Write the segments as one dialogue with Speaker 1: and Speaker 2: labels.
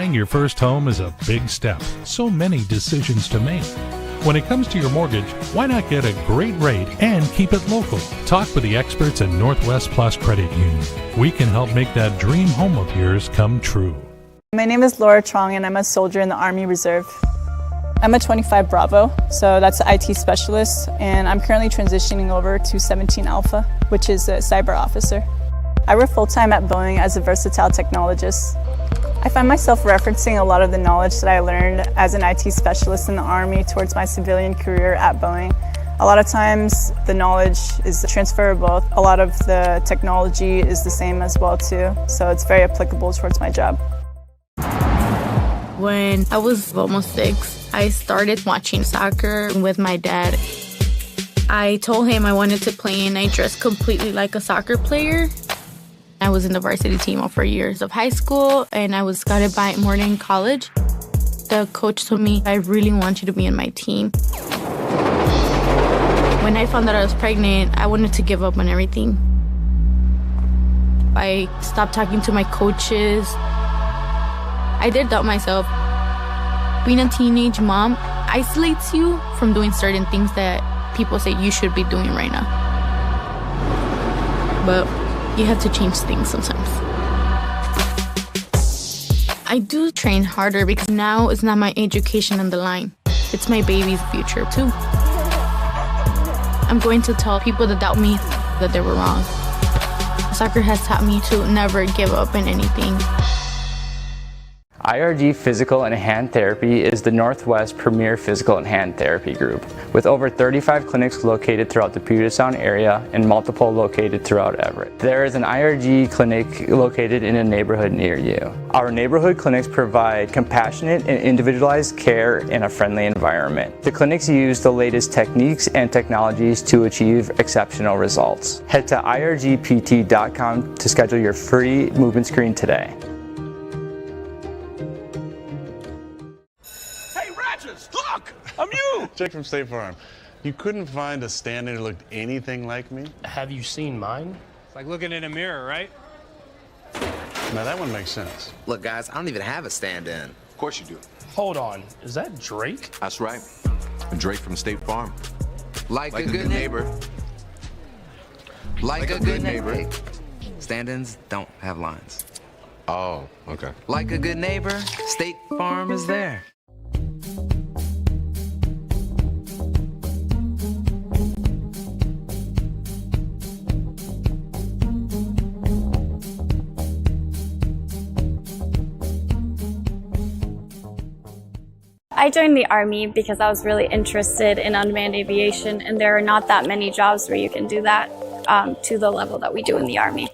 Speaker 1: Buying your first home is a big step, so many decisions to make. When it comes to your mortgage, why not get a great rate and keep it local? Talk with the experts at Northwest Plus Credit Union. We can help make that dream home of yours come true.
Speaker 2: My name is Laura Trong and I'm a soldier in the Army Reserve. I'm a 25 Bravo, so that's an IT specialist, and I'm currently transitioning over to 17 Alpha, which is a cyber officer. I work full-time at Boeing as a versatile technologist. I find myself referencing a lot of the knowledge that I learned as an IT specialist in the Army towards my civilian career at Boeing. A lot of times the knowledge is transferable. A lot of the technology is the same as well too, so it's very applicable towards my job.
Speaker 3: When I was almost 6, I started watching soccer with my dad. I told him I wanted to play and I dressed completely like a soccer player. I was in the varsity team all 4 years of high school, and I was scouted by Morton College. The coach told me, I really want you to be in my team. When I found out I was pregnant, I wanted to give up on everything. I stopped talking to my coaches. I did doubt myself. Being a teenage mom isolates you from doing certain things that people say you should be doing right now. But you have to change things sometimes. I do train harder because now it's not my education on the line. It's my baby's future too. I'm going to tell people that doubt me that they were wrong. Soccer has taught me to never give up in anything.
Speaker 4: IRG Physical and Hand Therapy is the Northwest premier physical and hand therapy group, with over 35 clinics located throughout the Puget Sound area and multiple located throughout Everett. There is an IRG clinic located in a neighborhood near you. Our neighborhood clinics provide compassionate and individualized care in a friendly environment. The clinics use the latest techniques and technologies to achieve exceptional results. Head to irgpt.com to schedule your free movement screen today.
Speaker 5: Look! I'm you! Jake from State Farm. You couldn't find a stand-in who looked anything like me?
Speaker 6: Have you seen mine?
Speaker 7: It's like looking in a mirror, right?
Speaker 5: Now that one makes sense.
Speaker 8: Look, guys, I don't even have a stand-in.
Speaker 9: Of course you do.
Speaker 6: Hold on, is that Drake?
Speaker 9: That's right. Drake from State Farm.
Speaker 8: Like a good neighbor. Like a good neighbor. Stand-ins don't have lines.
Speaker 9: Oh, okay.
Speaker 8: Like a good neighbor, State Farm is there.
Speaker 10: I joined the Army because I was really interested in unmanned aviation, and there are not that many jobs where you can do that to the level that we do in the Army.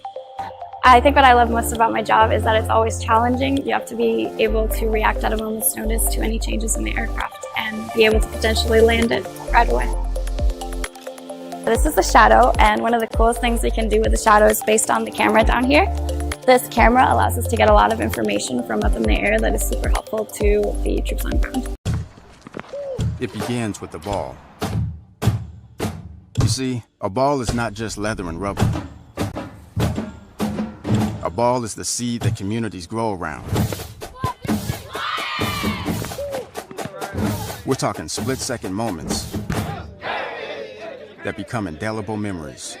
Speaker 10: I think what I love most about my job is that it's always challenging. You have to be able to react at a moment's notice to any changes in the aircraft and be able to potentially land it right away. This is the Shadow, and one of the coolest things we can do with the Shadow is based on the camera down here. This camera allows us to get a lot of information from up in the air that is super helpful to the troops on ground.
Speaker 11: It begins with the ball. You see, a ball is not just leather and rubber. A ball is the seed that communities grow around. We're talking split-second moments that become indelible memories.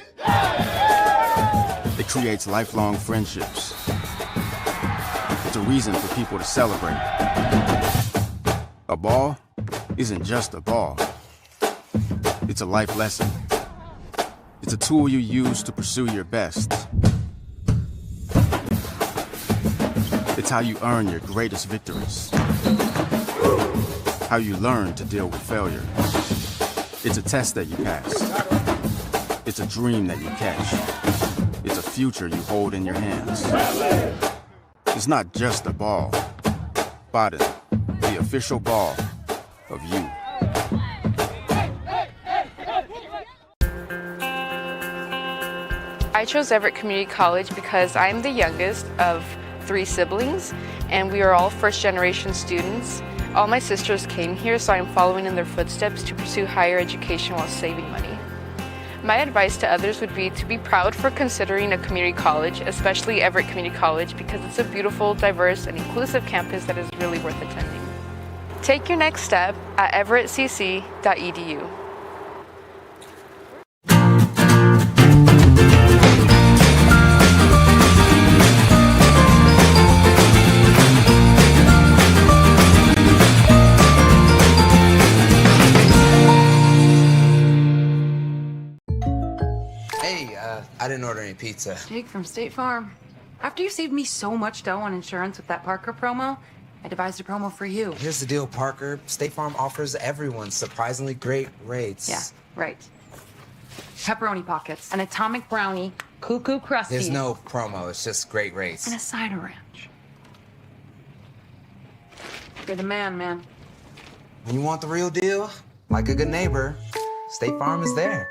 Speaker 11: It creates lifelong friendships. It's a reason for people to celebrate. A ball isn't just a ball. It's a life lesson. It's a tool you use to pursue your best. It's how you earn your greatest victories. How you learn to deal with failure. It's a test that you pass. It's a dream that you catch. It's a future you hold in your hands. It's not just a ball. Biden, the official ball of you.
Speaker 12: I chose Everett Community College because I'm the youngest of 3 siblings, and we are all first-generation students. All my sisters came here, so I'm following in their footsteps to pursue higher education while saving money. My advice to others would be to be proud for considering a community college, especially Everett Community College, because it's a beautiful, diverse, and inclusive campus that is really worth attending. Take your next step at everettcc.edu.
Speaker 8: I didn't order any pizza.
Speaker 13: Jake from State Farm. After you saved me so much dough on insurance with that Parker promo, I devised a promo for you.
Speaker 8: Here's the deal, Parker. State Farm offers everyone surprisingly great rates.
Speaker 13: Yeah, right. Pepperoni pockets, an atomic brownie, cuckoo crusty.
Speaker 8: There's no promo, it's just great rates.
Speaker 13: And a cider ranch. You're the man, man.
Speaker 8: When you want the real deal, like a good neighbor, State Farm is there.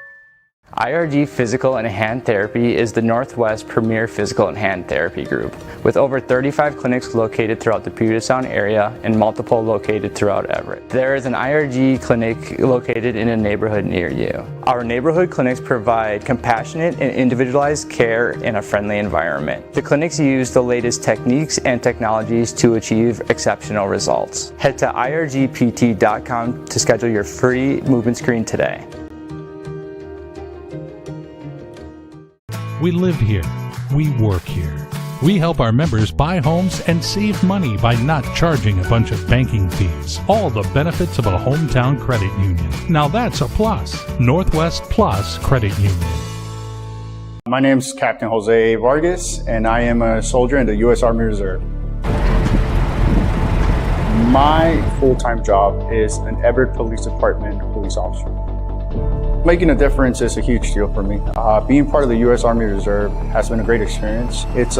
Speaker 4: IRG Physical and Hand Therapy is the Northwest premier physical and hand therapy group, with over 35 clinics located throughout the Puget Sound area and multiple located throughout Everett. There is an IRG clinic located in a neighborhood near you. Our neighborhood clinics provide compassionate and individualized care in a friendly environment. The clinics use the latest techniques and technologies to achieve exceptional results. Head to irgpt.com to schedule your free movement screen today.
Speaker 1: We live here. We work here. We help our members buy homes and save money by not charging a bunch of banking fees. All the benefits of a hometown credit union. Now that's a plus. Northwest Plus Credit Union.
Speaker 14: My name's Captain Jose Vargas, and I am a soldier in the U.S. Army Reserve. My full-time job is an Everett Police Department police officer. Making a difference is a huge deal for me. Being part of the U.S. Army Reserve has been a great experience. It's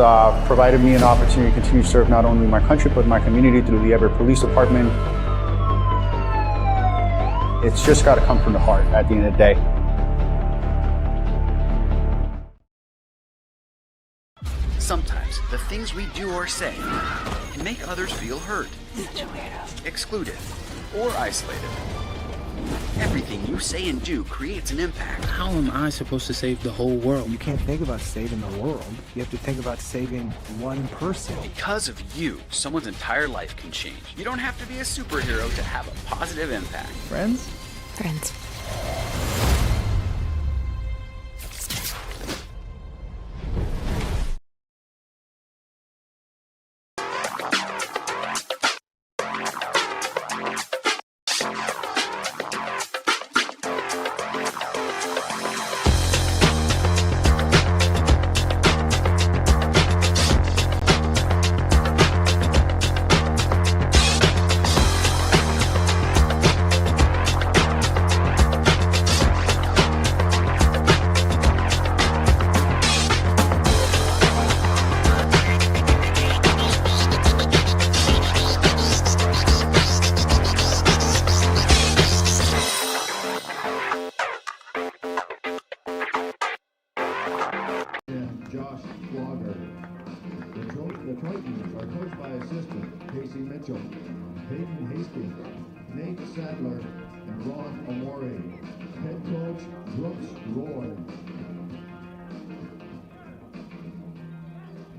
Speaker 14: provided me an opportunity to continue to serve not only my country, but my community through the Everett Police Department. It's just got to come from the heart at the end of the day.
Speaker 15: Sometimes the things we do or say can make others feel hurt, excluded, or isolated. Everything you say and do creates an impact.
Speaker 16: How am I supposed to save the whole world? You can't think about saving the world. You have to think about saving one person.
Speaker 15: Because of you, someone's entire life can change. You don't have to be a superhero to have a positive impact.
Speaker 16: Friends?
Speaker 3: Friends.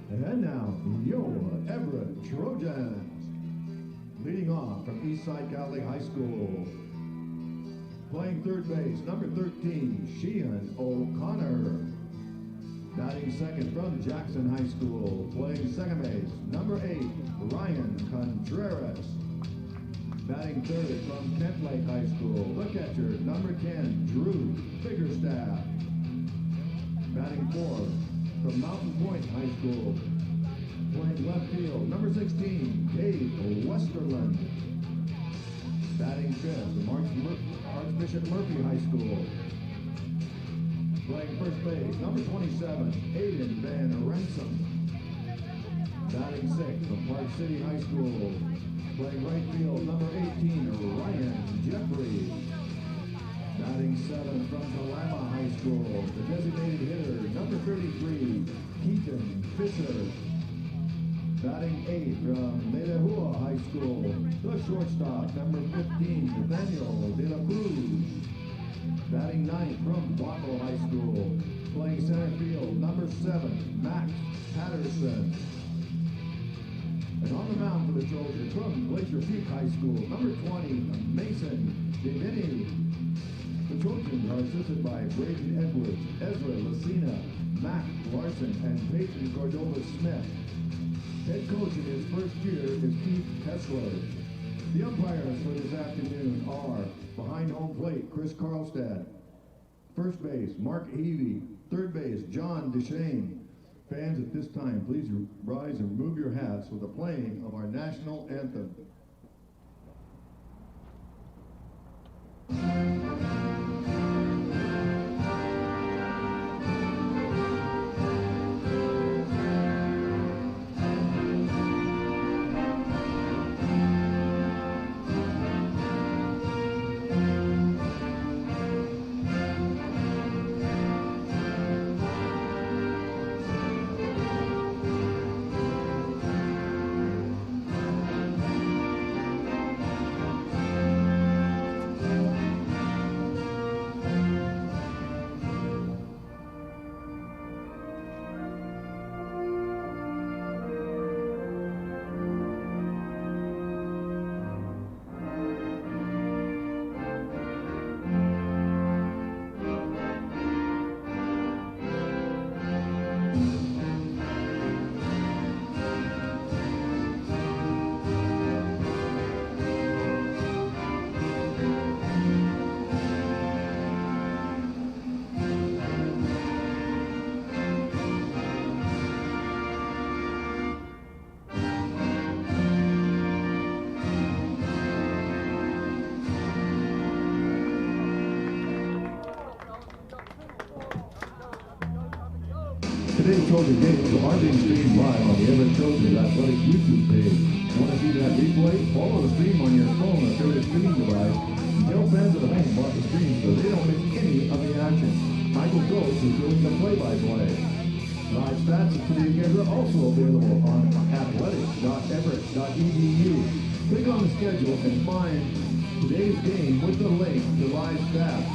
Speaker 17: And now, your Everett Trojans. Leading off from Eastside Catholic High School. Playing third base, number 13, Sheehan O'Connor. Batting second from Jackson High School. Playing second base, number 8, Ryan Contreras. Batting third from Kent Lake High School. The catcher, number 10, Drew Biggerstaff. Batting fourth from Mountain Point High School. Playing left field, number 16, Dave Westerland. Batting fifth, Archbishop Murphy High School. Playing first base, number 27, Aiden Van Rensom. Batting sixth from Park City High School. Playing right field, number 18, Ryan Jeffries. Batting seventh from Kalama High School, the designated hitter, number 33, Keaton Fisher. Batting eighth from Melehua High School, the shortstop, number 15, Nathaniel De La Cruz. Batting ninth from Buffalo High School. Playing center field, number 7, Max Patterson. And on the mound for the Trojans from Glacier Peak High School, number 20, Mason Devini. The Trojans are assisted by Braden Edwards, Ezra Lucina, Matt Larson, and Peyton Cordova-Smith. Head coach in his first year is Keith Kessler. The umpires for this afternoon are behind home plate, Chris Carlstad. First base, Mark Heavey. Third base, John Deshane. Fans, at this time, please rise and remove your hats for the playing of our national anthem. Today's Trojan games are being streamed live on the Everett Trojans Athletic YouTube page. Want to see that replay? Follow the stream on your phone or favorite streaming device. And tell fans at home about the stream so they don't miss any of the action. Michael Ghost is doing the play-by-play. Live stats of today's games are also available on athletics.everett.edu. Click on the schedule and find today's game with the link to live stats.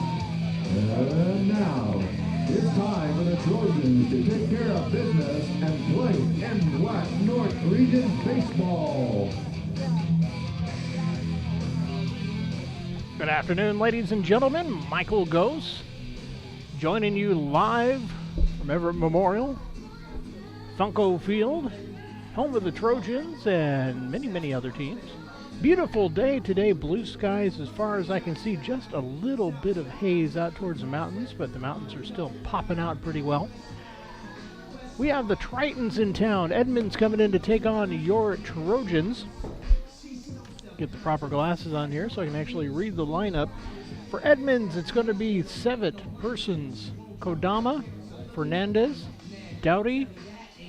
Speaker 17: And now, it's time for the Trojans to take care of business and play NWAC North Region Baseball.
Speaker 18: Good afternoon, ladies and gentlemen. Michael Gose joining you live from Everett Memorial, Funko Field, home of the Trojans and many, many other teams. Beautiful day today, blue skies as far as I can see, just a little bit of haze out towards the mountains, but the mountains are still popping out pretty well. We have the Tritons in town. Edmonds coming in to take on your Trojans. Get the proper glasses on here so I can actually read the lineup. For Edmonds, it's going to be Sevitt, Persons, Kodama, Fernandez, Doughty,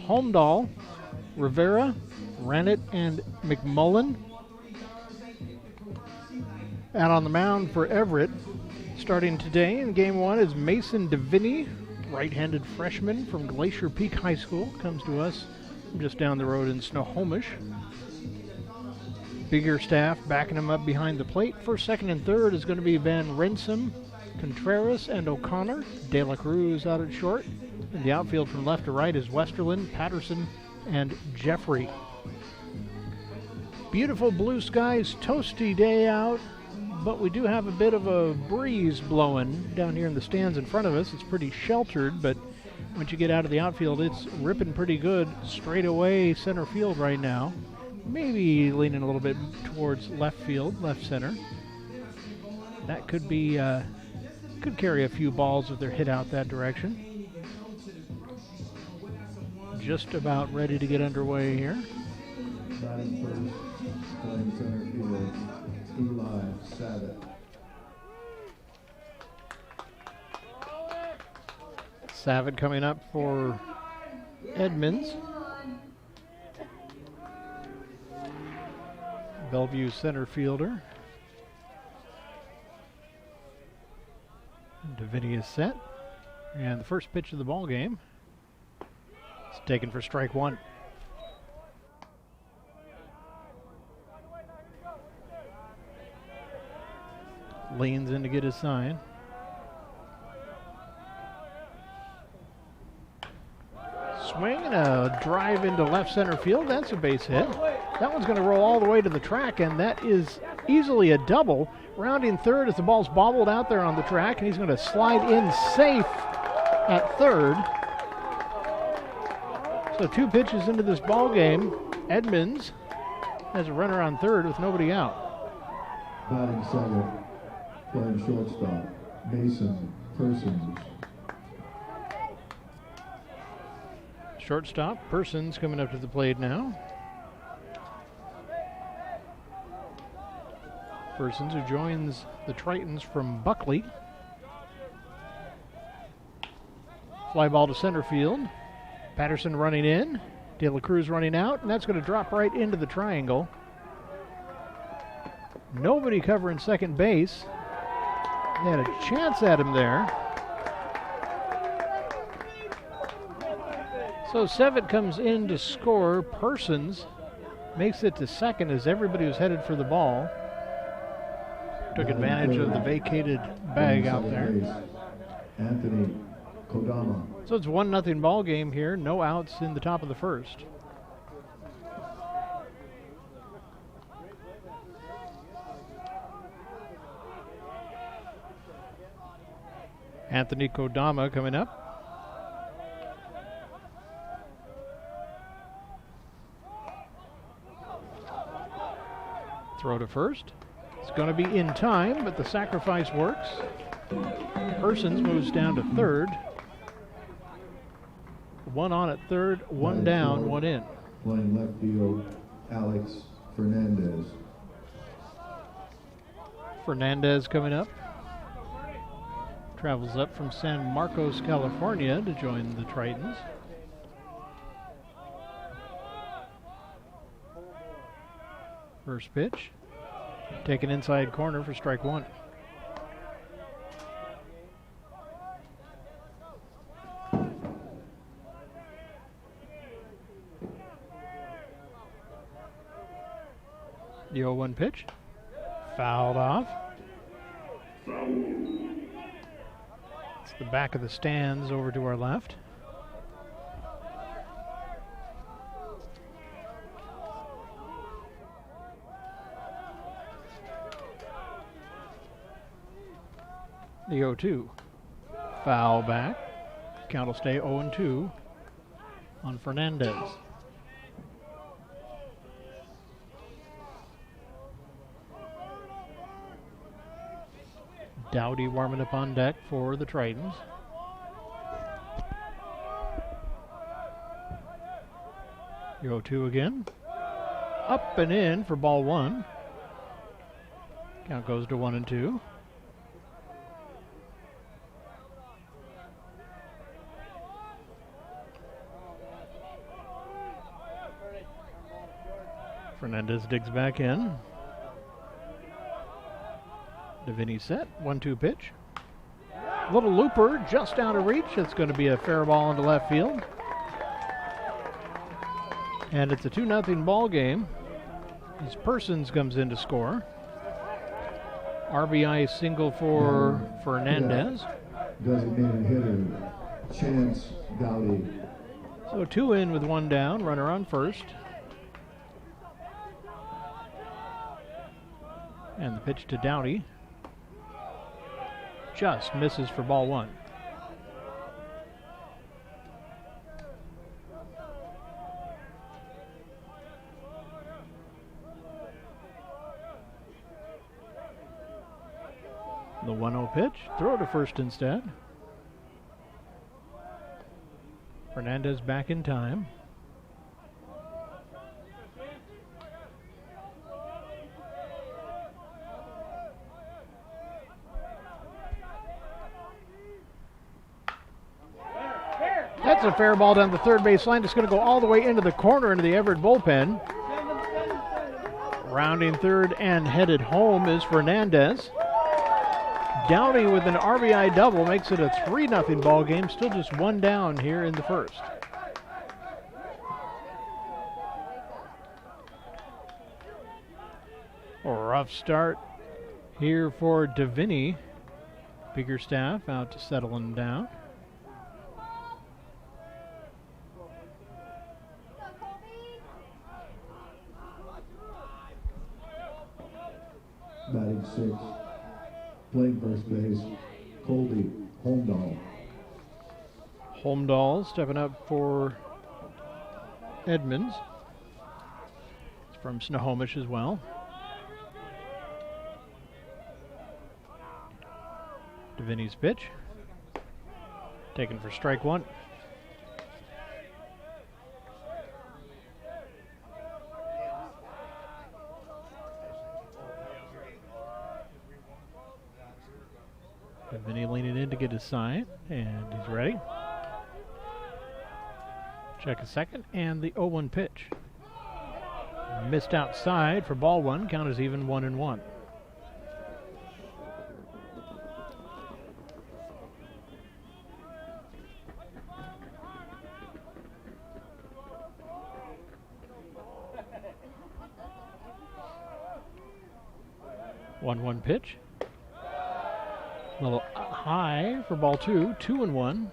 Speaker 18: Holmdahl, Rivera, Rannett, and McMullen. And on the mound for Everett, starting today in Game 1 is Mason Devini, right-handed freshman from Glacier Peak High School. Comes to us from just down the road in Snohomish. Bigger staff backing him up behind the plate. First, second, and third is going to be Van Rensom, Contreras, and O'Connor. De La Cruz out at short. In the outfield from left to right is Westerland, Patterson, and Jeffrey. Beautiful blue skies, toasty day out. But we do have a bit of a breeze blowing down here in the stands in front of us. It's pretty sheltered, but once you get out of the outfield, it's ripping pretty good. Straight away center field right now. Maybe leaning a little bit towards left field, left center. That could be, could carry a few balls if they're hit out that direction. Just about ready to get underway here.
Speaker 17: Batting first, playing center field, Eli Savitt.
Speaker 18: Savitt coming up for Edmonds. Bellevue center fielder. Devini is set. And the first pitch of the ball game is taken for strike one. Leans in to get his sign. swing and a drive into left center field. That's a base hit. That one's going to roll all the way to the track, and that is easily a double. Rounding third as the ball's bobbled out there on the track, and he's going to slide in safe at third. So 2 pitches into this ball game, Edmonds has a runner on third with nobody out.
Speaker 17: Batting second, playing shortstop, Mason Persons.
Speaker 18: Shortstop, Persons coming up to the plate now. Persons, who joins the Tritons from Buckley. Fly ball to center field. Patterson running in. De La Cruz running out, and that's going to drop right into the triangle. Nobody covering second base. They had a chance at him there. So Sevitt comes in to score. Persons makes it to second as everybody was headed for the ball. Took advantage of the vacated bag out there.
Speaker 17: Anthony Kodama.
Speaker 18: So it's 1-0 ball game here. No outs in the top of the first. Anthony Kodama coming up. Throw to first. It's going to be in time, but the sacrifice works. Persons moves down to third. 1 on at third, 1 down, 1 in.
Speaker 17: Playing left field, Alex Fernandez.
Speaker 18: Fernandez coming up. Travels up from San Marcos, California to join the Tritons. First pitch. Taken inside corner for strike 1. The 0-1 pitch. Fouled off. It's the back of the stands over to our left. The 0-2. Foul back. Count will stay 0-2 on Fernandez. Dowdy warming up on deck for the Tritons. The 0-2 again. Up and in for ball 1. Count goes to 1-2. Fernandez digs back in. Davini set. 1-2 pitch. Little looper just out of reach. It's going to be a fair ball into left field. And it's a 2-0 ball game as Persons comes in to score. RBI single for Fernandez.
Speaker 17: Designated hitter, Chance Dowdy.
Speaker 18: So 2 in with 1 down. Runner on first. And the pitch to Dowdy just misses for ball 1. The 1-0 pitch, throw to first instead. Fernandez back in time. That's a fair ball down the third base line. It's going to go all the way into the corner into the Everett bullpen. Rounding third and headed home is Fernandez. Dowdy with an RBI double makes it a 3-0 ball game. Still just 1 down here in the first. A rough start here for Davini. Biggerstaff out to settle him down.
Speaker 17: line 6. Playing first base, Colby Holmdahl.
Speaker 18: Holmdahl stepping up for Edmonds. It's from Snohomish as well. Deviney's pitch. Taken for strike one. Deviney leaning in to get his sign, and he's ready. Check a second, and the 0-1 pitch. Missed outside for ball one. Count is even 1-1. One pitch. A little high for ball two. 2-1.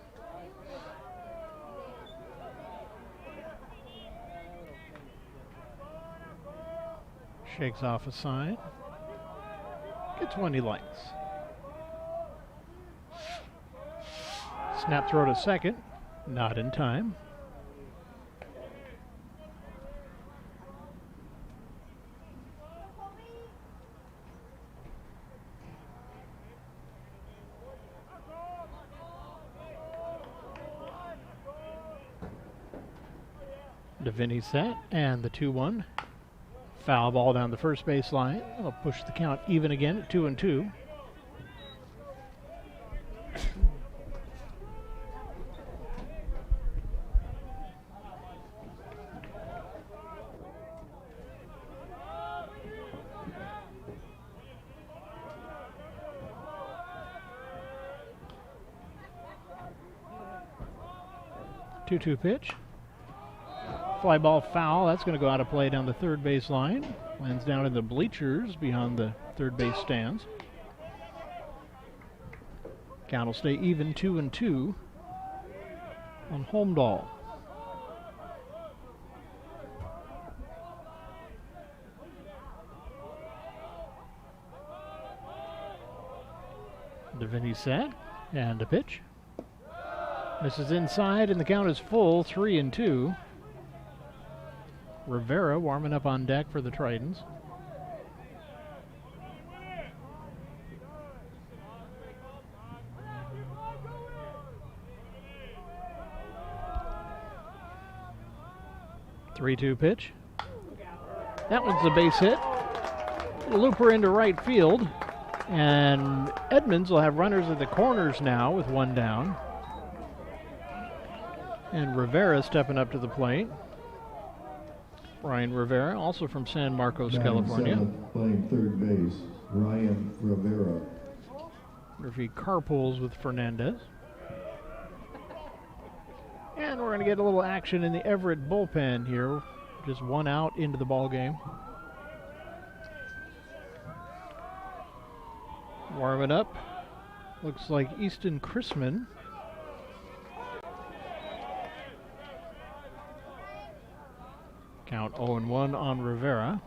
Speaker 18: Shakes off a sign. Gets one he likes. Snap throw to second. Not in time. Deviney set, and the 2-1. Foul ball down the first base line. That'll push the count even again at 2-2. Two pitch. Fly ball foul. That's going to go out of play down the third base line. Lands down in the bleachers behind the third base stands. Count will stay even 2-2 on Holmdahl. Deviney set, and a pitch. Misses inside, and the count is full, 3-2. Rivera warming up on deck for the Tritons. Three-two pitch. That one's a base hit. Looper into right field. And Edmonds will have runners at the corners now with one down. And Rivera stepping up to the plate. Ryan Rivera, also from San Marcos, California.
Speaker 17: Playing third base, Ryan Rivera.
Speaker 18: If he carpools with Fernandez. And we're going to get a little action in the Everett bullpen here. Just one out into the ball game. Warming up. Looks like Easton Chrisman. Count 0-1 on Rivera.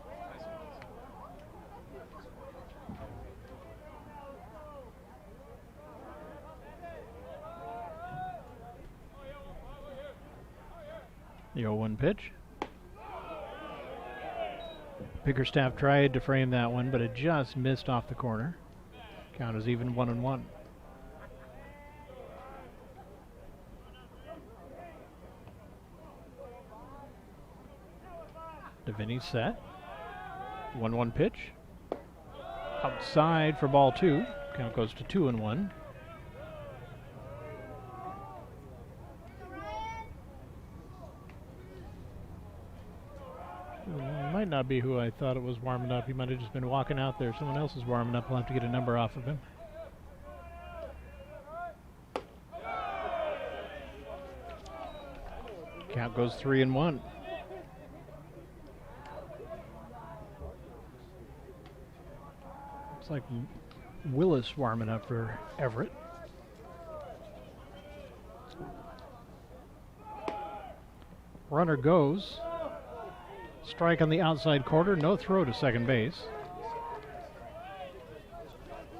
Speaker 18: The 0-1 pitch. Bickerstaff tried to frame that one, but it just missed off the corner. Count is even 1-1. Deviney set. 1-1 pitch. Outside for ball two. Count goes to 2-1. Might not be who I thought it was warming up. He might have just been walking out there. Someone else is warming up. We'll have to get a number off of him. Count goes 3-1. It's like Willis warming up for Everett. Runner goes. Strike on the outside corner. No throw to second base.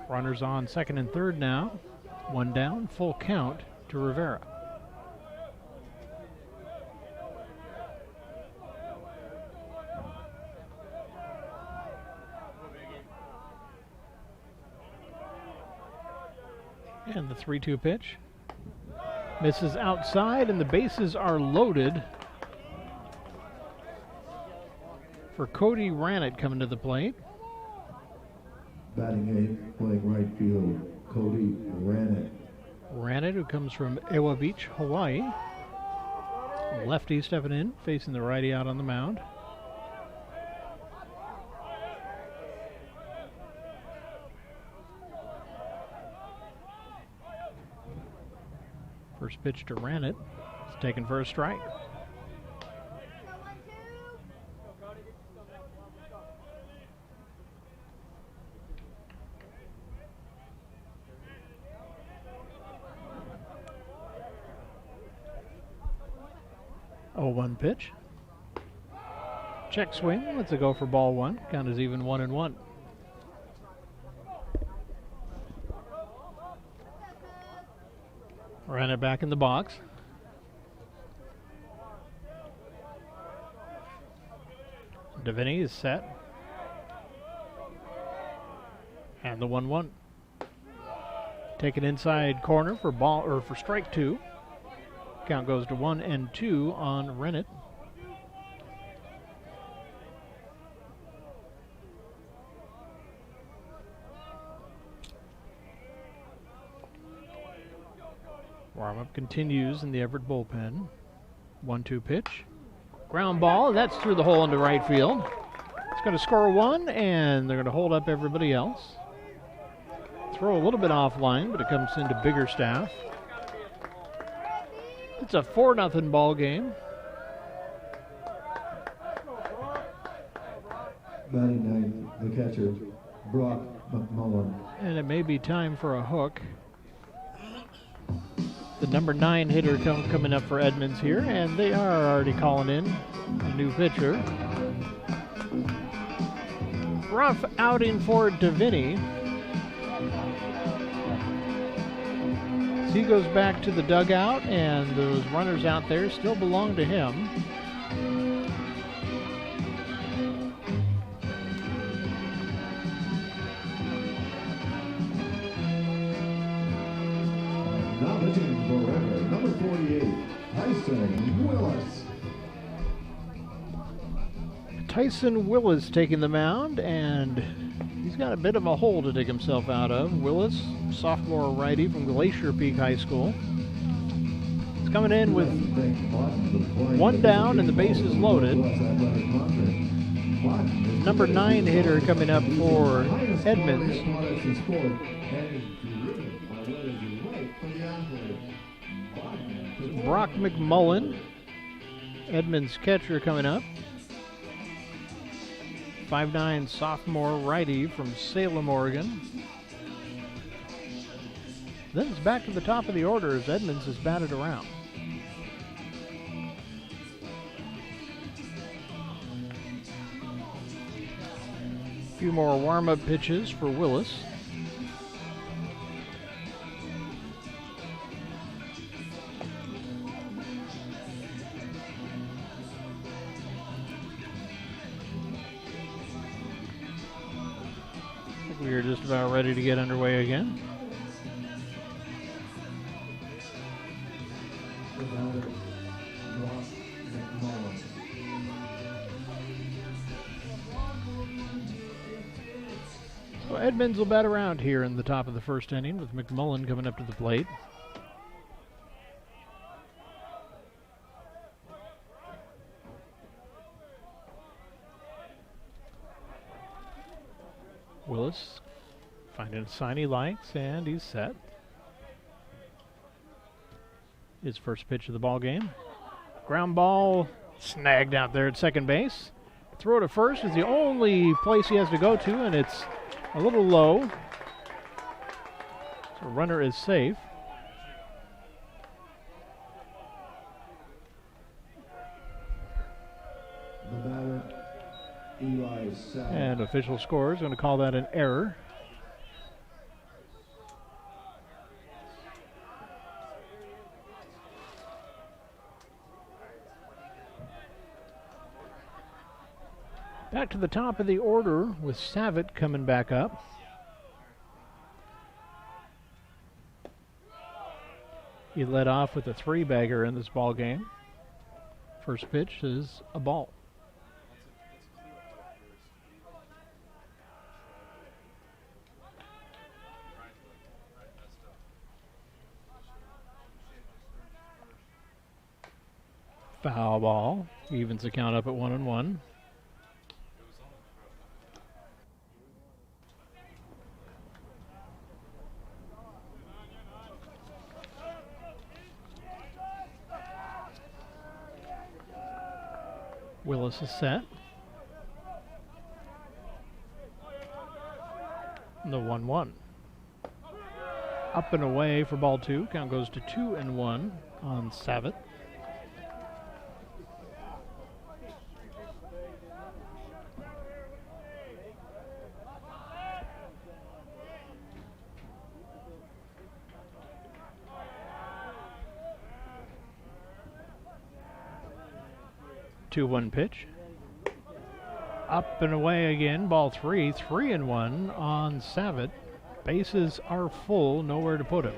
Speaker 18: Runners on second and third now. One down, full count to Rivera. And the 3-2 pitch. Misses outside, and the bases are loaded for Cody Rannett coming to the plate.
Speaker 17: Batting eighth, playing right field, Cody Rannett.
Speaker 18: Rannett, who comes from Ewa Beach, Hawaii. Lefty stepping in, facing the righty out on the mound. First pitch to Rannett. It's taken for a strike. Oh, 1 pitch. Check swing. Let's go for ball one. Count is even 1-1. Ran it back in the box. Deviney is set. And the 1-1. Taken inside corner for ball or for strike 2. Count goes to 1-2 on Rennett. Warm-up continues in the Everett bullpen. 1-2 pitch. Ground ball, that's through the hole into right field. It's going to score 1, and they're going to hold up everybody else. Throw a little bit offline, but it comes into Biggerstaff. It's a 4-0 ball game.
Speaker 17: Batting ninth, the catcher, Brock McMullen.
Speaker 18: And it may be time for a hook. The number 9 hitter coming up for Edmonds here, and they are already calling in a new pitcher. Rough outing for Deviney. He goes back to the dugout, and those runners out there still belong to him.
Speaker 17: Now pitching for Everett, number 48, Tyson Willis.
Speaker 18: Tyson Willis taking the mound, and he's got a bit of a hole to dig himself out of. Willis, sophomore righty from Glacier Peak High School. He's coming in with 1 down and the bases loaded. Number 9 hitter coming up for Edmonds. Brock McMullen, Edmonds catcher coming up. 5'9" sophomore righty from Salem, Oregon. Then it's back to the top of the order as Edmonds is batted around. A few more warm-up pitches for Willis. We are just about ready to get underway again. So Edmonds will bat around here in the top of the first inning with McMullen coming up to the plate. Willis finding a sign he likes, and he's set. His first pitch of the ball game. Ground ball snagged out there at second base. Throw to first is the only place he has to go to, and it's a little low. So runner is safe.
Speaker 17: The batter, Eli Sack.
Speaker 18: And official score is going to call that an error. Back to the top of the order with Savitt coming back up. He led off with a 3-bagger in this ball game. First pitch is a ball. Foul ball. Evens the count up at 1-1. Willis is set. The 1-1. Up and away for ball 2. Count goes to 2-1 on Savitt. Two-one pitch. Up and away again. Ball 3. 3-1 on Savitt. Bases are full. Nowhere to put him.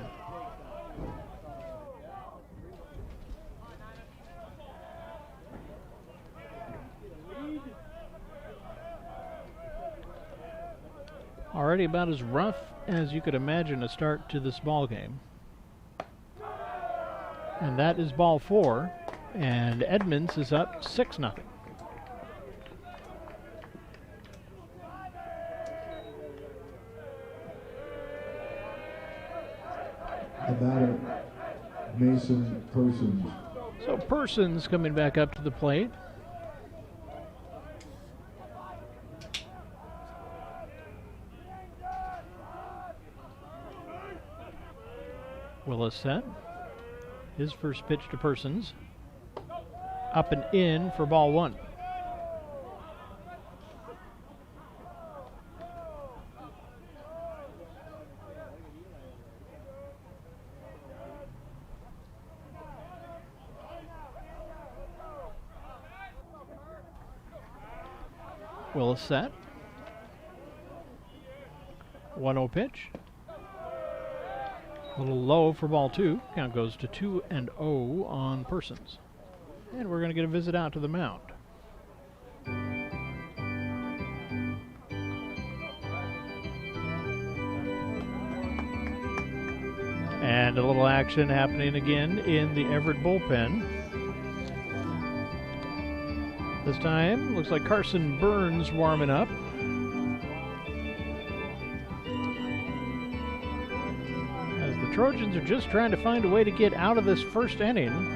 Speaker 18: Already about as rough as you could imagine a start to this ball game. And that is ball 4. And Edmonds is up 6-0.
Speaker 17: The batter, Mason Persons.
Speaker 18: So Persons coming back up to the plate. Willis set. His first pitch to Persons. Up and in for ball 1. Willis set. 1-0 pitch. A little low for ball 2. Count goes to 2-0 on Persons. And we're going to get a visit out to the mound. And a little action happening again in the Everett bullpen. This time, looks like Carson Burns warming up. As the Trojans are just trying to find a way to get out of this first inning.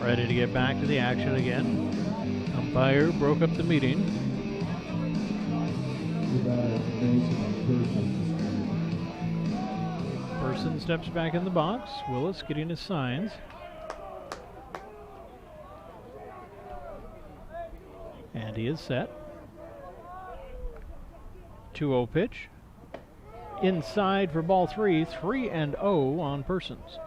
Speaker 18: Ready to get back to the action again. Umpire broke up the meeting. Person steps back in the box. Willis getting his signs. And he is set. 2-0 pitch. Inside for ball 3. 3-0 on Persons.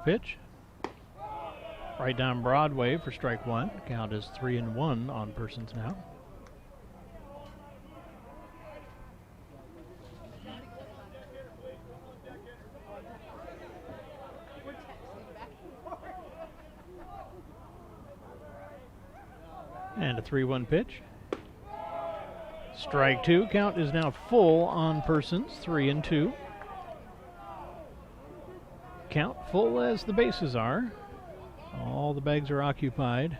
Speaker 18: Pitch. Right down Broadway for strike 1. Count is 3-1 on Persons now. And a 3-1 pitch. Strike 2. Count is now full on Persons. 3-2. Count full as the bases are. All the bags are occupied.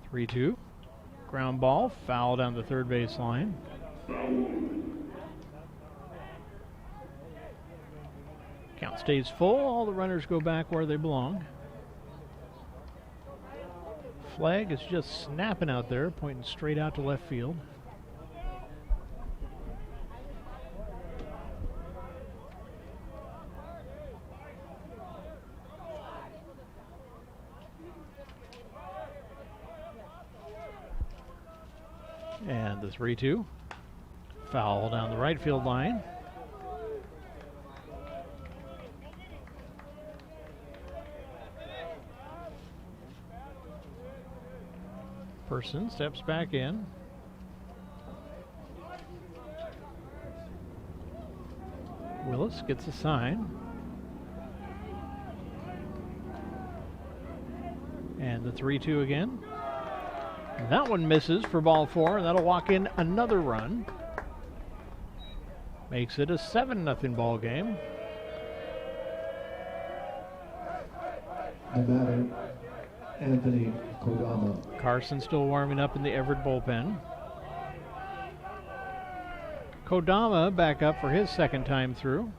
Speaker 18: Three-two. Ground ball, foul down the third base line. Count stays full. All the runners go back where they belong. flag is just snapping out there, pointing straight out to left field. And the 3-2. Foul down the right field line. Person steps back in. Willis gets a sign. And the 3-2 again. That one misses for ball 4, and that'll walk in another run. Makes it a 7-0 ball game.
Speaker 17: The batter, Anthony Kodama.
Speaker 18: Carson still warming up in the Everett bullpen. Kodama back up for his second time through.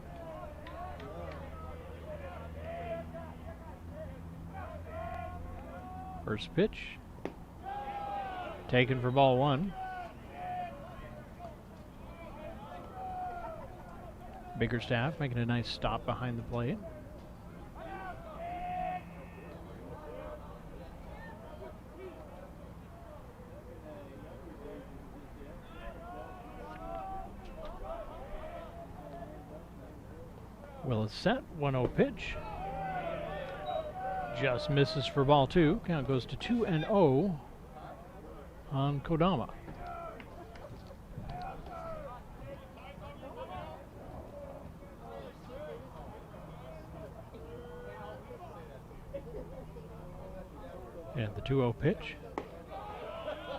Speaker 18: First pitch. Taken for ball 1. Biggerstaff making a nice stop behind the plate. Willis set, 1-0 pitch. Just misses for ball 2. Count goes to 2-0 on Kodama. And the 2-0 pitch.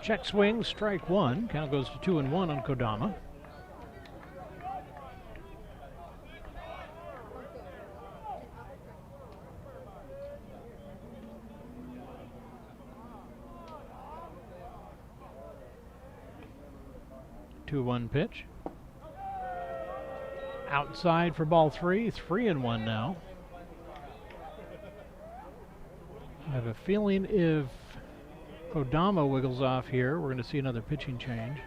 Speaker 18: Check swing, strike 1. Count goes to 2-1 on Kodama. Two-one pitch. Outside for ball 3. 3-1 now. I have a feeling if Kodama wiggles off here, we're going to see another pitching change.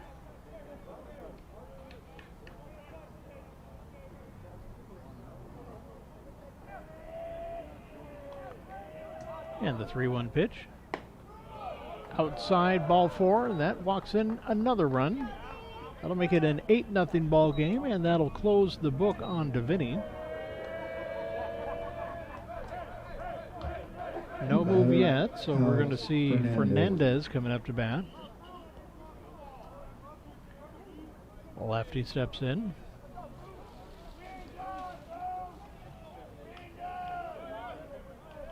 Speaker 18: And the 3-1 pitch. Outside ball 4. That walks in another run. That'll make it an 8-0 ball game, and that'll close the book on Davini. No move yet, so we're going to see Fernandez coming up to bat. Lefty steps in.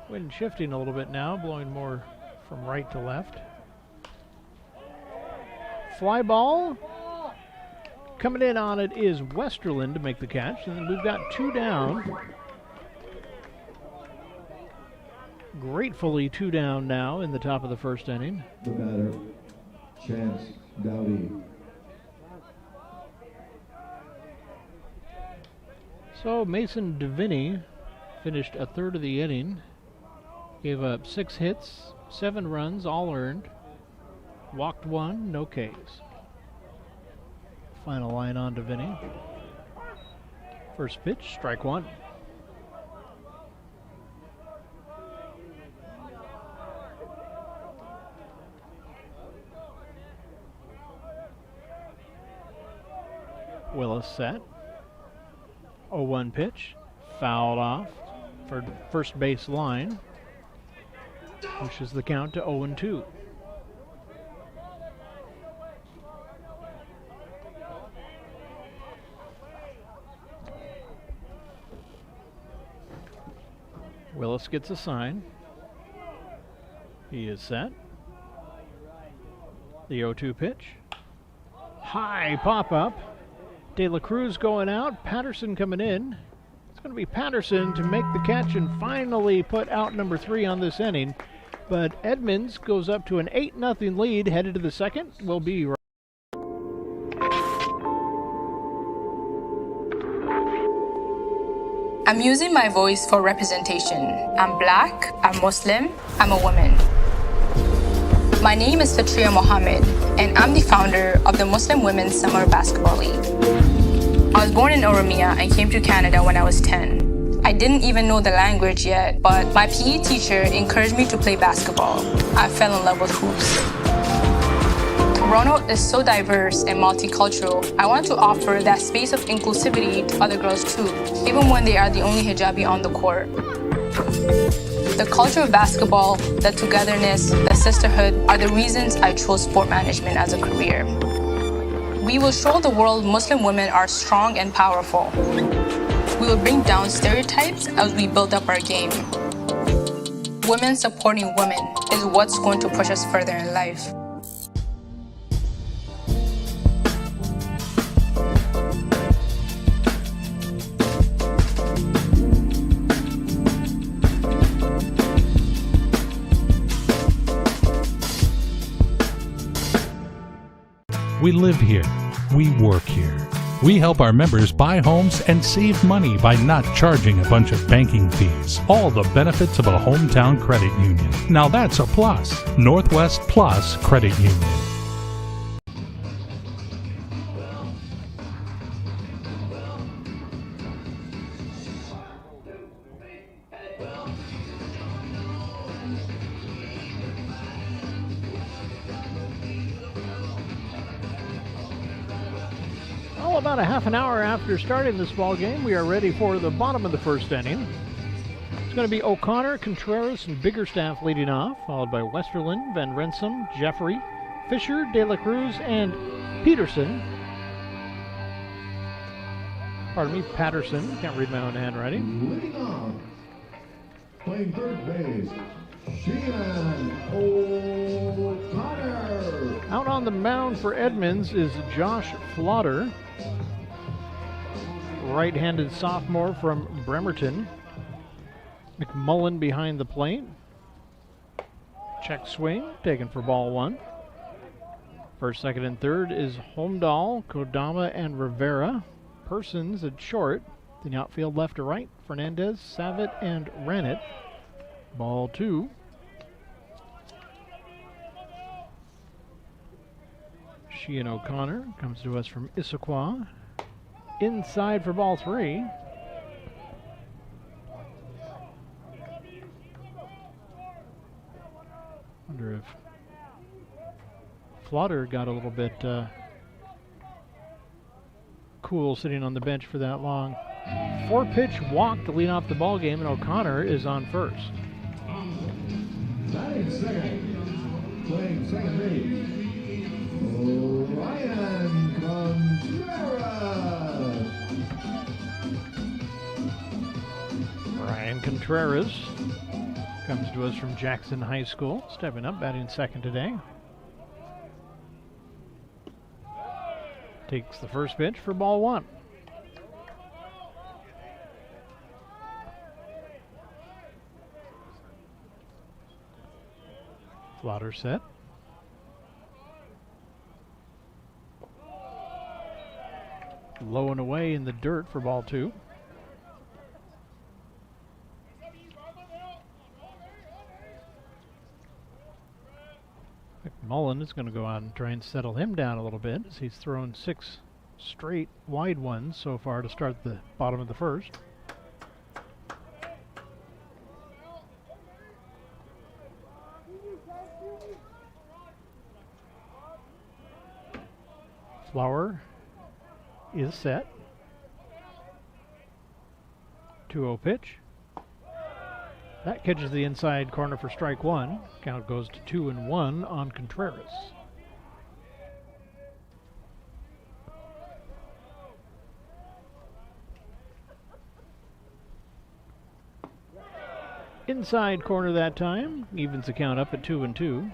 Speaker 18: Wind shifting a little bit now, blowing more from right to left. Fly ball. Coming in on it is Westerland to make the catch, and then we've got 2 down. Gratefully 2 down now in the top of the first inning.
Speaker 17: The batter, Chance Dowdy.
Speaker 18: So Mason Davini finished a third of the inning. Gave up 6 hits, 7 runs, all earned. Walked 1, no Ks. Final line on Davini. First pitch, strike 1. Willis set. 0-1 pitch. Fouled off for first base line. Pushes the count to 0-2. Willis gets a sign. He is set. The 0-2 pitch. High pop-up. De La Cruz going out. Patterson coming in. It's going to be Patterson to make the catch and finally put out number 3 on this inning. But Edmonds goes up to an 8-0 lead. Headed to the second. Will be right.
Speaker 19: I'm using my voice for representation. I'm black, I'm Muslim, I'm a woman. My name is Fitriya Mohammed, and I'm the founder of the Muslim Women's Summer Basketball League. I was born in Oromia and came to Canada when I was 10. I didn't even know the language yet, but my PE teacher encouraged me to play basketball. I fell in love with hoops. Toronto is so diverse and multicultural. I want to offer that space of inclusivity to other girls too, even when they are the only hijabi on the court. The culture of basketball, the togetherness, the sisterhood are the reasons I chose sport management as a career. We will show the world Muslim women are strong and powerful. We will bring down stereotypes as we build up our game. Women supporting women is what's going to push us further in life.
Speaker 1: We live here. We work here. We help our members buy homes and save money by not charging a bunch of banking fees. All the benefits of a hometown credit union. Now that's a plus. Northwest Plus Credit Union.
Speaker 18: About a half an hour after starting this ball game, we are ready for the bottom of the first inning. It's going to be O'Connor, Contreras, and Biggerstaff leading off, followed by Westerlund, Van Rensum, Jeffrey, Fisher, De La Cruz, and Peterson. Pardon me, Patterson. Can't read my own handwriting.
Speaker 17: Leading off, playing third base, Sheehan O'Connor.
Speaker 18: Out on the mound for Edmonds is Josh Flotter, right-handed sophomore from Bremerton. McMullen behind the plate. Check swing, taken for ball one. First, second, and third is Holmdahl, Kodama, and Rivera. Persons at short. The outfield left to right, Fernandez, Savitt, and Ranit. Ball two. Sheehan O'Connor comes to us from Issaquah. Inside for ball three. Wonder if Flotter got a little bit cool sitting on the bench for that long. 4-pitch walk to lead off the ball game, and O'Connor is on first.
Speaker 17: Batting second, playing second base, Ryan Contreras.
Speaker 18: Ryan Contreras comes to us from Jackson High School, stepping up, batting second today. Takes the first pitch for ball one. Flotter set. Low and away in the dirt for ball two. McMullen is going to go out and try and settle him down a little bit, as he's thrown 6 straight wide ones so far to start the bottom of the first. Flower is set. 2-0 pitch. That catches the inside corner for strike one. Count goes to 2-1 on Contreras. Inside corner that time. Evens the count up at 2-2.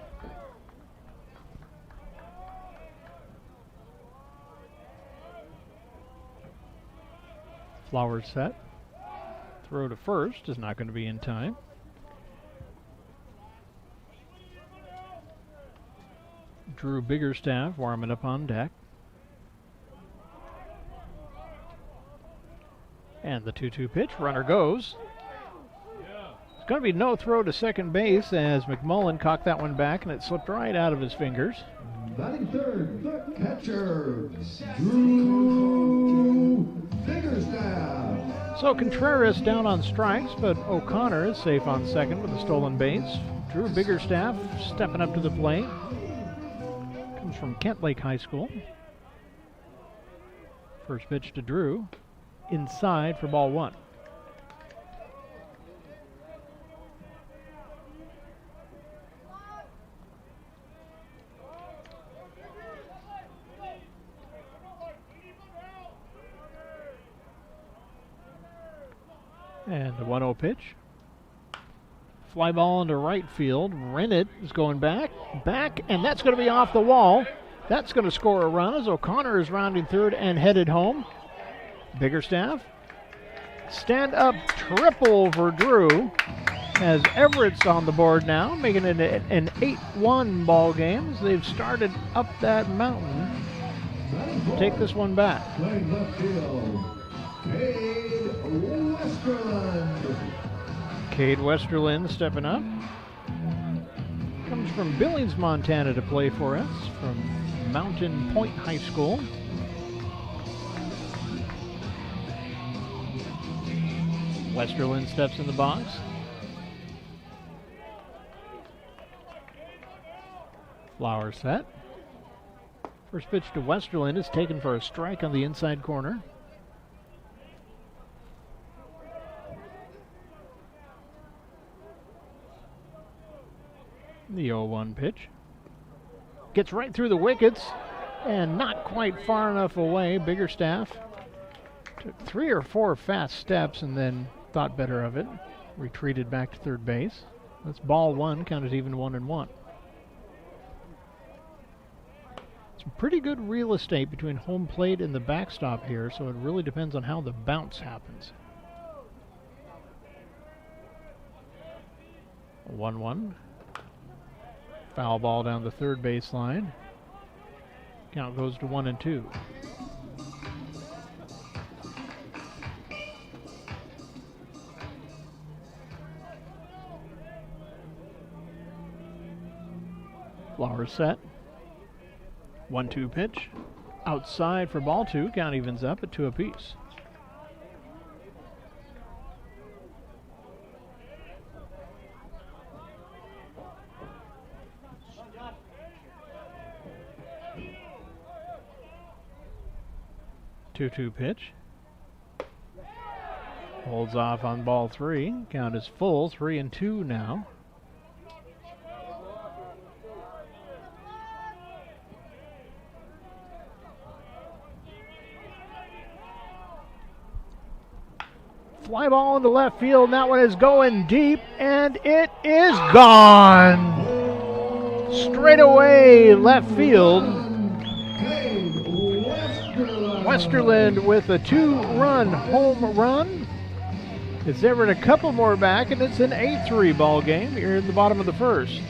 Speaker 18: Flowers set. Throw to first is not going to be in time. Drew Biggerstaff warming up on deck. And the 2-2 pitch. Runner goes. It's going to be no throw to second base as McMullen cocked that one back and it slipped right out of his fingers.
Speaker 17: Batting third, the catcher, Drew Biggerstaff.
Speaker 18: So Contreras down on strikes, but O'Connor is safe on second with a stolen base. Drew Biggerstaff stepping up to the plate. Comes from Kent Lake High School. First pitch to Drew. Inside for ball one. And the 1-0 pitch. Fly ball into right field. Rennett is going back, and that's going to be off the wall. That's going to score a run as O'Connor is rounding third and headed home. Biggerstaff. Stand up triple for Drew as Everett's on the board now, making it an 8-1 ball game as they've started up that mountain. Take this one back.
Speaker 17: Playing left field,
Speaker 18: Cade Westerland stepping up. Comes from Billings, Montana to play for us from Mountain Point High School. Westerland steps in the box. Flower set. First pitch to Westerland is taken for a strike on the inside corner. The 0-1 pitch. Gets right through the wickets and not quite far enough away. Biggerstaff took 3 or 4 fast steps and then thought better of it. Retreated back to third base. That's ball one, counted even 1-1. Some pretty good real estate between home plate and the backstop here, so it really depends on how the bounce happens. 1-1. Foul ball down the third baseline. Count goes to 1-2. Flowers set. 1-2 pitch. Outside for ball two. Count evens up at 2 apiece. Two pitch. Holds off on ball 3. Count is full. 3-2 now. Fly ball into left field, and that one is going deep, and it is gone. Straight away left field. Westerland with a 2-run home run. It's Everett a couple more back, and it's an 8-3 ball game here in the bottom of the first.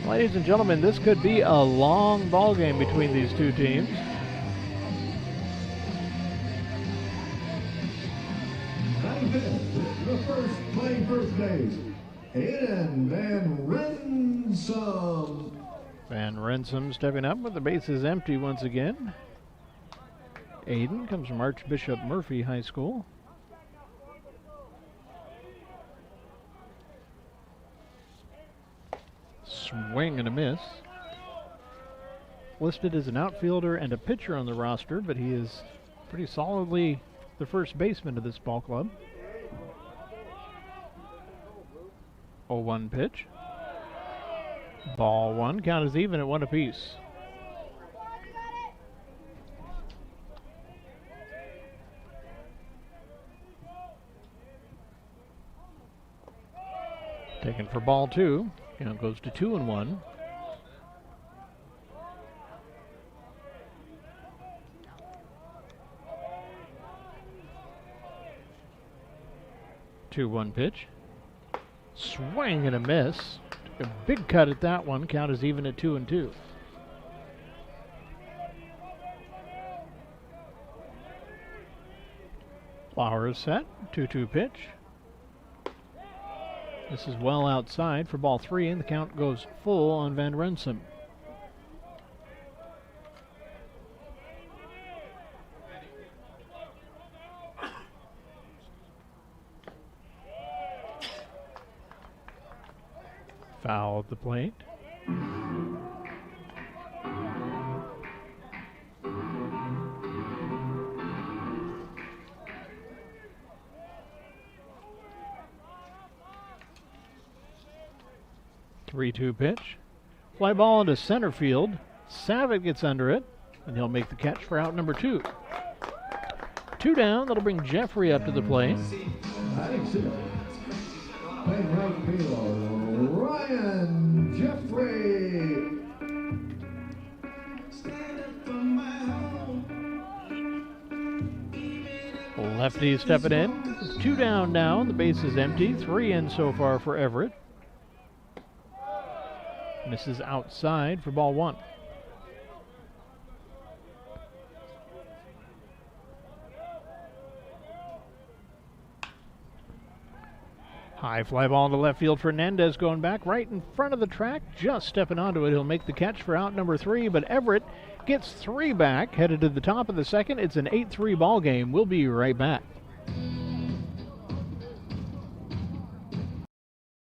Speaker 18: Ladies and gentlemen, this could be a long ball game between these two teams.
Speaker 17: The first playing first base, Aiden Van Rensom.
Speaker 18: Van Rensom stepping up, but the base is empty once again. Aiden comes from Archbishop Murphy High School. Swing and a miss. Listed as an outfielder and a pitcher on the roster, but he is pretty solidly the first baseman of this ball club. 0-1 pitch. Ball one. Count is even at 1 apiece. Taken for ball 2. Count goes to 2-1. Two-one pitch. Swing and a miss. Took a big cut at that one. Count is even at 2-2. Flower is set. 2-2 pitch. This is well outside for ball 3, and the count goes full on Van Renssum. Foul at the plate. Three-two pitch. Fly ball into center field. Savick gets under it, and he'll make the catch for out number 2. 2 down. That'll bring Jeffrey up to the plate.
Speaker 17: Playing right field, Ryan Jeffrey.
Speaker 18: Lefty stepping in. 2 down now. The base is empty. 3 in so far for Everett. Misses outside for ball 1. High fly ball into left field. Fernandez going back right in front of the track, just stepping onto it. He'll make the catch for out number 3, but Everett gets 3 back, headed to the top of the second. It's an 8-3 ball game. We'll be right back.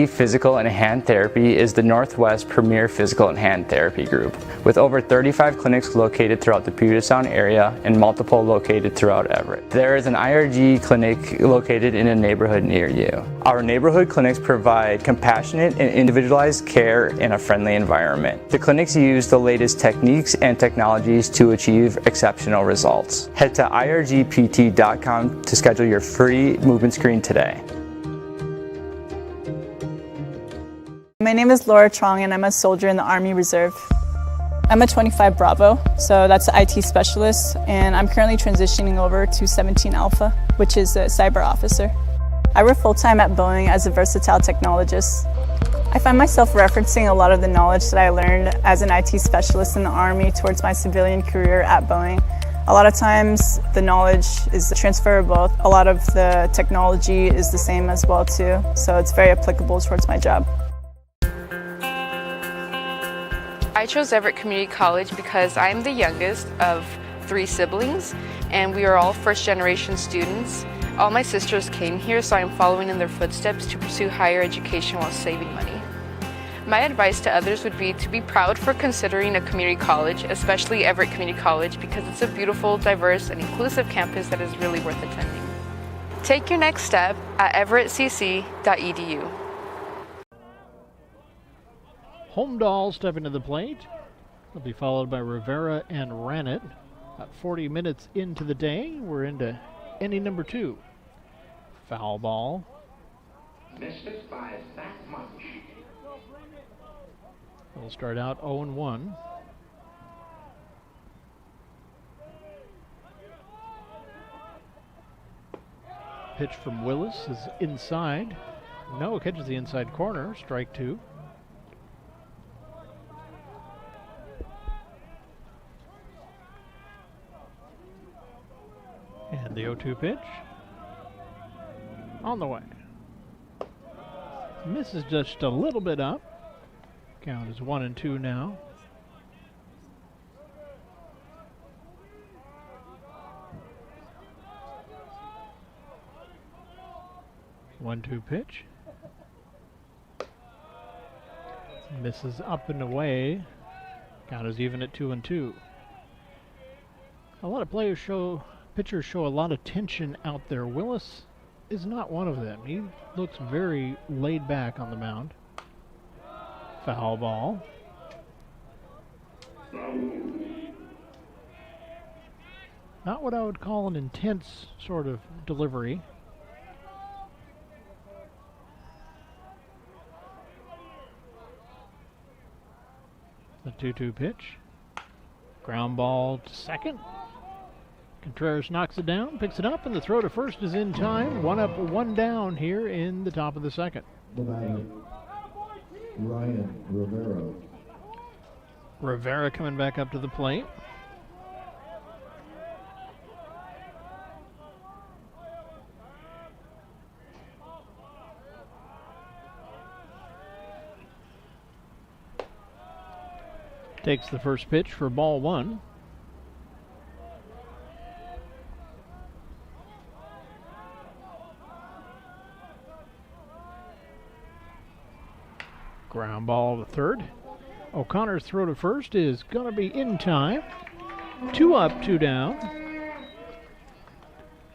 Speaker 4: Physical and Hand Therapy is the Northwest premier physical and hand therapy group, with over 35 clinics located throughout the Puget Sound area and multiple located throughout Everett. There is an IRG clinic located in a neighborhood near you. Our neighborhood clinics provide compassionate and individualized care in a friendly environment. The clinics use the latest techniques and technologies to achieve exceptional results. Head to irgpt.com to schedule your free movement screen today.
Speaker 2: My name is Laura Trong, and I'm a soldier in the Army Reserve. I'm a 25 Bravo, so that's an IT specialist, and I'm currently transitioning over to 17 Alpha, which is a cyber officer. I work full-time at Boeing as a versatile technologist. I find myself referencing a lot of the knowledge that I learned as an IT specialist in the Army towards my civilian career at Boeing. A lot of times the knowledge is transferable. A lot of the technology is the same as well too, so it's very applicable towards my job.
Speaker 12: I chose Everett Community College because I'm the youngest of 3 siblings, and we are all first-generation students. All my sisters came here, so I'm following in their footsteps to pursue higher education while saving money. My advice to others would be to be proud for considering a community college, especially Everett Community College, because it's a beautiful, diverse, and inclusive campus that is really worth attending. Take your next step at everettcc.edu.
Speaker 18: Holmdahl stepping to the plate. They'll be followed by Rivera and Ranit. About 40 minutes into the day, we're into inning number 2. Foul ball.
Speaker 20: Missed it by that much.
Speaker 18: We'll start out 0-1. Pitch from Willis is inside. No, catches the inside corner. Strike 2. And the 0-2 pitch. On the way. Misses just a little bit up. Count is 1-2 now. One-two pitch. Misses up and away. Count is even at 2-2. A lot of pitchers show a lot of tension out there. Willis is not one of them. He looks very laid back on the mound. Foul ball. Not what I would call an intense sort of delivery. The 2-2 pitch. Ground ball to second. Contreras knocks it down, picks it up, and the throw to first is in time. 1 up, 1 down here in the top of the second.
Speaker 17: The batter, Ryan Rivera.
Speaker 18: Rivera coming back up to the plate. Takes the first pitch for ball one. Ground ball to third. O'Connor's throw to first is going to be in time. 2 up, 2 down.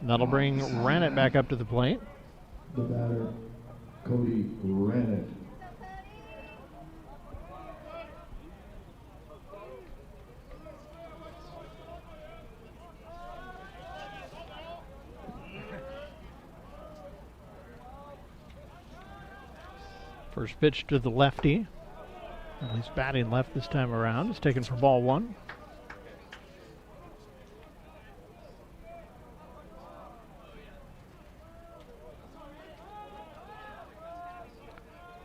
Speaker 18: That'll bring Ranit back up to the plate.
Speaker 17: The batter, Cody Ranit.
Speaker 18: First pitch to the lefty. And he's batting left this time around. It's taken for ball one.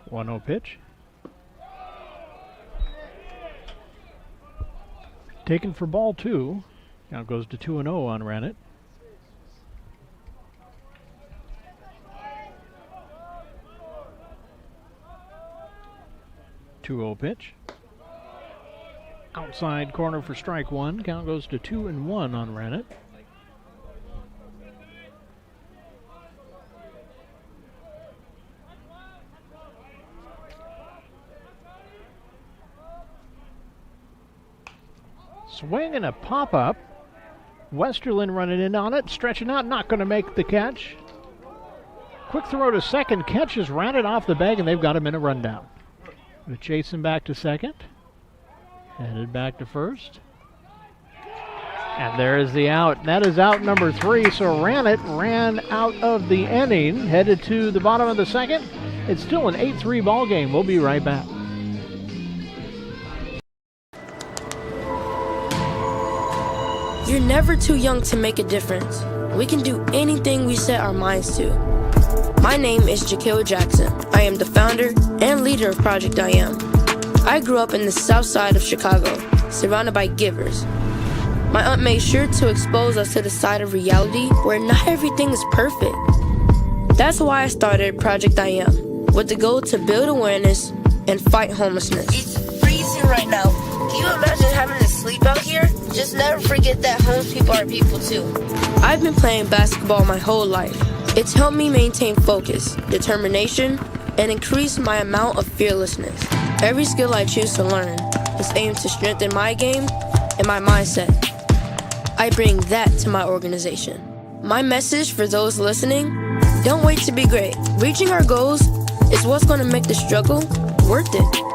Speaker 18: One 0 pitch. Taken for ball two. Now goes to 2-0 on Ranit. Two 0 pitch. Outside corner for strike one. Count goes to 2-1 on Ranit. Swing and a pop-up. Westerlin running in on it, stretching out, not going to make the catch. Quick throw to second, catches Ranit off the bag, and they've got him in a rundown. Going to chase him back to second. Headed back to first. And there's the out. That is out number 3, so Ranit ran out of the inning, headed to the bottom of the second. It's still an 8-3 ball game. We'll be right back.
Speaker 21: You're never too young to make a difference. We can do anything we set our minds to. My name is Jaquil Jackson. I am the founder and leader of Project I Am. I grew up in the south side of Chicago, surrounded by givers. My aunt made sure to expose us to the side of reality where not everything is perfect. That's why I started Project I Am, with the goal to build awareness and fight homelessness.
Speaker 22: It's freezing right now. Can you imagine having to sleep out here? Just never forget that homeless people are people too.
Speaker 21: I've been playing basketball my whole life. It's helped me maintain focus, determination, and increase my amount of fearlessness. Every skill I choose to learn is aimed to strengthen my game and my mindset. I bring that to my organization. My message for those listening, don't wait to be great. Reaching our goals is what's going to make the struggle worth it.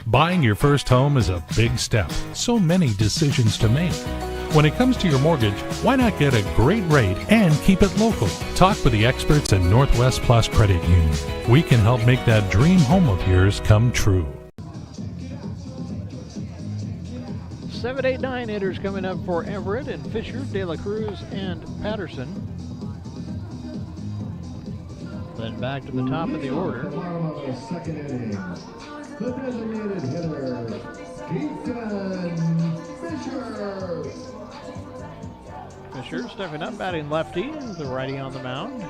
Speaker 1: Buying your first home is a big step. So many decisions to make. When it comes to your mortgage, why not get a great rate and keep it local? Talk with the experts at Northwest Plus Credit Union. We can help make that dream home of yours come true.
Speaker 18: 7, 8, 9 hitters coming up for Everett and Fisher, De La Cruz, and Patterson. Then back to the top of the order.
Speaker 17: Second inning. The designated hitter, Keaton Fisher.
Speaker 18: Fisher stepping up, batting lefty, the righty on the mound.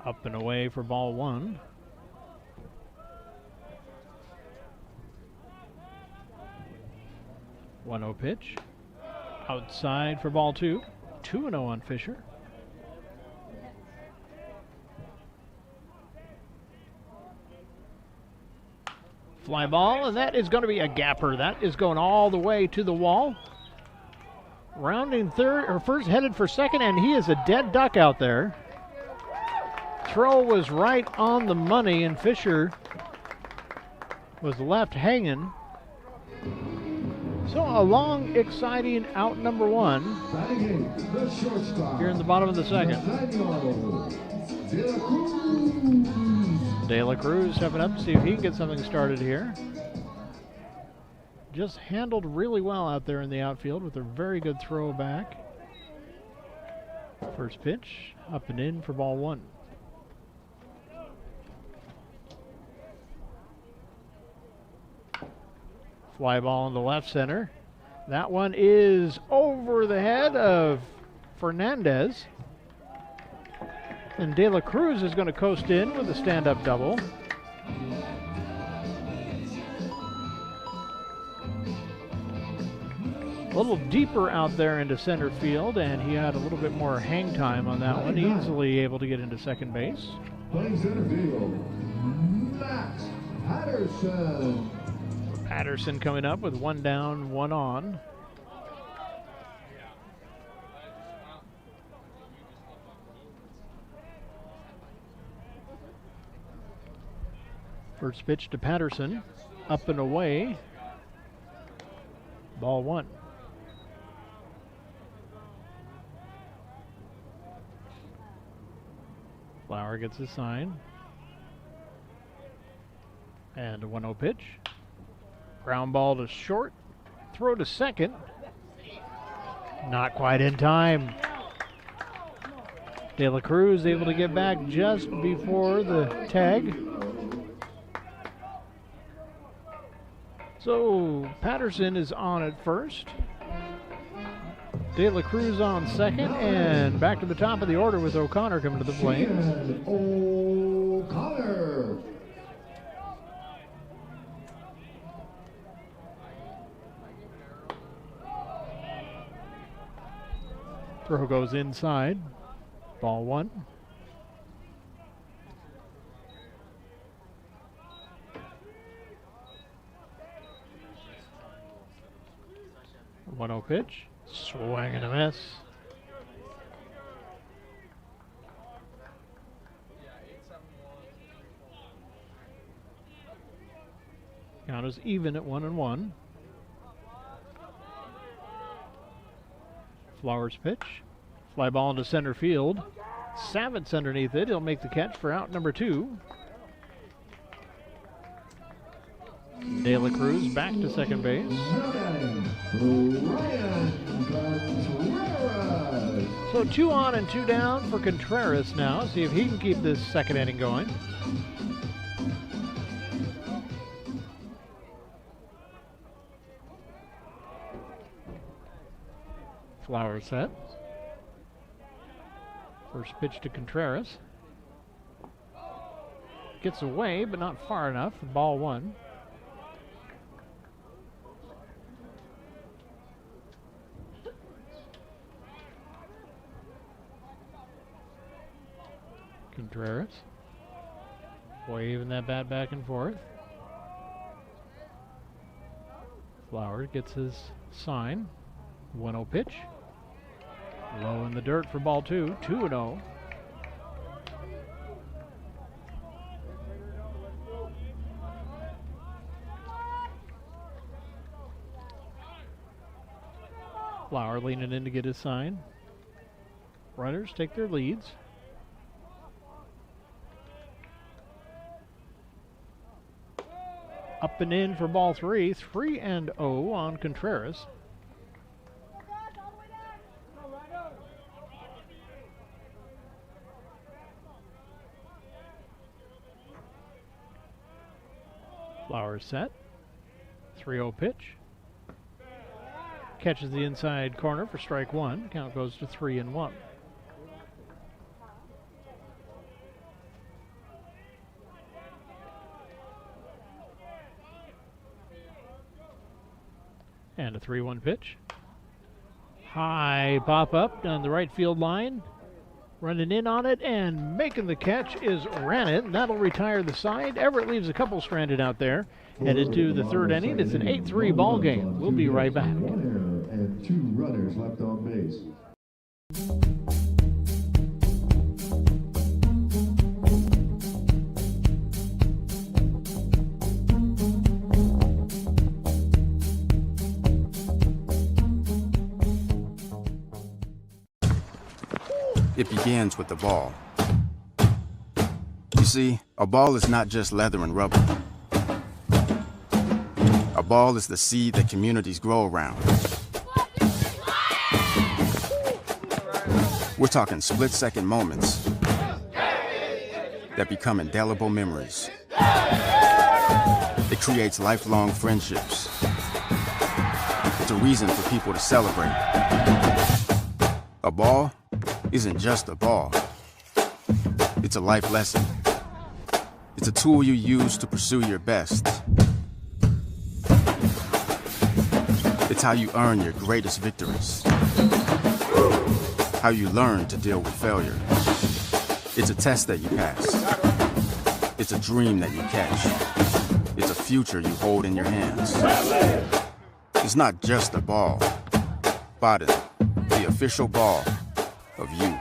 Speaker 18: Up and away for ball one. One 0 pitch. Outside for ball two. 2-0 on Fisher. Fly ball, and that is going to be a gapper. That is going all the way to the wall. Rounding third, or first, headed for second, and he is a dead duck out there. Throw was right on the money, and Fisher was left hanging. So a long, exciting out number one here in the bottom of the second. De La Cruz stepping up to see if he can get something started here. Just handled really well out there in the outfield with a very good throw back. First pitch, up and in for ball one. Fly ball in the left center. That one is over the head of Fernandez. And De La Cruz is going to coast in with a stand-up double. A little deeper out there into center field, and he had a little bit more hang time on that one. Easily able to get into second base.
Speaker 17: Playing center field, Max Patterson.
Speaker 18: Patterson coming up with one down, one on. First pitch to Patterson, up and away. Ball one. Flower gets his sign. And a 1-0 pitch. Ground ball to short. Throw to second. Not quite in time. De La Cruz able to get back just before the tag. So Patterson is on at first. De La Cruz on second, and back to the top of the order with O'Connor coming to the plate.
Speaker 17: O'Connor.
Speaker 18: Throw goes inside. Ball one. A 1-0 pitch. Swing and a miss. Count is even at 1-1. Flowers pitch. Fly ball into center field. Savitz underneath it. He'll make the catch for out number 2. De La Cruz back to second base. So 2 on and 2 down for Contreras now. See if he can keep this second inning going. Flower set. First pitch to Contreras. Gets away, but not far enough. Ball one. Contreras waving that bat back and forth. Flowers gets his sign. 1-0 pitch. Low in the dirt for ball two. 2-0. Flower leaning in to get his sign. Runners take their leads. Up and in for ball 3. 3-0 on Contreras. Flowers set. 3-0 pitch. Catches the inside corner for strike one. Count goes to 3-1. And a 3-1 pitch. High pop up down the right field line. Running in on it and making the catch is Ranit. That'll retire the side. Everett leaves a couple stranded out there. Headed to the third inning. It's an 8-3 ball game. We'll be right back.
Speaker 17: 1 error and 2 runners left on base.
Speaker 11: It begins with the ball. You see, a ball is not just leather and rubber. A ball is the seed that communities grow around. We're talking split-second moments that become indelible memories. It creates lifelong friendships. It's a reason for people to celebrate. A ball isn't just a ball. It's a life lesson. It's a tool you use to pursue your best. It's how you earn your greatest victories. How you learn to deal with failure. It's a test that you pass. It's a dream that you catch. It's a future you hold in your hands. It's not just a ball. Baden, the official ball of you.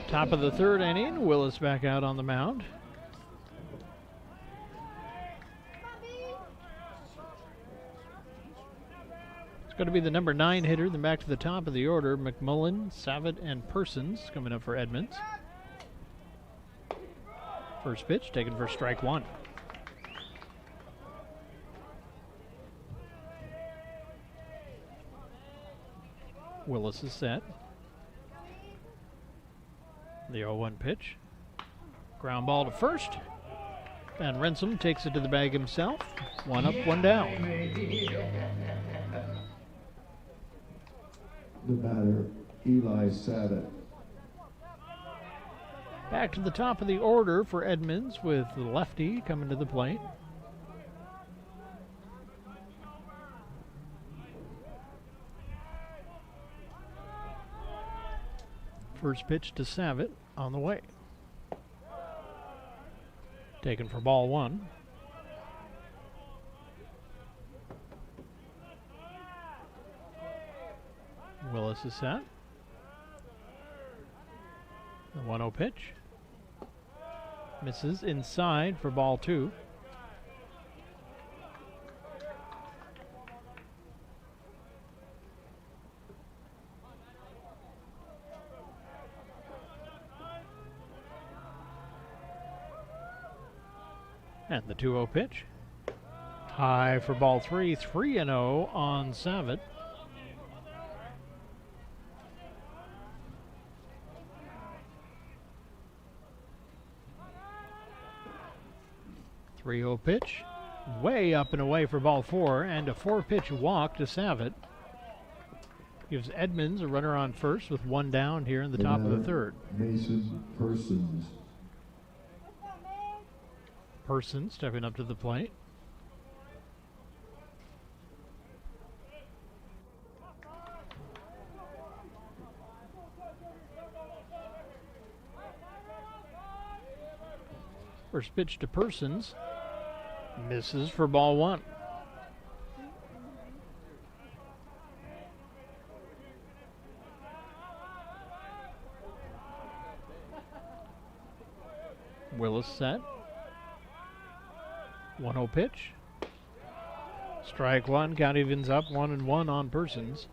Speaker 18: Top of the third inning, Willis back out on the mound. It's going to be the number 9 hitter, then back to the top of the order. McMullen, Savitt, and Persons coming up for Edmonds. First pitch taken for strike one. Willis is set. The 0-1 pitch. Ground ball to first. And Ransom takes it to the bag himself. One up, one down.
Speaker 17: The batter, Eli Savitt.
Speaker 18: Back to the top of the order for Edmonds with the lefty coming to the plate. First pitch to Savitt on the way. Taken for ball one. Willis is set. The 1-0 pitch. Misses inside for ball two. And the 2-0 pitch. High for ball three. 3-0 on Savitt. Three-0 pitch. Way up and away for ball four. And a 4-pitch walk to Savitt. Gives Edmonds a runner on first with one down here in the top of the third.
Speaker 17: Mason Persons.
Speaker 18: Person stepping up to the plate. First pitch to Persons. Misses for ball one. Willis set. 1-0 pitch. Strike one. Count evens up 1-1 on Persons.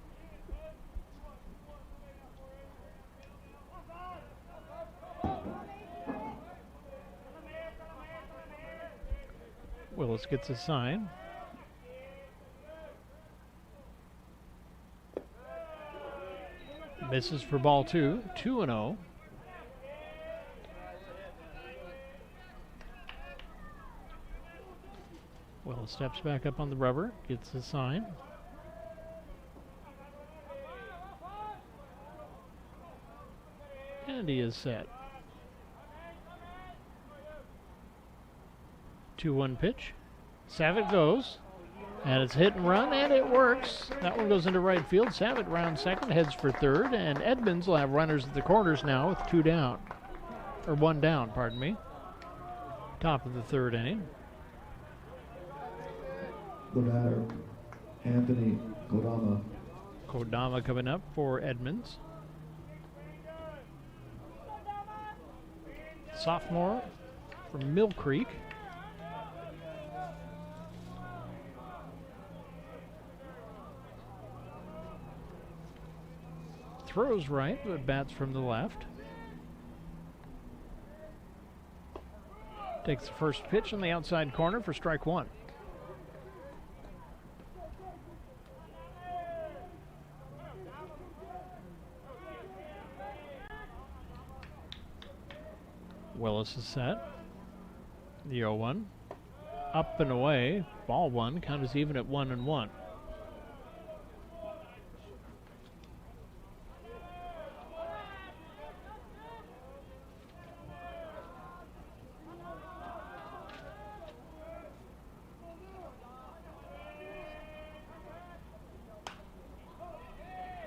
Speaker 18: Willis gets a sign. Misses for ball two. 2-0. Willis steps back up on the rubber, gets a sign. And he is set. 2-1 pitch. Savitt goes. And it's hit and run, and it works. That one goes into right field. Savitt round second, heads for third, and Edmonds will have runners at the corners now with two down. Or one down, pardon me. Top of the third inning.
Speaker 17: The batter, Anthony Kodama.
Speaker 18: Kodama coming up for Edmonds. Sophomore from Mill Creek. Throws right, but bats from the left. Takes the first pitch on the outside corner for strike one. Willis is set. The 0-1. Up and away. Ball one. Count is even at 1-1.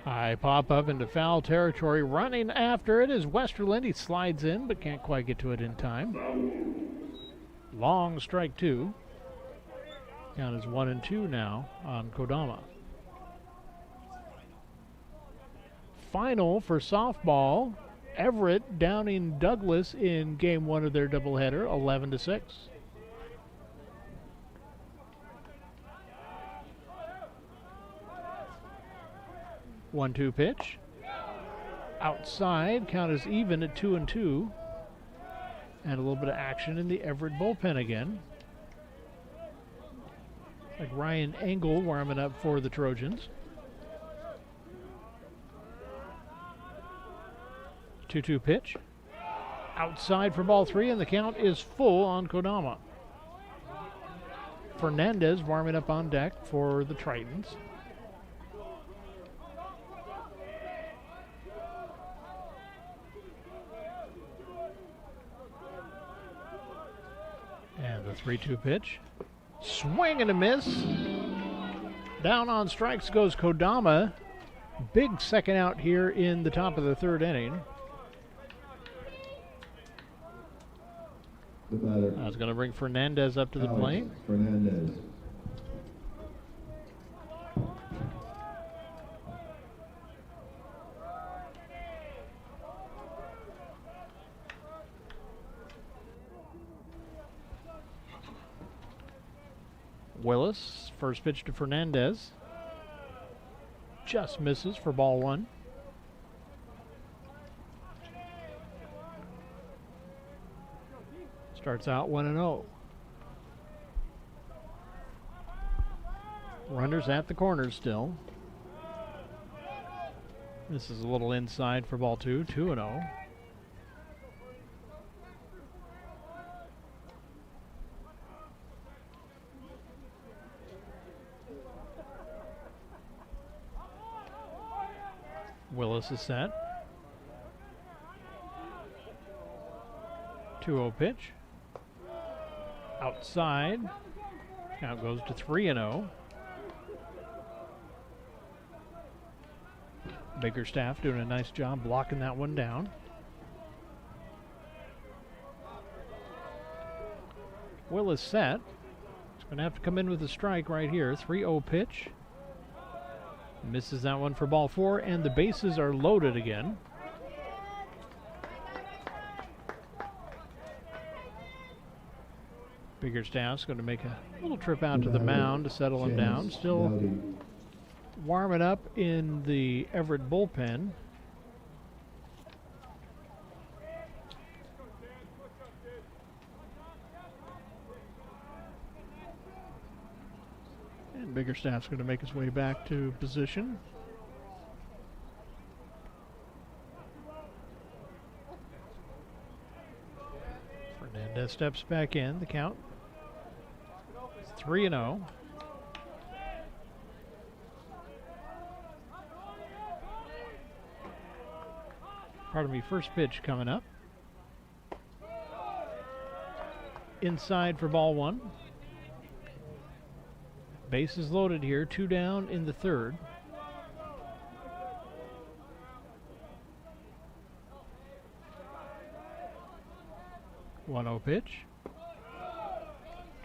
Speaker 18: High pop up into foul territory. Running after it is Westerland. He slides in, but can't quite get to it in time. Long strike two. Count is 1-2 now on Kodama. Final for softball. Everett downing Douglas in game one of their doubleheader, 11-6. One-two pitch. Outside, count is even at 2-2. And a little bit of action in the Everett bullpen again. Like Ryan Engel warming up for the Trojans. 2-2 pitch. Outside for ball three, and the count is full on Kodama. Fernandez warming up on deck for the Tritons. And the 3-2 pitch. Swing and a miss. Down on strikes goes Kodama. Big second out here in the top of the third inning. I was going to bring Fernandez up to the plate.
Speaker 17: Fernandez.
Speaker 18: Willis, first pitch to Fernandez. Just misses for ball one. Starts out 1-0. Runners at the corners still. This is a little inside for ball two, 2-0. Willis is set. 2-0 pitch. Outside. Count goes to 3-0. Biggerstaff doing a nice job blocking that one down. Willis set. He's going to have to come in with a strike right here. 3-0 pitch. Misses that one for ball four, and the bases are loaded again. Biggerstaff's going to make a little trip out to the mound to settle him down. Still warming up in the Everett bullpen. And Biggerstaff's going to make his way back to position. Fernandez steps back in. The count is 3-0. Pardon me, first pitch coming up. Inside for ball one. Bases loaded here, 2 down in the third. One-0 pitch.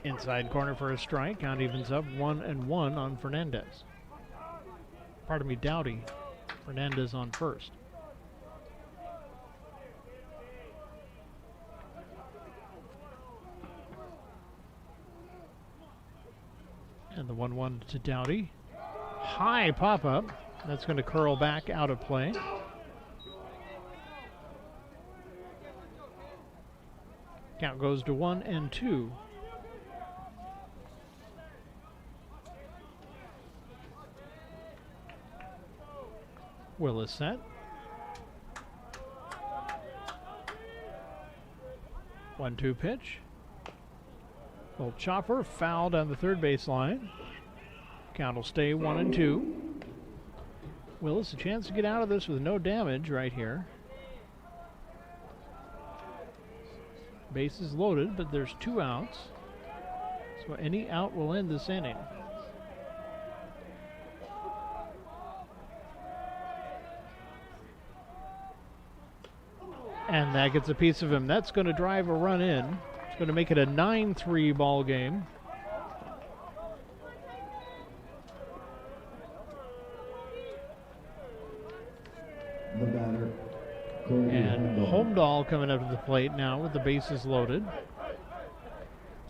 Speaker 18: Inside corner for a strike. Count evens up 1-1 on Fernandez. Pardon me, Dowdy. Fernandez on first. And the 1-1 to Dowdy. High pop-up. That's going to curl back out of play. Count goes to 1-2. Willis set. 1-2 pitch. Little chopper fouled on the third base line. Count will stay 1-2. Willis a chance to get out of this with no damage right here. Base is loaded, but there's 2 outs. So any out will end this inning. And that gets a piece of him. That's going to drive a run in. It's going to make it a 9-3 ball game.
Speaker 17: The batter,
Speaker 18: And Holmdahl coming up to the plate now with the bases loaded.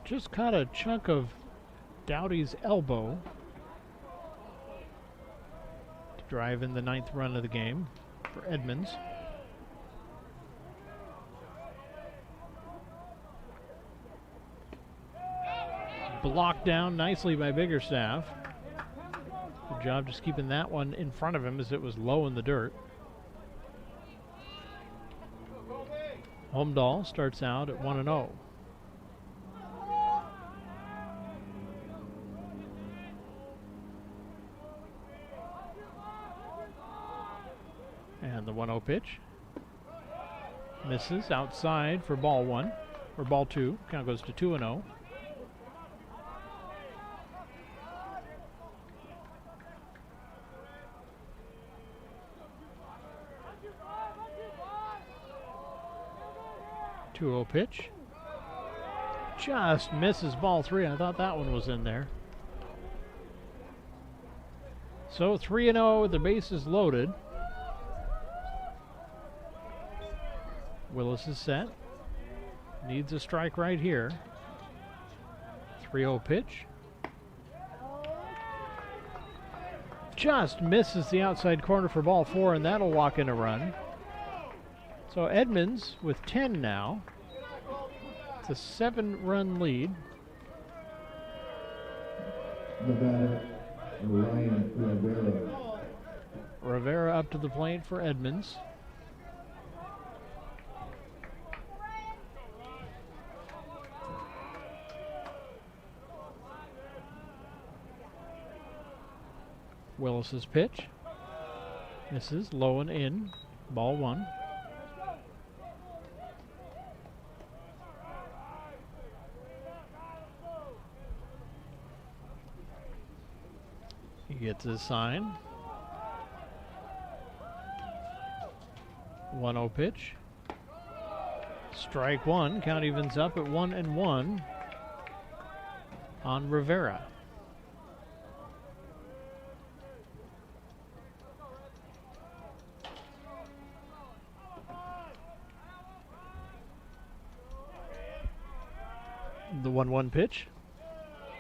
Speaker 18: Just caught a chunk of Doughty's elbow to drive in the 9th run of the game for Edmonds. Blocked down nicely by Biggerstaff. Good job just keeping that one in front of him as it was low in the dirt. Holmdahl starts out at 1-0. And the 1-0 pitch. Misses outside for ball 1, or ball 2. Count goes to 2-0. Pitch. Just misses ball 3. I thought that one was in there. So 3-0, the base is loaded. Willis is set. Needs a strike right here. 3-0 pitch. Just misses the outside corner for ball 4, and that'll lock in a run. So Edmonds with 10 now. It's a 7-run lead.
Speaker 17: The batter, Ryan Rivera.
Speaker 18: Rivera up to the plate for Edmonds. Willis's pitch. Misses, low and in. Ball 1. He gets his sign. 1-0 pitch. Strike 1. Count evens up at 1-1 on Rivera. The 1-1 pitch.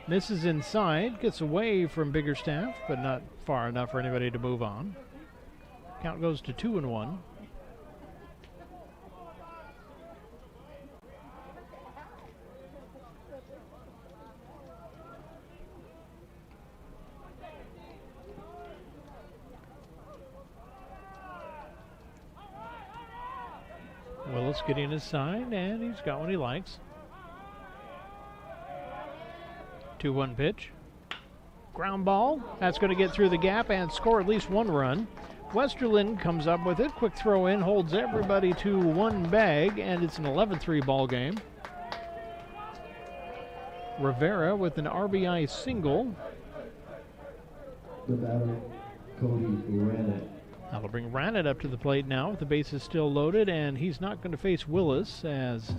Speaker 18: Misses inside, gets away from Biggerstaff, but not far enough for anybody to move on. Count goes to 2-1. Willis getting his sign, and he's got what he likes. 2-1 pitch. Ground ball. That's going to get through the gap and score at least 1 run. Westerland comes up with it. Quick throw in, holds everybody to 1 bag, and it's an 11-3 ball game. Rivera with an RBI single.
Speaker 17: The batter, Cody Ranett.
Speaker 18: That'll bring Ranett up to the plate now. The base is still loaded, and he's not going to face Willis as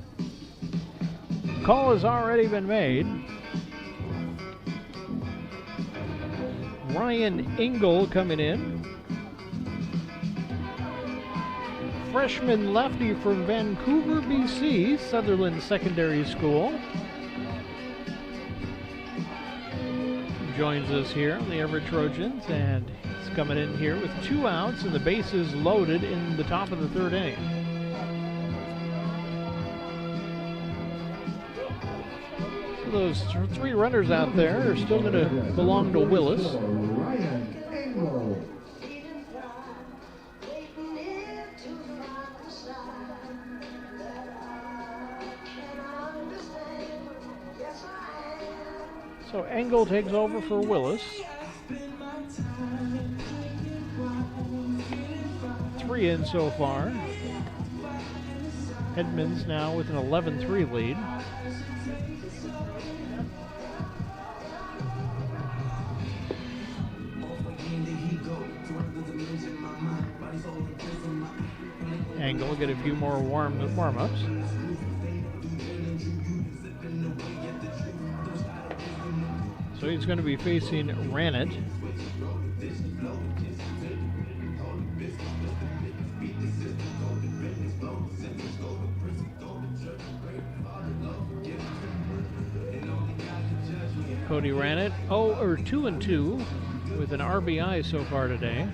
Speaker 18: call has already been made. Ryan Engel coming in. Freshman lefty from Vancouver, BC, Sutherland Secondary School. Joins us here on the Everett Trojans, and he's coming in here with 2 outs and the bases loaded in the top of the 3rd inning. So those three runners out there are still going to belong to Willis. So Engel takes over for Willis. 3 in so far. Edmonds now with an 11-3 lead. Engel get a few more warm-ups. So he's going to be facing Ranit. Cody Ranit, 2-2 with an RBI so far today.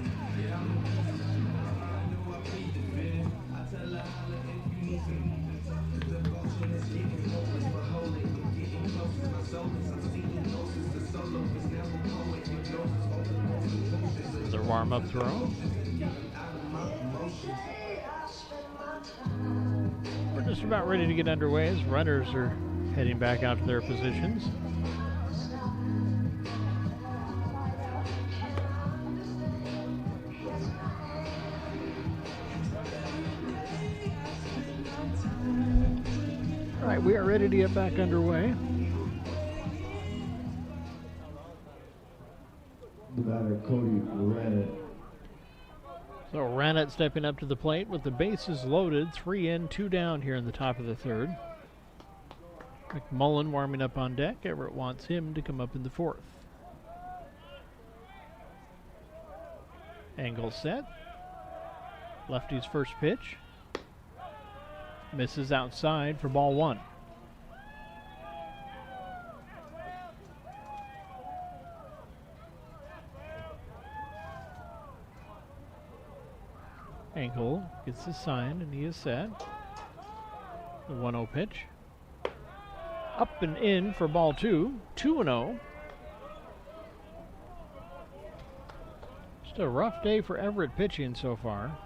Speaker 18: Their warm-up throw. We're just about ready to get underway as runners are heading back out to their positions. All right, we are ready to get back underway.
Speaker 17: The batter, Cody Ranit.
Speaker 18: So Ranit stepping up to the plate with the bases loaded. 3 in, 2 down here in the top of the third. McMullen warming up on deck. Everett wants him to come up in the fourth. Angle set. Lefty's first pitch. Misses outside for ball 1. Angle gets the sign and he is set. The 1-0 pitch. Up and in for ball 2. 2-0. Just a rough day for Everett pitching so far.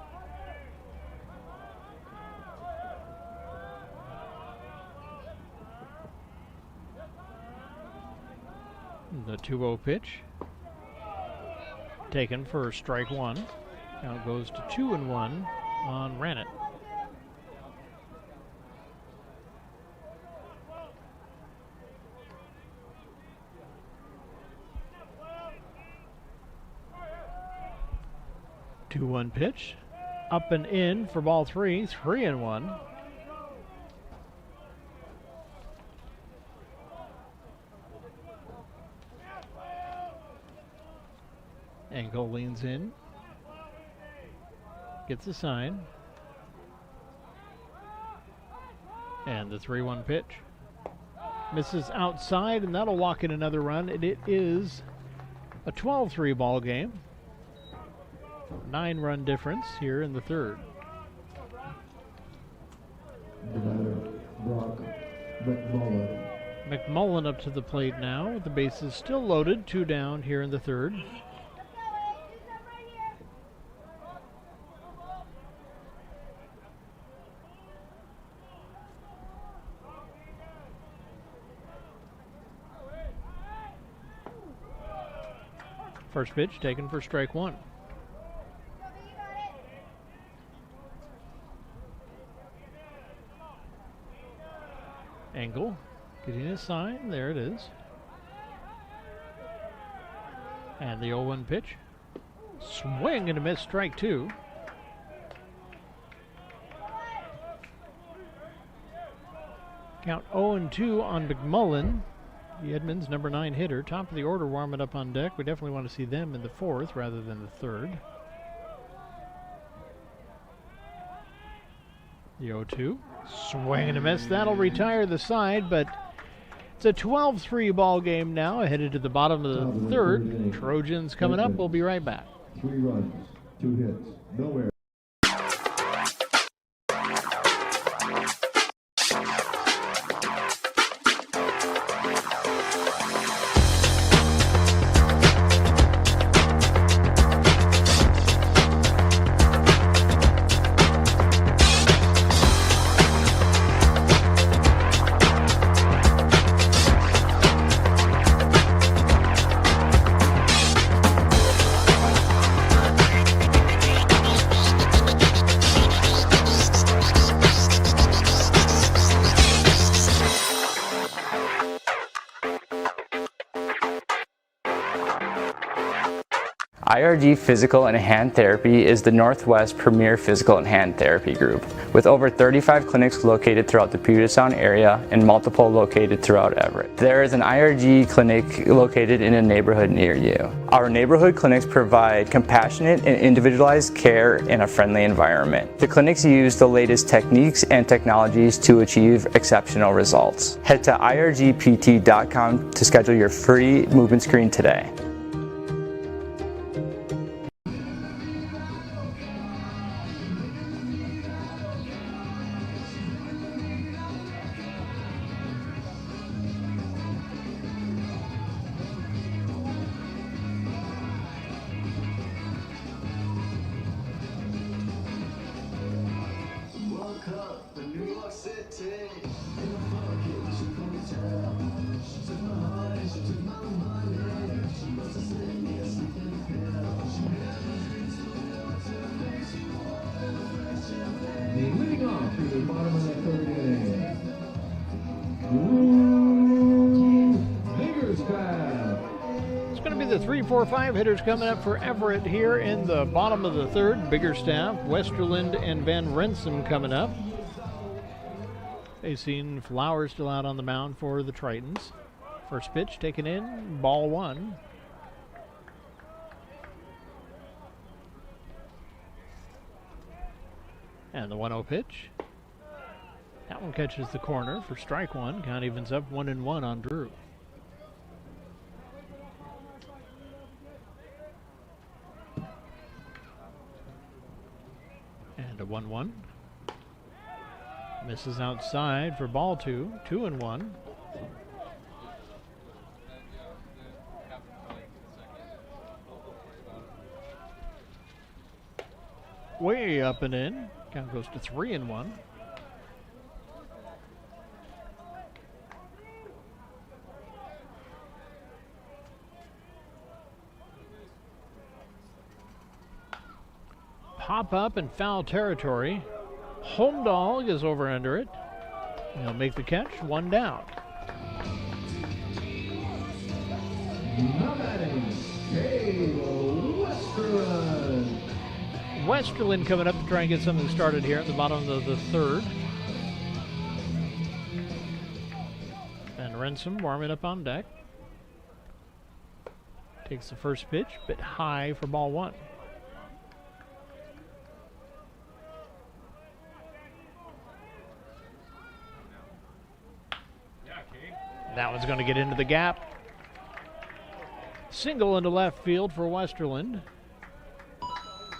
Speaker 18: The 2-0 pitch. Taken for strike 1. Now it goes to 2-1 on Ranit. Two-one pitch. Up and in for ball 3. 3-1. Angle leans in. Gets a sign. And the 3-1 pitch. Misses outside, and that'll walk in another run. And it is a 12-3 ball game. 9-run difference here in the third.
Speaker 17: The batter, Brock McMullen.
Speaker 18: McMullen up to the plate now, with the bases still loaded. 2 down here in the third. First pitch taken for strike 1. Angle getting a sign. There it is. And the 0-1 pitch. Swing and a miss, strike 2. Count 0-2 on McMullen. The Edmonds number 9 hitter, top of the order, warming up on deck. We definitely want to see them in the fourth rather than the third. The 0-2, swing and a miss. That'll retire the side, but it's a 12-3 ball game now, headed to the bottom of the third. Trojans coming up. We'll be right back.
Speaker 17: 3 runs, 2 hits, no errors.
Speaker 4: IRG Physical and Hand Therapy is the Northwest premier physical and hand therapy group, with over 35 clinics located throughout the Puget Sound area and multiple located throughout Everett. There is an IRG clinic located in a neighborhood near you. Our neighborhood clinics provide compassionate and individualized care in a friendly environment. The clinics use the latest techniques and technologies to achieve exceptional results. Head to irgpt.com to schedule your free movement screen today.
Speaker 17: Leading off through the bottom of the third inning.
Speaker 18: It's going to be the 3-4-5 hitters coming up for Everett here in the bottom of the third. Biggerstaff, Westerland, and Van Renssum coming up. They've seen Flowers still out on the mound for the Tritons. First pitch taken in, ball one. And the 1-0 pitch. That one catches the corner for strike one. Count evens up 1-1 on Drew. And a 1-1. Misses outside for ball two. 2-1. Way up and in. Count goes to 3-1. Pop up in foul territory. Home dog is over under it. He'll make the catch. One down. Westerland coming up to try and get something started here at the bottom of the third. And Renssum warming up on deck. Takes the first pitch, bit high for ball one. That one's going to get into the gap. Single into left field for Westerland.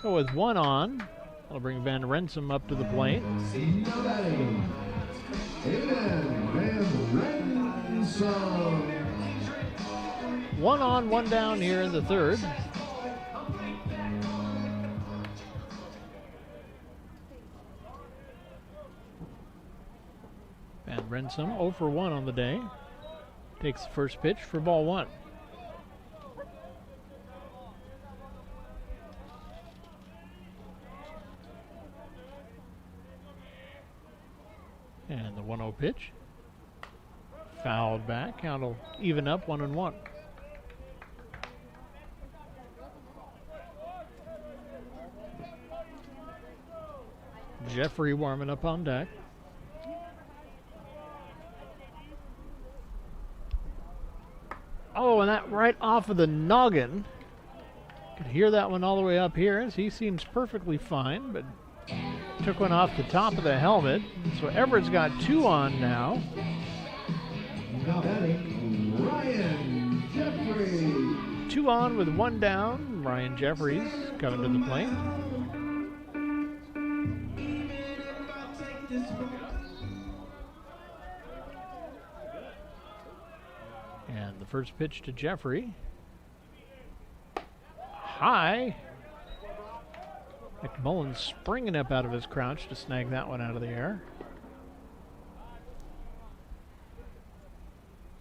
Speaker 18: So with one on, that'll bring Van Renssum up to the plate. One on, one down here in the third. Van Renssum 0 for 1 on the day. Takes the first pitch for ball one. And the 1-0 pitch. Fouled back. Count will even up 1-1. Jeffrey warming up on deck. Oh, and that right off of the noggin. Could hear that one all the way up here as he seems perfectly fine, but took one off the top of the helmet. So Everett's got 2 on now.
Speaker 17: Now batting, Ryan Jeffrey.
Speaker 18: 2 on with 1 down. Ryan Jeffries coming to the plate. And the first pitch to Jeffrey. High. McMullen springing up out of his crouch to snag that one out of the air.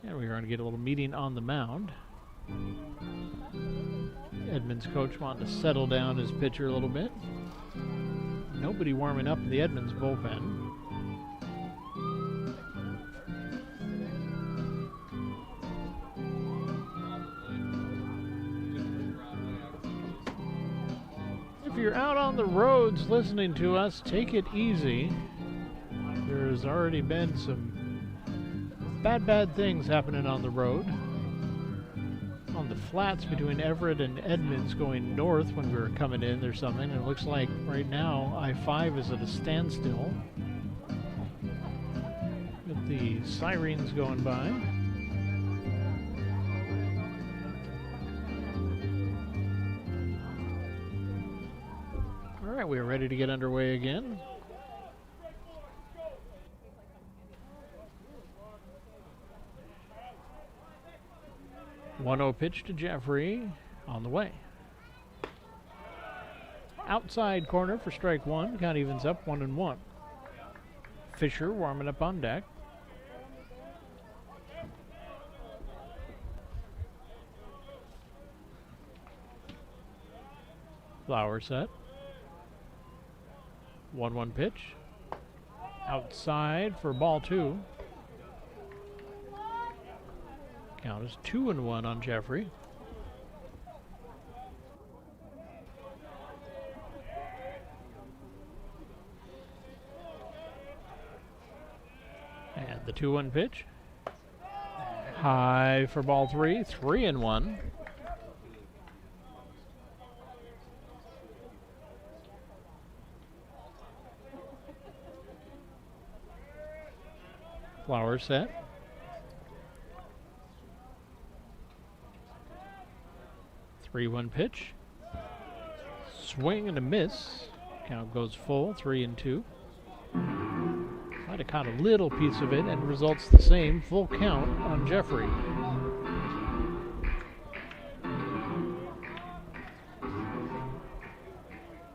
Speaker 18: And we're going to get a little meeting on the mound. Edmonds coach wanting to settle down his pitcher a little bit. Nobody warming up in the Edmonds bullpen. you're out on the roads listening to us, take it easy. There's already been some bad things happening on the road. On the flats between Everett and Edmonds going north when we were coming in, there's something. And it looks like right now I-5 is at a standstill. With the sirens going by. All right, we are ready to get underway again. One-0 pitch to Jeffrey on the way. Outside corner for strike one. Count evens up 1-1. Fisher warming up on deck. Flower set. 1-1 pitch. Outside for ball two. Count is 2-1 on Jeffrey. And the 2-1 pitch. High for ball three. 3-1. Flower set. Three-one pitch. Swing and a miss. Count goes full. 3-2. Might have caught a little piece of it and results the same. Full count on Jeffrey.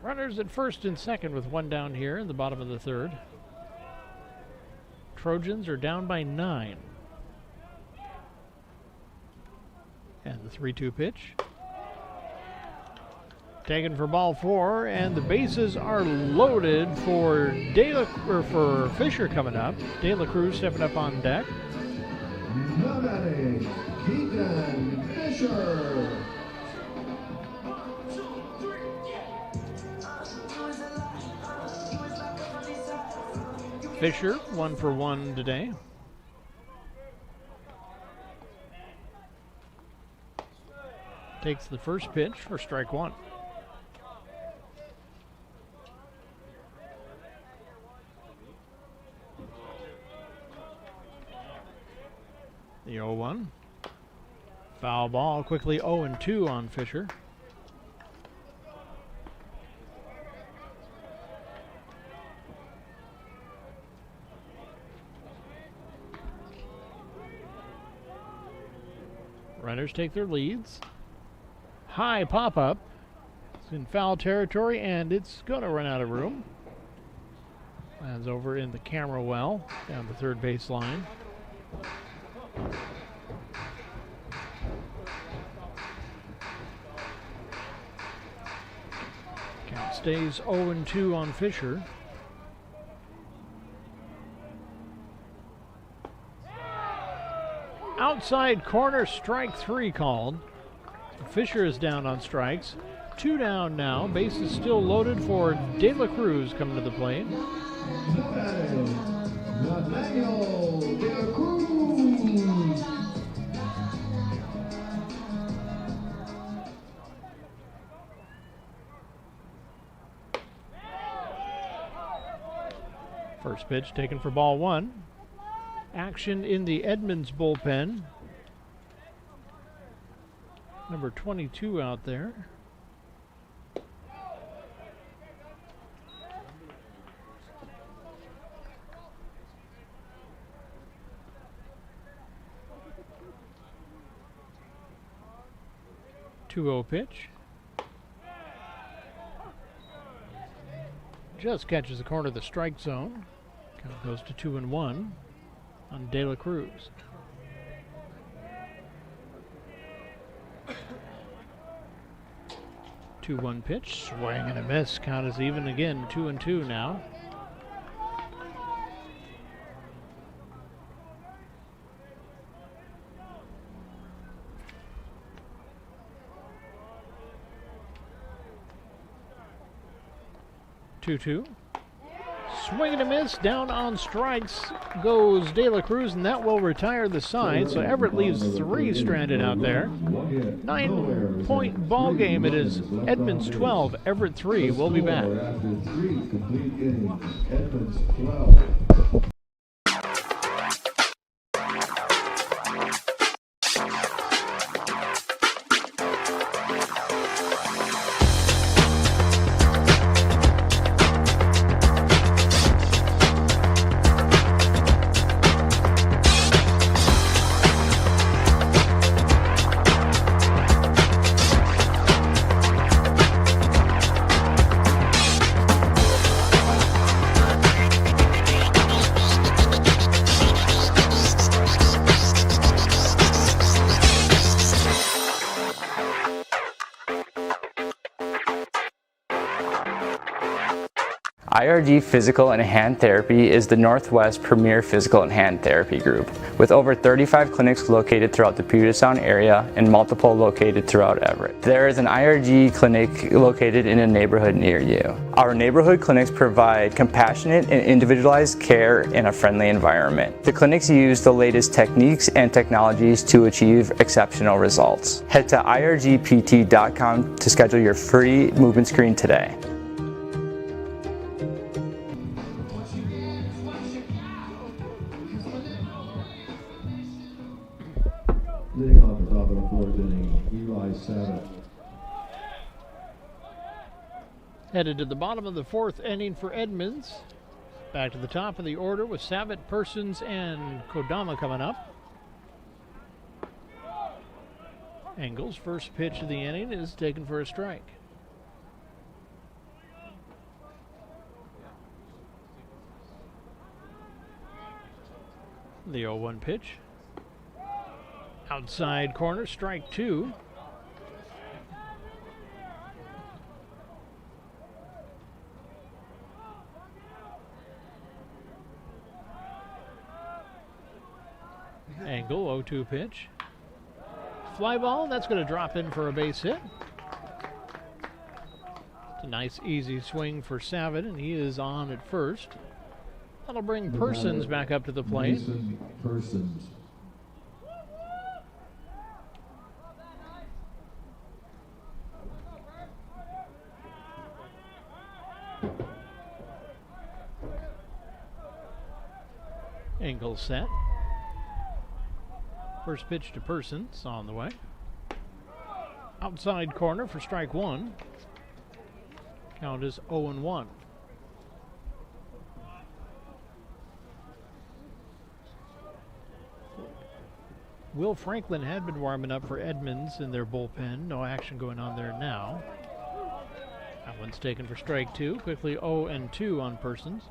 Speaker 18: Runners at first and second with one down here in the bottom of the third. Trojans are down by 9. And the 3-2 pitch. Taken for ball four, and the bases are loaded for for Fisher coming up. De La Cruz stepping up on deck.
Speaker 17: Nobody, Keaton Fisher.
Speaker 18: Fisher, 1 for 1 today. Takes the first pitch for strike one. The 0-1. Foul ball, quickly 0-2 on Fisher. Runners take their leads. High pop-up. It's in foul territory, and it's going to run out of room. Lands over in the camera well, down the third base line. Count stays 0-2 on Fisher. Outside corner, strike three called. Fisher is down on strikes. 2 down now. Base is still loaded for De La Cruz coming to the plate.
Speaker 17: Nathaniel De La Cruz.
Speaker 18: First pitch taken for ball one. Action in the Edmonds bullpen. Number 22 out there. Two-0 pitch. Just catches the corner of the strike zone. Count goes to 2-1 on De La Cruz. Two-one pitch, swing and a miss. Count is even again, 2-2 now. 2-2. Swing and a miss. Down on strikes goes De La Cruz, and that will retire the side. So Everett leaves 3 stranded out there. 9-point ball game. It is Edmonds 12, Everett 3. We'll be back.
Speaker 17: After 3 complete innings, Edmonds 12.
Speaker 4: IRG Physical and Hand Therapy is the Northwest premier physical and hand therapy group, with over 35 clinics located throughout the Puget Sound area and multiple located throughout Everett. There is an IRG clinic located in a neighborhood near you. Our neighborhood clinics provide compassionate and individualized care in a friendly environment. The clinics use the latest techniques and technologies to achieve exceptional results. Head to irgpt.com to schedule your free movement screen today.
Speaker 17: Leading off the top of the 4th inning, Eli Savage.
Speaker 18: Headed to the bottom of the 4th inning for Edmonds. Back to the top of the order with Savitt, Persons, and Kodama coming up. Engels' first pitch of the inning is taken for a strike. The 0-1 pitch. Outside corner, strike 2. Angle, 0-2 pitch. Fly ball, that's going to drop in for a base hit. It's a nice, easy swing for Savitt, and he is on at first. That'll bring Persons back up to the plate.
Speaker 17: Persons.
Speaker 18: Angle set. First pitch to Persons on the way. Outside corner for strike 1. Count is 0-1. Will Franklin had been warming up for Edmonds in their bullpen. No action going on there now. That one's taken for strike 2. Quickly 0-2 on Persons.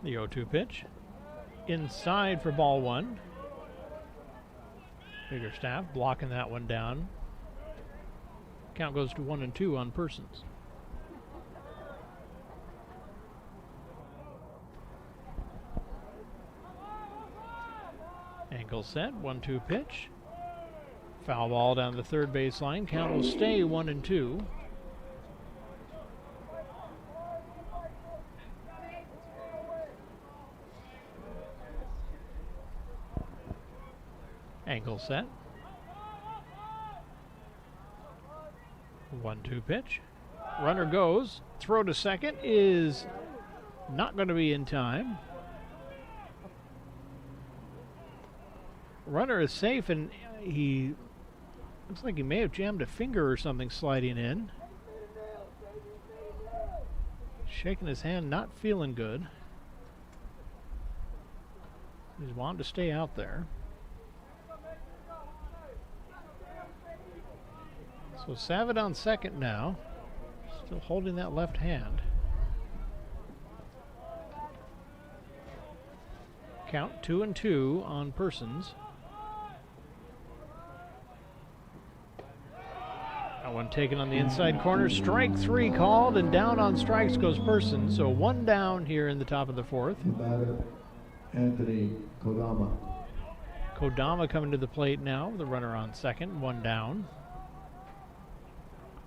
Speaker 18: The 0-2 pitch. Inside for ball 1. Biggerstaff blocking that one down. Count goes to 1-2 on Persons. Angle set, 1-2 pitch. Foul ball down the third baseline. Count will stay 1-2. Angle set. 1-2 pitch. Runner goes. Throw to second is not going to be in time. Runner is safe, and he looks like he may have jammed a finger or something sliding in. Shaking his hand, not feeling good. He's wanting to stay out there. So Savitt on second now, still holding that left hand. Count 2-2 on Persons. That one taken on the inside corner. Strike 3 called, and down on strikes goes Persons. So 1 down here in the top of the 4th.
Speaker 17: The batter, Anthony Kodama.
Speaker 18: Kodama coming to the plate now. The runner on second, one down.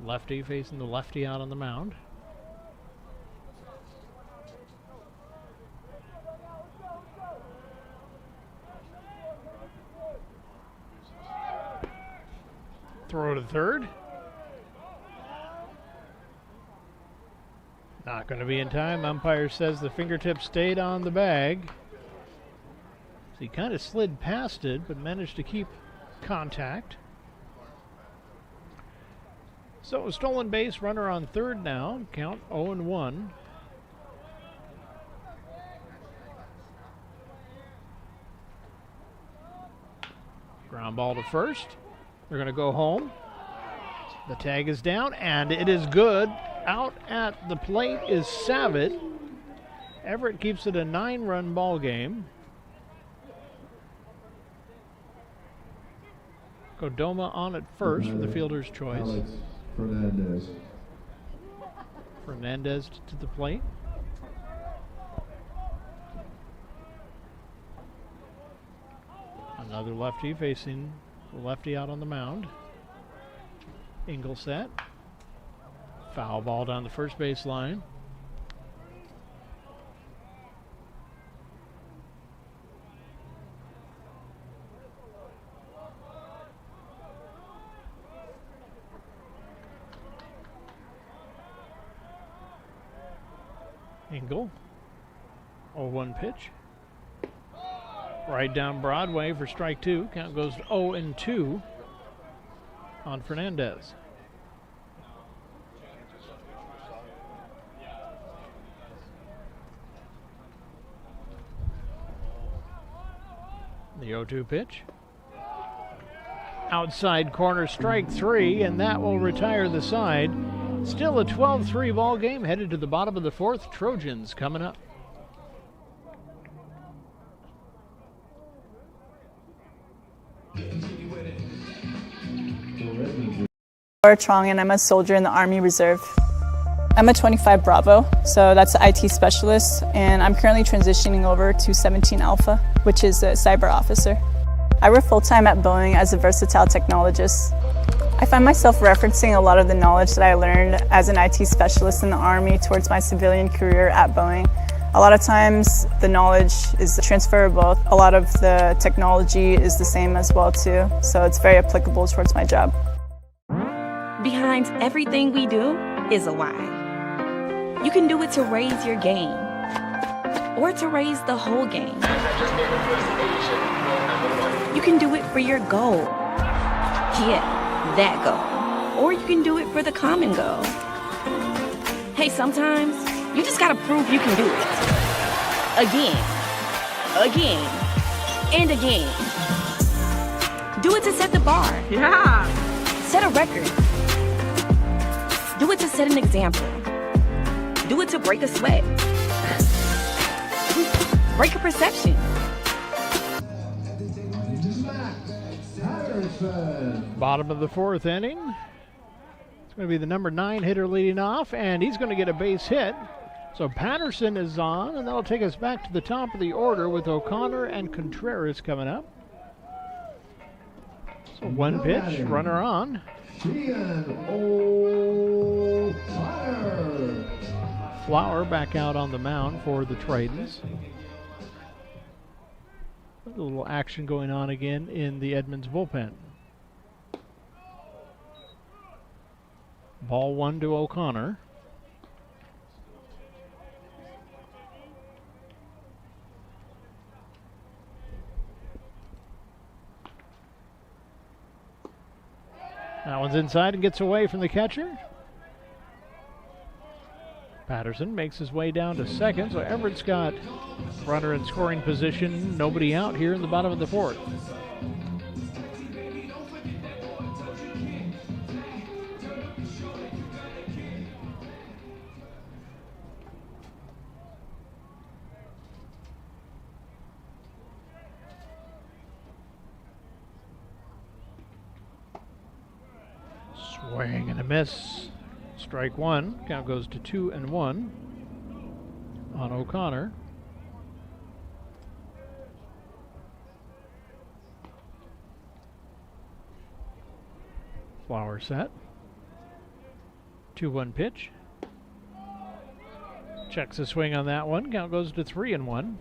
Speaker 18: Lefty facing the lefty out on the mound. Throw to third. Not going to be in time. Umpire says the fingertip stayed on the bag. So he kind of slid past it, but managed to keep contact. So a stolen base, runner on third now. Count 0-1. Ground ball to first. They're going to go home. The tag is down, and it is good. Out at the plate is Savitt. Everett keeps it a 9-run ball game. Kodama on at first for the fielder's choice. Fernandez to the plate. Another lefty facing the lefty out on the mound. Ingleset. Foul ball down the first base line. Ingle. 0-1 pitch. Right down Broadway for strike two. Count goes to 0-2 on Fernandez. The 0-2 pitch. Outside corner, strike three, and that will retire the side. Still a 12-3 ball game, headed to the bottom of the fourth. Trojans coming up.
Speaker 2: Laura Trong, and I'm a soldier in the Army Reserve. I'm a 25 Bravo, so that's an IT specialist, and I'm currently transitioning over to 17 Alpha, which is a cyber officer. I work full-time at Boeing as a versatile technologist. I find myself referencing a lot of the knowledge that I learned as an IT specialist in the Army towards my civilian career at Boeing. A lot of times the knowledge is transferable. A lot of the technology is the same as well too, so it's very applicable towards my job.
Speaker 5: Behind everything we do is a why. You can do it to raise your game, or to raise the whole game. You can do it for your goal. Yeah, that goal. Or you can do it for the common goal. Hey, sometimes you just gotta prove you can do it. Again, and again. Do it to set the bar. Yeah. Set a record. Do it to set an example. Do it to break a sweat. Break a perception.
Speaker 18: Bottom of the fourth inning. It's going to be the number 9 hitter leading off, and he's going to get a base hit. So Patterson is on, and that'll take us back to the top of the order with O'Connor and Contreras coming up. So one pitch, runner on. Flower back out on the mound for the Tritons. A little action going on again in the Edmonds bullpen. Ball one to O'Connor. That one's inside and gets away from the catcher. Patterson makes his way down to second, so Everett's got runner in scoring position. Nobody out here in the bottom of the fourth. Swing and a miss. Strike one. Count goes to 2-1 on O'Connor. Flower set. 2-1 pitch. Checks the swing on that one. Count goes to 3-1.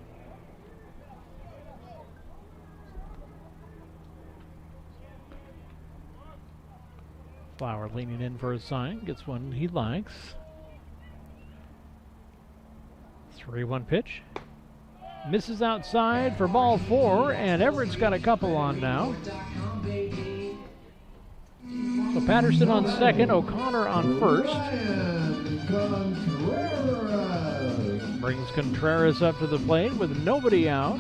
Speaker 18: Flower leaning in for a sign. Gets one he likes. 3-1 pitch. Misses outside for ball 4, and Everett's got a couple on now. So Patterson on second, O'Connor on first. Brings Contreras up to the plate with nobody out.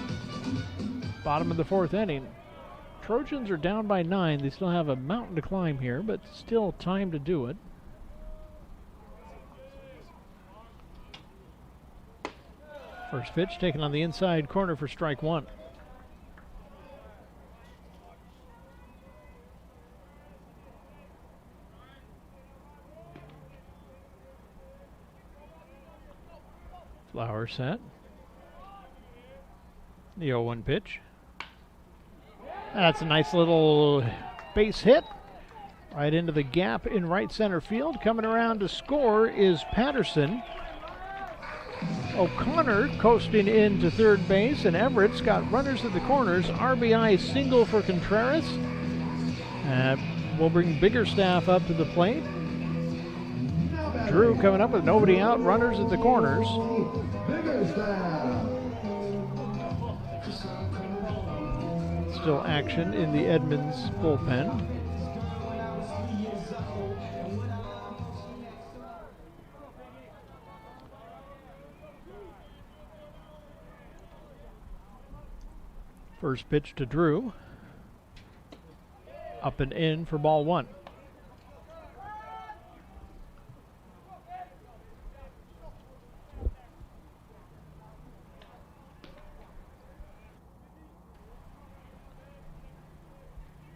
Speaker 18: Bottom of the 4th inning. Trojans are down by 9. They still have a mountain to climb here, but still time to do it. First pitch taken on the inside corner for strike 1. Flower set. The 0-1 pitch. That's a nice little base hit right into the gap in right center field. Coming around to score is Patterson. O'Connor coasting into third base, and Everett's got runners at the corners. RBI single for Contreras. We'll bring Biggerstaff up to the plate. Drew coming up with nobody out, runners at the corners. Still action in the Edmonds bullpen. First pitch to Drew. Up and in for ball 1.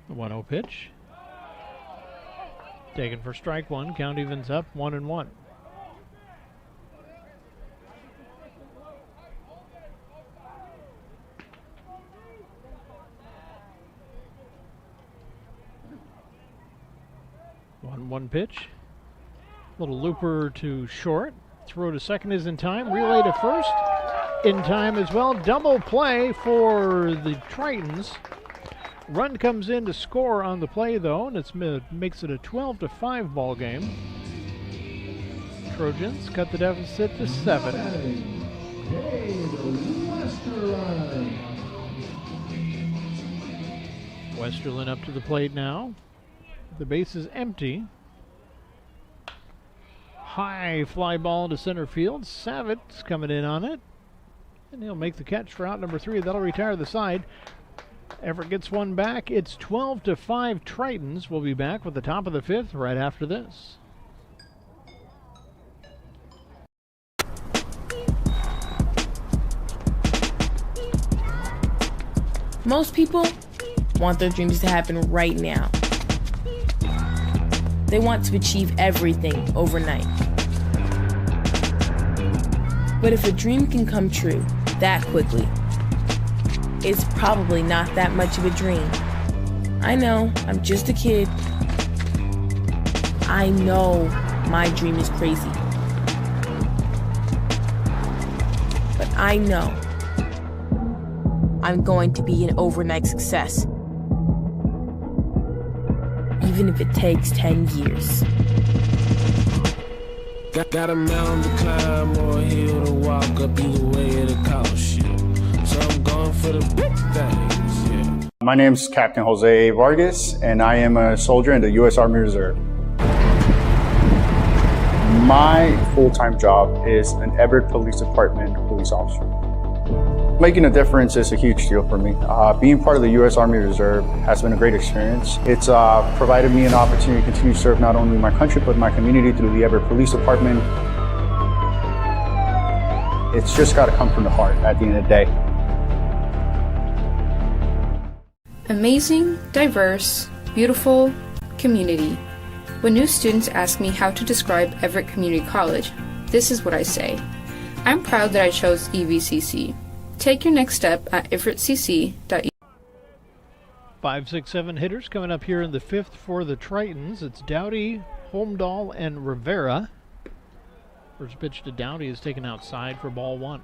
Speaker 18: The 1-0 pitch. Taken for strike 1. Count evens up 1-1. One pitch. Little looper to short. Throw to second is in time. Relay to first in time as well. Double play for the Tritons. Run comes in to score on the play though, and it makes it a 12-5 ball game. Trojans cut the deficit to 7. Westerlin up to the plate now. The base is empty. High fly ball to center field. Savitt's coming in on it. And he'll make the catch for out number 3. That'll retire the side. Everett gets one back. It's 12-5 Tritons. We'll be back with the top of the 5th right after this.
Speaker 6: Most people want their dreams to happen right now. They want to achieve everything overnight. But if a dream can come true that quickly, it's probably not that much of a dream. I know, I'm just a kid. I know my dream is crazy. But I know I'm going to be an overnight success. Even if it takes 10 years.
Speaker 7: Got a mountain to climb or a hill to walk up, either way it'll cost you. So I'm going for the big things, yeah.
Speaker 14: My name's Captain Jose Vargas, and I am a soldier in the U.S. Army Reserve. My full-time job is an Everett Police Department police officer. Making a difference is a huge deal for me. Being part of the U.S. Army Reserve has been a great experience. It's provided me an opportunity to continue to serve not only my country, but my community through the Everett Police Department. It's just got to come from the heart at the end of the day.
Speaker 23: Amazing, diverse, beautiful community. When new students ask me how to describe Everett Community College, this is what I say. I'm proud that I chose EVCC. Take your next step at everettcc.edu.
Speaker 18: 5, 6, 7 hitters coming up here in the 5th for the Tritons. It's Dowdy, Holmdahl, and Rivera. First pitch to Dowdy is taken outside for ball 1.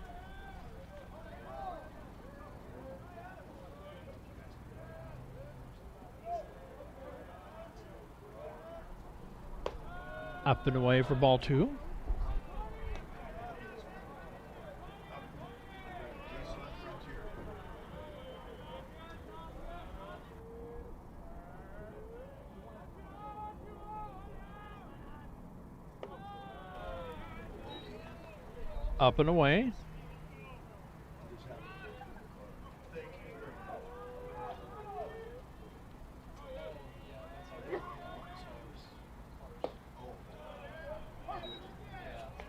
Speaker 18: Up and away for ball 2. Up and away.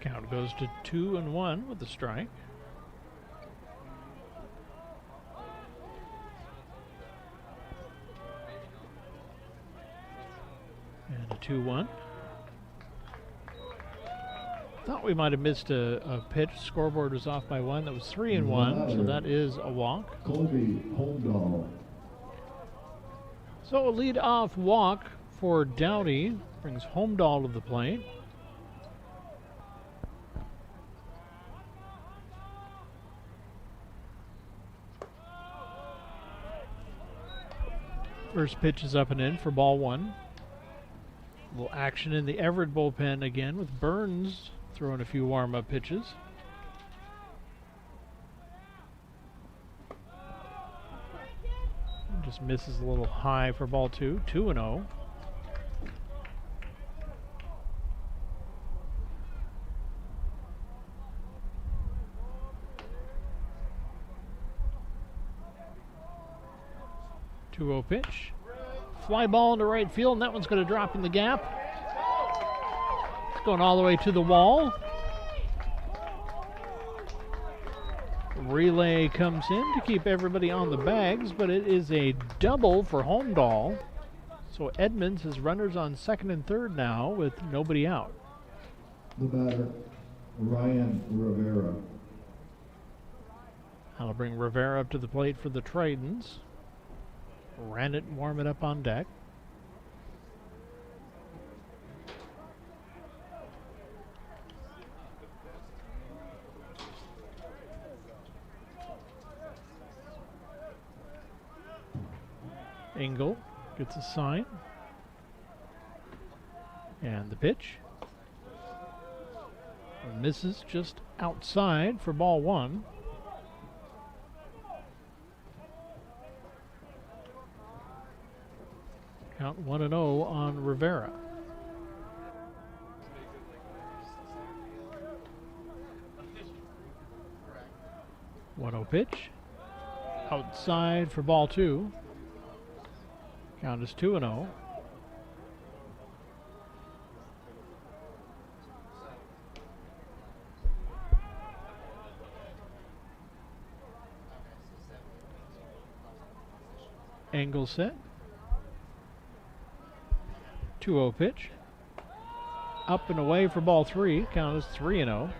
Speaker 18: Count goes to 2-1 with the strike. And a 2-1. Thought we might have missed a pitch. Scoreboard was off by 1. That was 3-1, so that is a walk.
Speaker 17: Colby Holmdahl.
Speaker 18: So a lead-off walk for Dowdy brings Holmdahl to the plate. First pitch is up and in for ball 1. A little action in the Everett bullpen again with Burns throwing a few warm-up pitches. Just misses a little high for ball 2. 2-0. Pitch. Fly ball into right field, and that one's going to drop in the gap. It's going all the way to the wall. Relay comes in to keep everybody on the bags, but it is a double for Holmdahl. So Edmonds has runners on second and third now with nobody out.
Speaker 17: The batter, Ryan Rivera.
Speaker 18: That'll bring Rivera up to the plate for the Tritons. Ran it and warm it up on deck. Engel gets a sign. And the pitch. Misses just outside for ball 1. Count 1-0 on Rivera. Pitch. Outside for ball 2. Count is 2-0. Angle set. 2-0 pitch. Up and away for ball 3. Count is 3-0.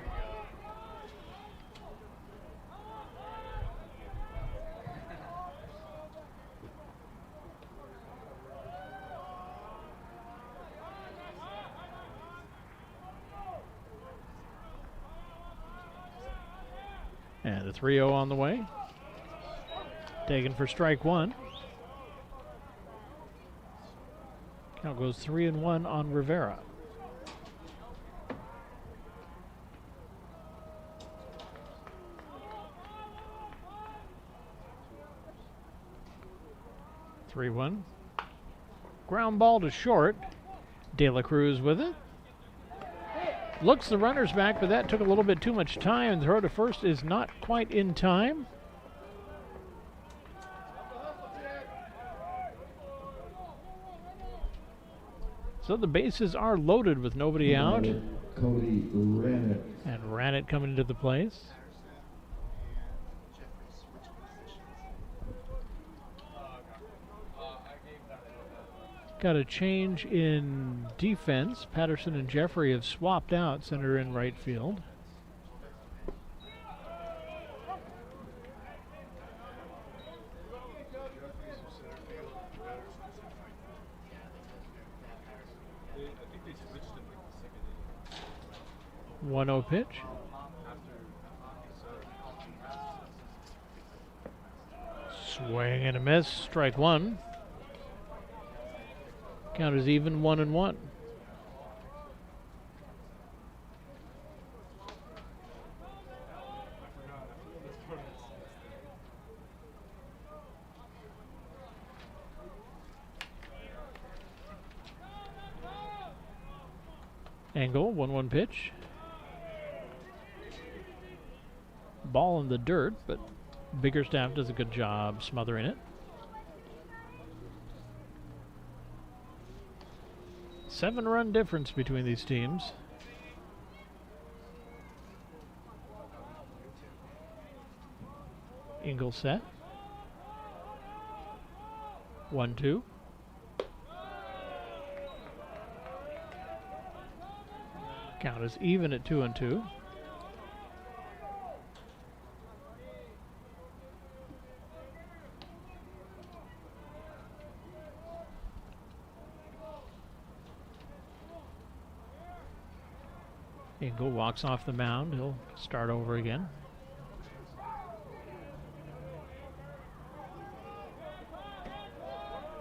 Speaker 18: And a 3-0 on the way. Taken for strike 1. Count goes 3-1 on Rivera. Ground ball to short. De La Cruz with it. Looks the runners back, but that took a little bit too much time, and throw to first is not quite in time. So the bases are loaded with nobody out.
Speaker 17: Cody Rannett.
Speaker 18: And Rannett coming into the place. Got a change in defense. Patterson and Jeffrey have swapped out center and right field. 1-0 pitch. Swing and a miss. Strike one. Count is even 1-1. Angle, 1-1 pitch. Ball in the dirt, but Biggerstaff does a good job smothering it. 7-run difference between these teams. Ingle set. 1-2. Count is even at 2-2. Ingle walks off the mound. He'll start over again.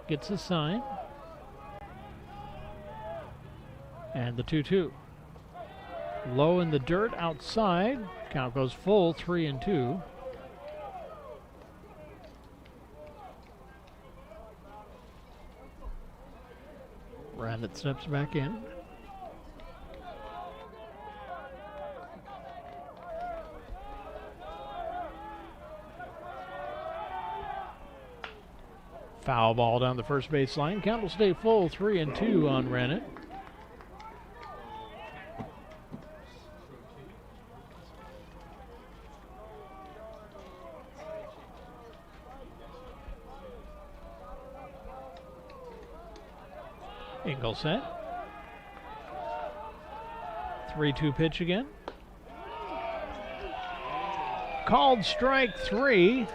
Speaker 18: Gets a sign. And the 2-2. Low in the dirt outside. Count goes full, 3-2. Rabbit steps back in. Foul ball down the first base line. Count will stay full, 3-2 on Rennet. Ingle set. 3-2 pitch again. Called strike three.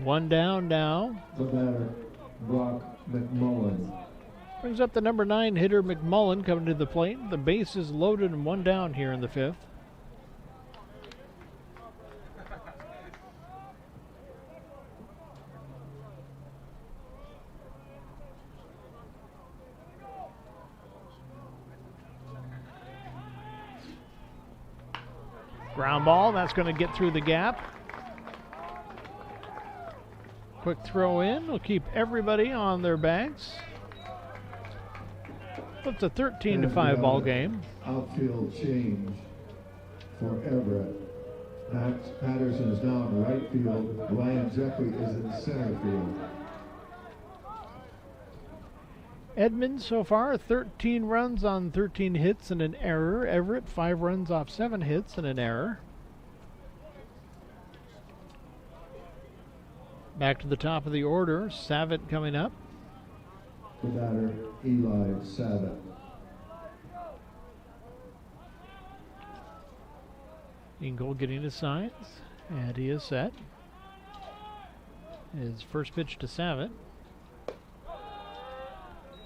Speaker 18: One down now.
Speaker 17: The batter, Brock McMullen.
Speaker 18: Brings up the number 9 hitter McMullen coming to the plate. The base is loaded and one down here in the 5th. Ground ball, that's going to get through the gap. Quick throw in, will keep everybody on their backs. It's a 13-5 ball game.
Speaker 17: Outfield change for Everett. Max Patterson is now in right field. Ryan Jeffrey is in center field.
Speaker 18: Edmonds so far, 13 runs on 13 hits and an error. Everett, 5 runs off 7 hits and an error. Back to the top of the order, Savitt coming up.
Speaker 17: The batter, Eli Savitt.
Speaker 18: Ingle getting his signs, and he is set. His first pitch to Savitt.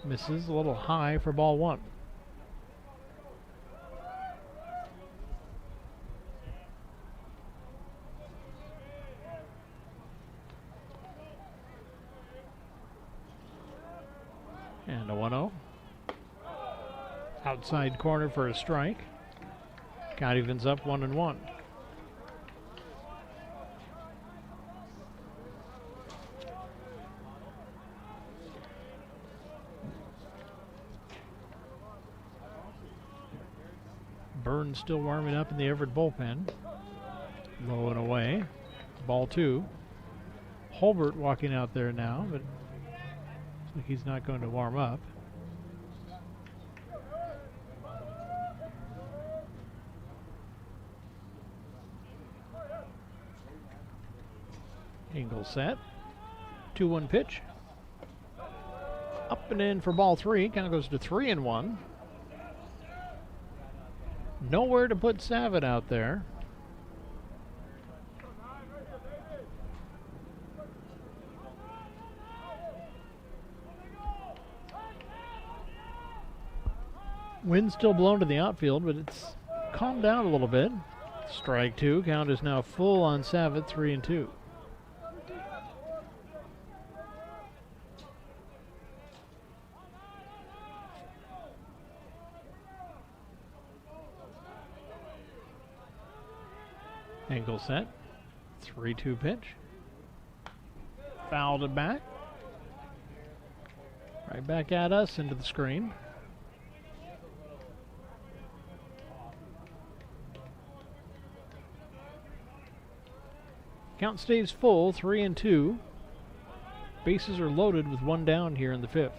Speaker 18: Misses a little high for ball one. And a 1-0. Outside corner for a strike. Count evens up 1-1. Burns still warming up in the Everett bullpen. Low and away. Ball 2. Holbert walking out there now, but looks like he's not going to warm up. Ingle set. 2-1 pitch. Up and in for ball 3. Kind of goes to 3-1. Nowhere to put Savitt out there. Wind still blowing to the outfield, but it's calmed down a little bit. Strike two. Count is now full on Savitt, 3-2. Angle set. 3-2 pitch. Fouled it back. Right back at us into the screen. Count stays full, 3-2. Bases are loaded with one down here in the fifth.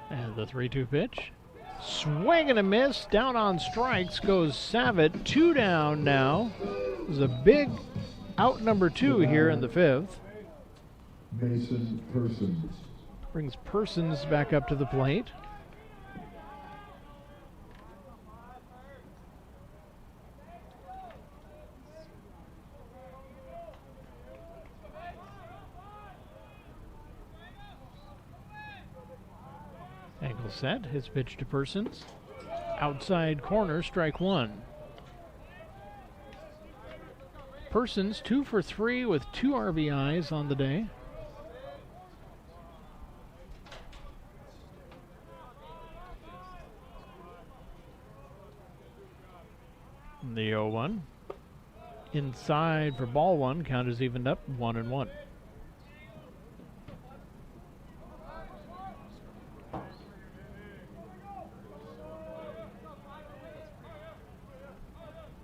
Speaker 18: And the 3-2 pitch. Swing and a miss. Down on strikes goes Savitt. 2 down now. There's a big out number 2 here in the fifth.
Speaker 17: Mason Persons.
Speaker 18: Brings Persons back up to the plate. Angle set, his pitch to Persons. Outside corner, strike one. Persons 2 for 3 with 2 RBIs on the day. The 0-1. Inside for ball one, count is evened up 1-1.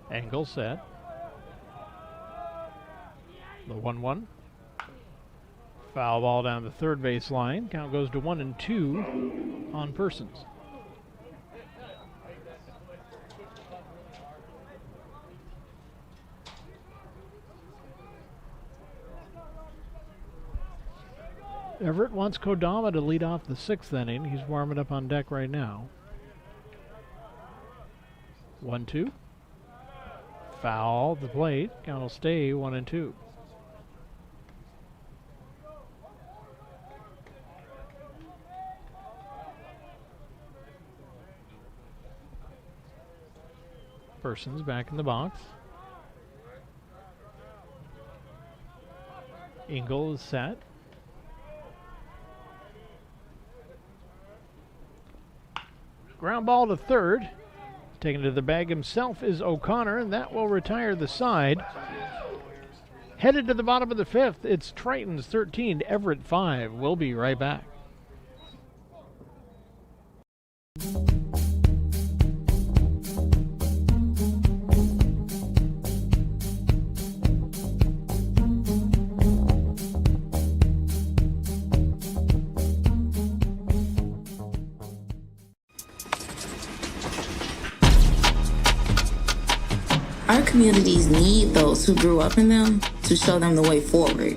Speaker 18: Angle set. The 1-1. Foul ball down the third base line. Count goes to 1-2 on Persons. Everett wants Kodama to lead off the 6th inning. He's warming up on deck right now. 1-2. Foul the plate. Count will stay 1-2. Persons back in the box. Engel is set. Ground ball to third. Taken to the bag himself is O'Connor, and that will retire the side. Headed to the bottom of the fifth, it's Tritons 13, Everett 5. We'll be right back.
Speaker 9: Our communities need those who grew up in them to show them the way forward.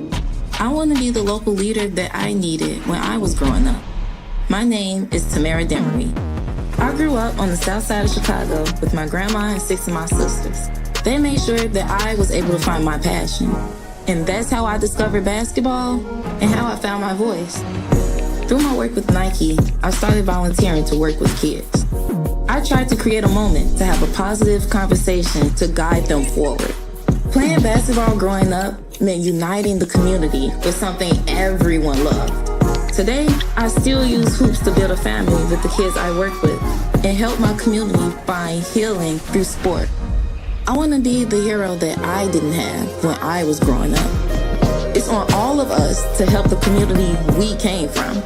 Speaker 9: I want to be the local leader that I needed when I was growing up. My name is Tamara Demery. I grew up on the south side of Chicago with my grandma and 6 of my sisters. They made sure that I was able to find my passion. And that's how I discovered basketball and how I found my voice. Through my work with Nike, I started volunteering to work with kids. I tried to create a moment to have a positive conversation to guide them forward. Playing basketball growing up meant uniting the community with something everyone loved. Today, I still use hoops to build a family with the kids I work with and help my community find healing through sport. I want to be the hero that I didn't have when I was growing up. It's on all of us to help the community we came from.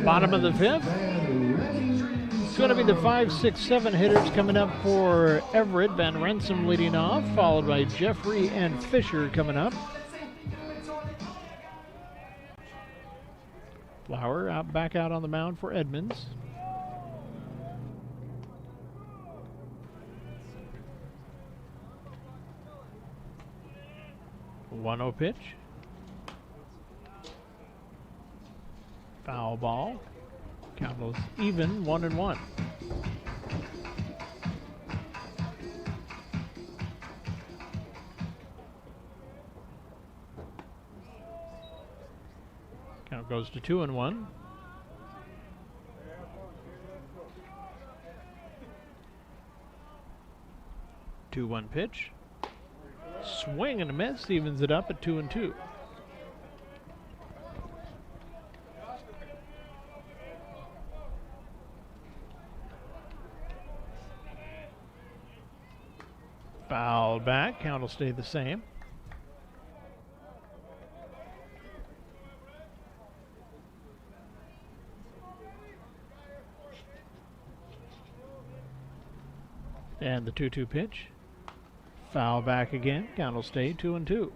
Speaker 18: Bottom of the fifth. It's going to be the 5, 6, 7 hitters coming up for Everett. Van Renssum leading off, followed by Jeffrey and Fisher coming up. Flower back out on the mound for Edmonds. One 0 pitch. Foul ball. Count goes even, 1-1. Count goes to 2-1. Two 1 pitch. Swing and a miss, evens it up at 2-2. Fouled back, count will stay the same. And the 2-2 pitch. Foul back again, count will stay 2-2.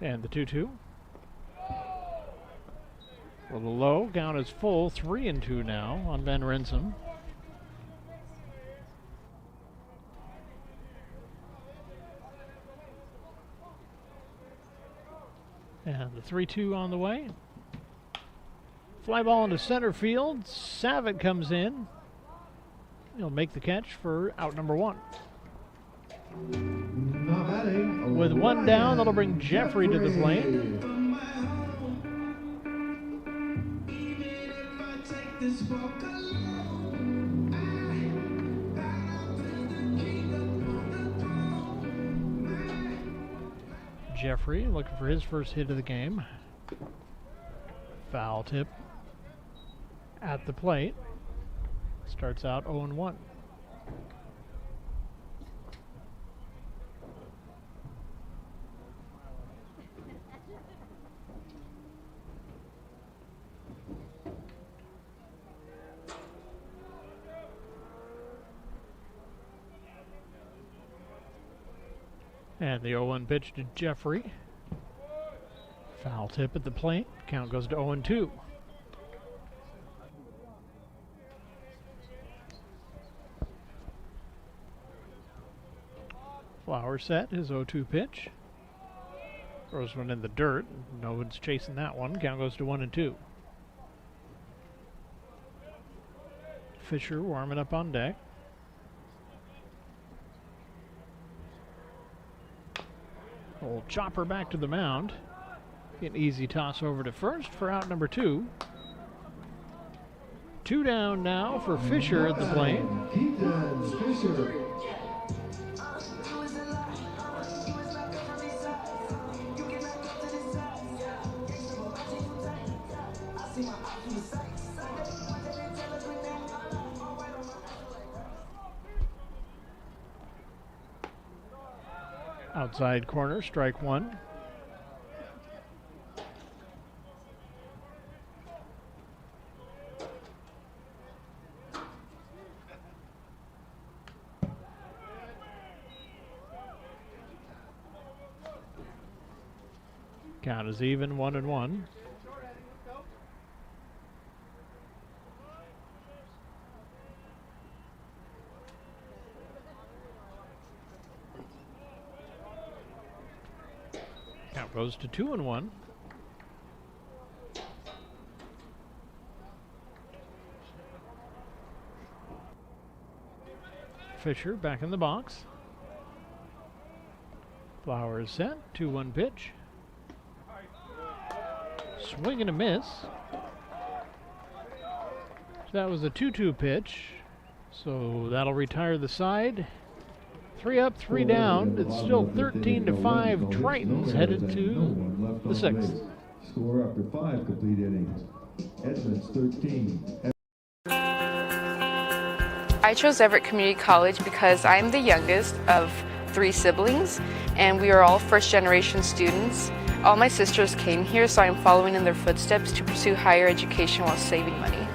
Speaker 18: And the 2-2. A little low, count is full, 3-2 now on Van Renssum. And the 3-2 on the way. Fly ball into center field. Savitt comes in. He'll make the catch for out number 1. With one down, that'll bring Jeffrey to the plate. Jeffrey looking for his first hit of the game. Foul tip at the plate. Starts out 0-1. And the 0-1 pitch to Jeffrey. Foul tip at the plate. Count goes to 0-2. Flower set his 0-2 pitch. Throws one in the dirt. No one's chasing that one. Count goes to 1-2. Fisher warming up on deck. Old chopper back to the mound. An easy toss over to first for out number 2. 2 down now for Fisher at the plate. Outside corner, strike 1. Count is even, 1-1. Count goes to 2-1. Fisher back in the box. Flower is set. 2-1 pitch. Swing and a miss. So that was a 2-2 pitch. So that'll retire the side. 3 up, 3 down. It's still 13-5. Tritons headed to the 6th.
Speaker 17: Score after 5 complete innings. Edmonds 13.
Speaker 12: I chose Everett Community College because I'm the youngest of 3 siblings, and we are all first-generation students. All my sisters came here, so I'm following in their footsteps to pursue higher education while saving money.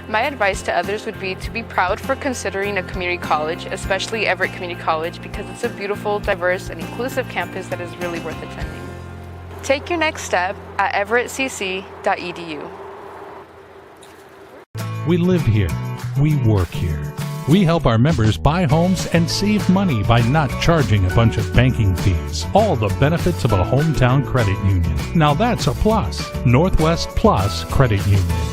Speaker 12: My advice to others would be to be proud for considering a community college, especially Everett Community College, because it's a beautiful, diverse, and inclusive campus that is really worth attending. Take your next step at everettcc.edu.
Speaker 1: We live here. We work here. We help our members buy homes and save money by not charging a bunch of banking fees. All the benefits of a hometown credit union. Now that's a plus. Northwest Plus Credit Union.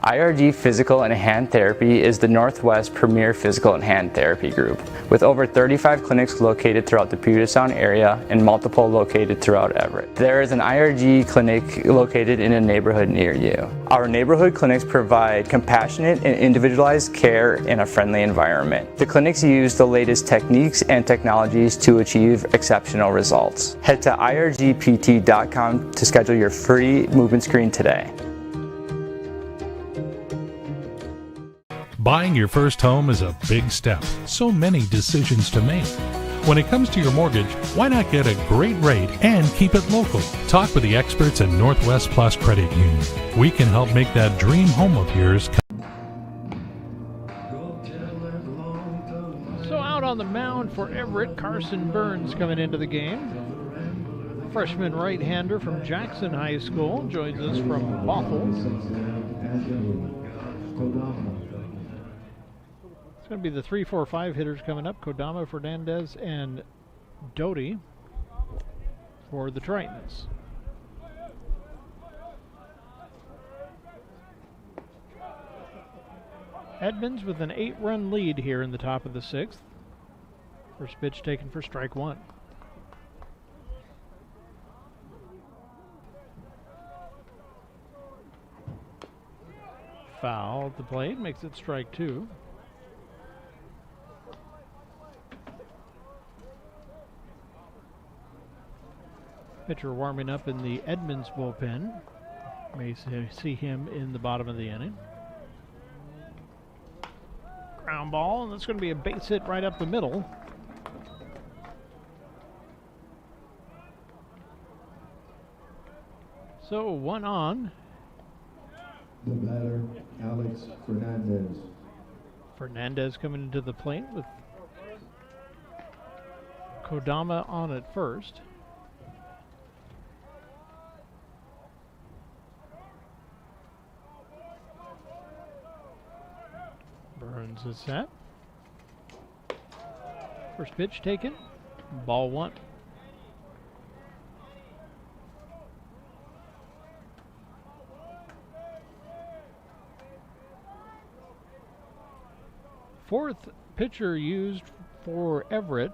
Speaker 4: IRG Physical and Hand Therapy is the Northwest premier physical and hand therapy group, with over 35 clinics located throughout the Puget Sound area and multiple located throughout Everett. There is an IRG clinic located in a neighborhood near you. Our neighborhood clinics provide compassionate and individualized care in a friendly environment. The clinics use the latest techniques and technologies to achieve exceptional results. Head to irgpt.com to schedule your free movement screen today.
Speaker 1: Buying your first home is a big step. So many decisions to make. When it comes to your mortgage, why not get a great rate and keep it local? Talk with the experts at Northwest Plus Credit Union. We can help make that dream home of yours come.
Speaker 18: So out on the mound for Everett, Carson Burns coming into the game. Freshman right-hander from Jackson High School joins us from Bothell. It's going to be the 3-4-5 hitters coming up. Kodama, Fernandez, and Doty for the Tritons. Edmonds with an 8-run lead here in the top of the 6th. First pitch taken for strike 1. Foul at the plate, makes it strike 2. Pitcher warming up in the Edmonds bullpen. May see him in the bottom of the inning. Ground ball, and that's going to be a base hit right up the middle. So 1 on.
Speaker 17: The batter, Alex Fernandez.
Speaker 18: Fernandez coming into the plate with Kodama on at first. Burns is set. First pitch taken. Ball 1. Fourth pitcher used for Everett.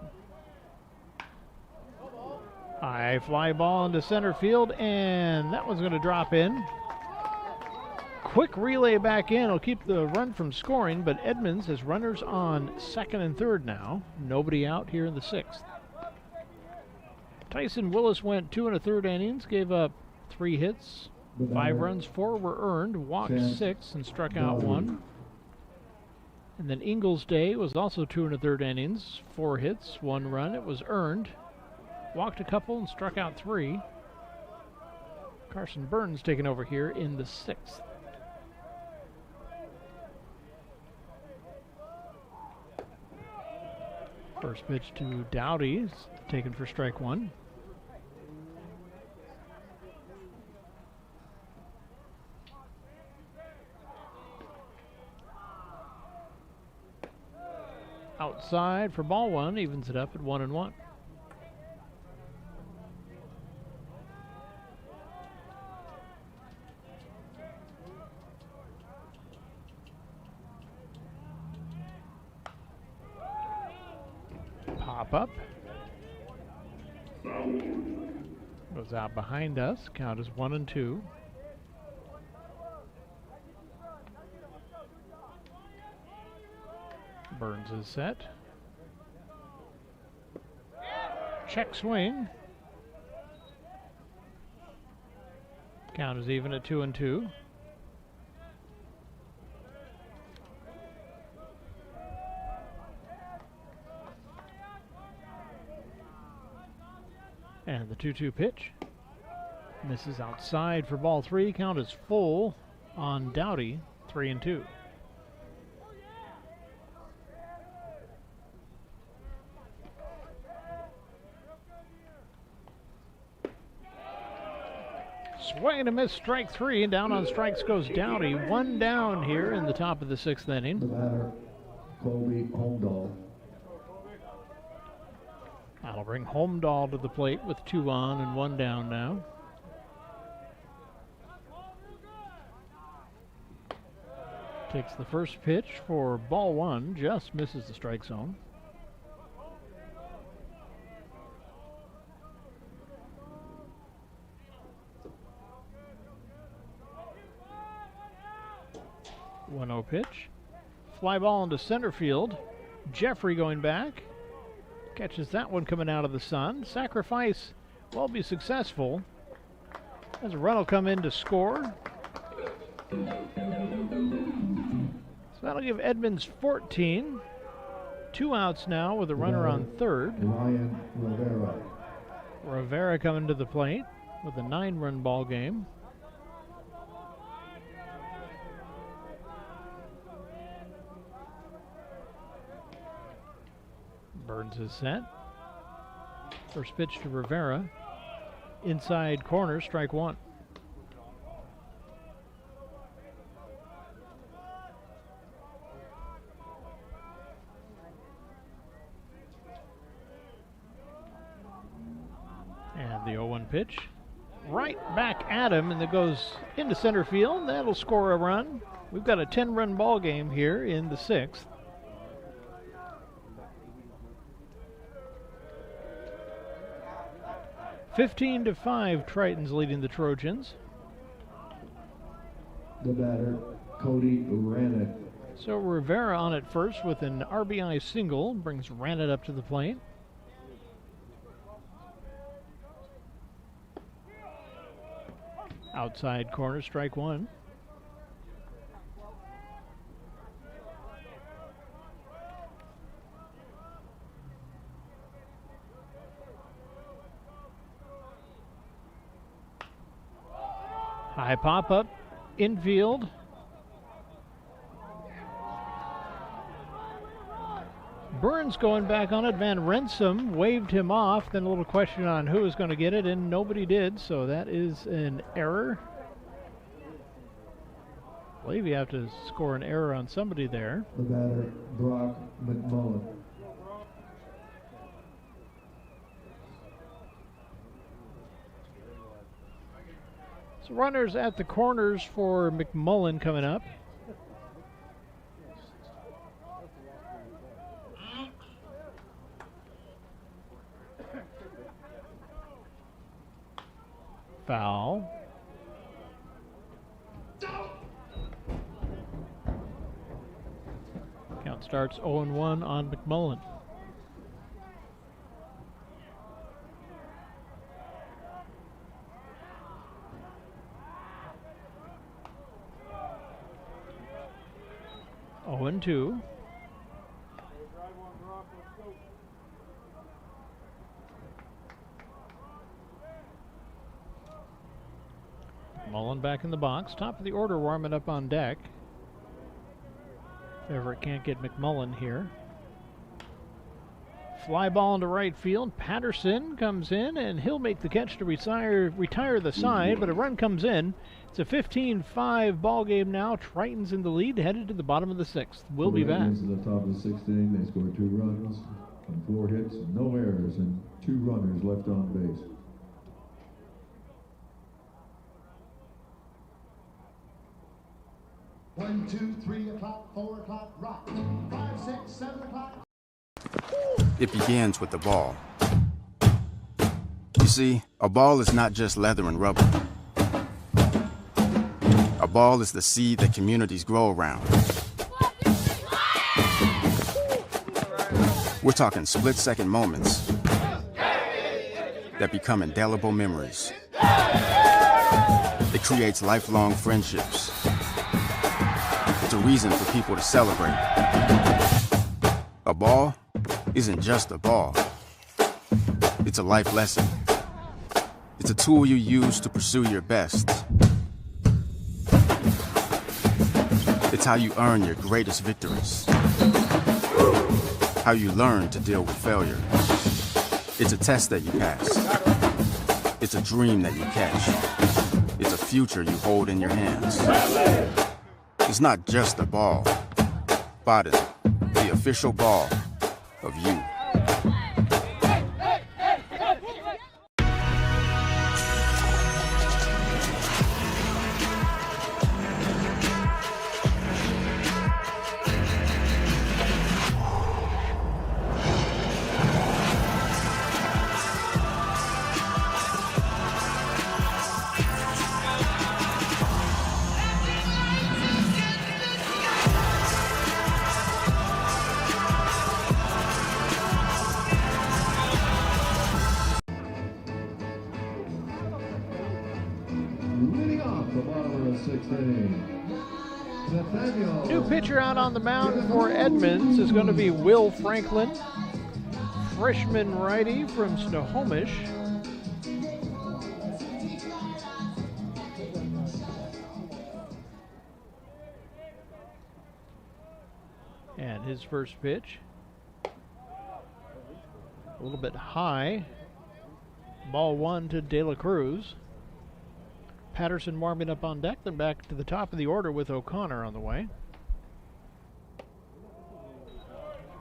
Speaker 18: High fly ball into center field, and that one's going to drop in. Quick relay back in will keep the run from scoring, but Edmonds has runners on 2nd and 3rd now. Nobody out here in the 6th. Tyson Willis went 2 1/3 innings, gave up 3 hits, 5 runs, 4 were earned, walked 6 and struck out 1. And then Ingles Day was also 2 1/3 innings, 4 hits, 1 run. It was earned, walked a couple and struck out 3. Carson Burns taking over here in the 6th. First pitch to Dowdy is taken for strike 1. Outside for ball 1, evens it up at 1-1. Pop up. Goes out behind us. Count is 1-2. Burns is set. Check swing. Count is even at 2-2. And the 2-2 pitch. Misses outside for ball 3. Count is full on Dowdy. 3-2. Swing and a miss, strike 3, and down on strikes goes Dowdy. 1 down here in the top of the 6th inning.
Speaker 17: The batter, Colby Holmdahl.
Speaker 18: That'll bring Holmdahl to the plate with 2 on and 1 down now. Takes the first pitch for ball 1, just misses the strike zone. One-oh pitch. Fly ball into center field. Jeffrey going back. Catches that one coming out of the sun. Sacrifice will be successful as a run will come in to score. So that'll give Edmonds 14. 2 outs now with a runner on third.
Speaker 17: Ryan Rivera.
Speaker 18: Rivera coming to the plate with a 9-run ball game. Burns is set. First pitch to Rivera. Inside corner, strike 1. And the 0-1 pitch. Right back at him, and it goes into center field. That'll score a run. We've got a 10-run ball game here in the 6th. 15-5, Triton's leading the Trojans.
Speaker 17: The batter, Cody Rannick.
Speaker 18: So Rivera on at first with an RBI single, brings Rannick up to the plate. Outside corner, strike 1. High pop-up, infield. Burns going back on it. Van Renssum waved him off. Then a little question on who was going to get it, and nobody did, so that is an error. I believe you have to score an error on somebody there.
Speaker 17: The batter, Brock McMullen.
Speaker 18: So runners at the corners for McMullen coming up. Foul. Count starts 0-1 on McMullen. Oh, and 2. Mullen back in the box. Top of the order warming up on deck. If Everett can't get McMullen here. Fly ball into right field. Patterson comes in, and he'll make the catch to retire the side, but a run comes in. It's a 15-5 ball game now. Triton's in the lead, headed to the bottom of the 6th. We'll be back.
Speaker 17: To the top of the 6th inning, they scored 2 runs on 4 hits, no errors, and 2 runners left on base. One, 2, 3 o'clock, 4 o'clock, rock. 5, 6, 7 o'clock.
Speaker 11: It begins with the ball. You see, a ball is not just leather and rubber. A ball is the seed that communities grow around. We're talking split-second moments that become indelible memories. It creates lifelong friendships. It's a reason for people to celebrate. A ball isn't just a ball. It's a life lesson. It's a tool you use to pursue your best. It's how you earn your greatest victories. How you learn to deal with failure. It's a test that you pass. It's a dream that you catch. It's a future you hold in your hands. It's not just a ball, but the official ball of you.
Speaker 17: Leading off the bottom of the sixth inning, Nathaniel.
Speaker 18: New pitcher out on the mound for Edmonds is going to be Will Franklin, freshman righty from Snohomish. And his first pitch, a little bit high. Ball one to De La Cruz. Patterson warming up on deck, then back to the top of the order with O'Connor on the way.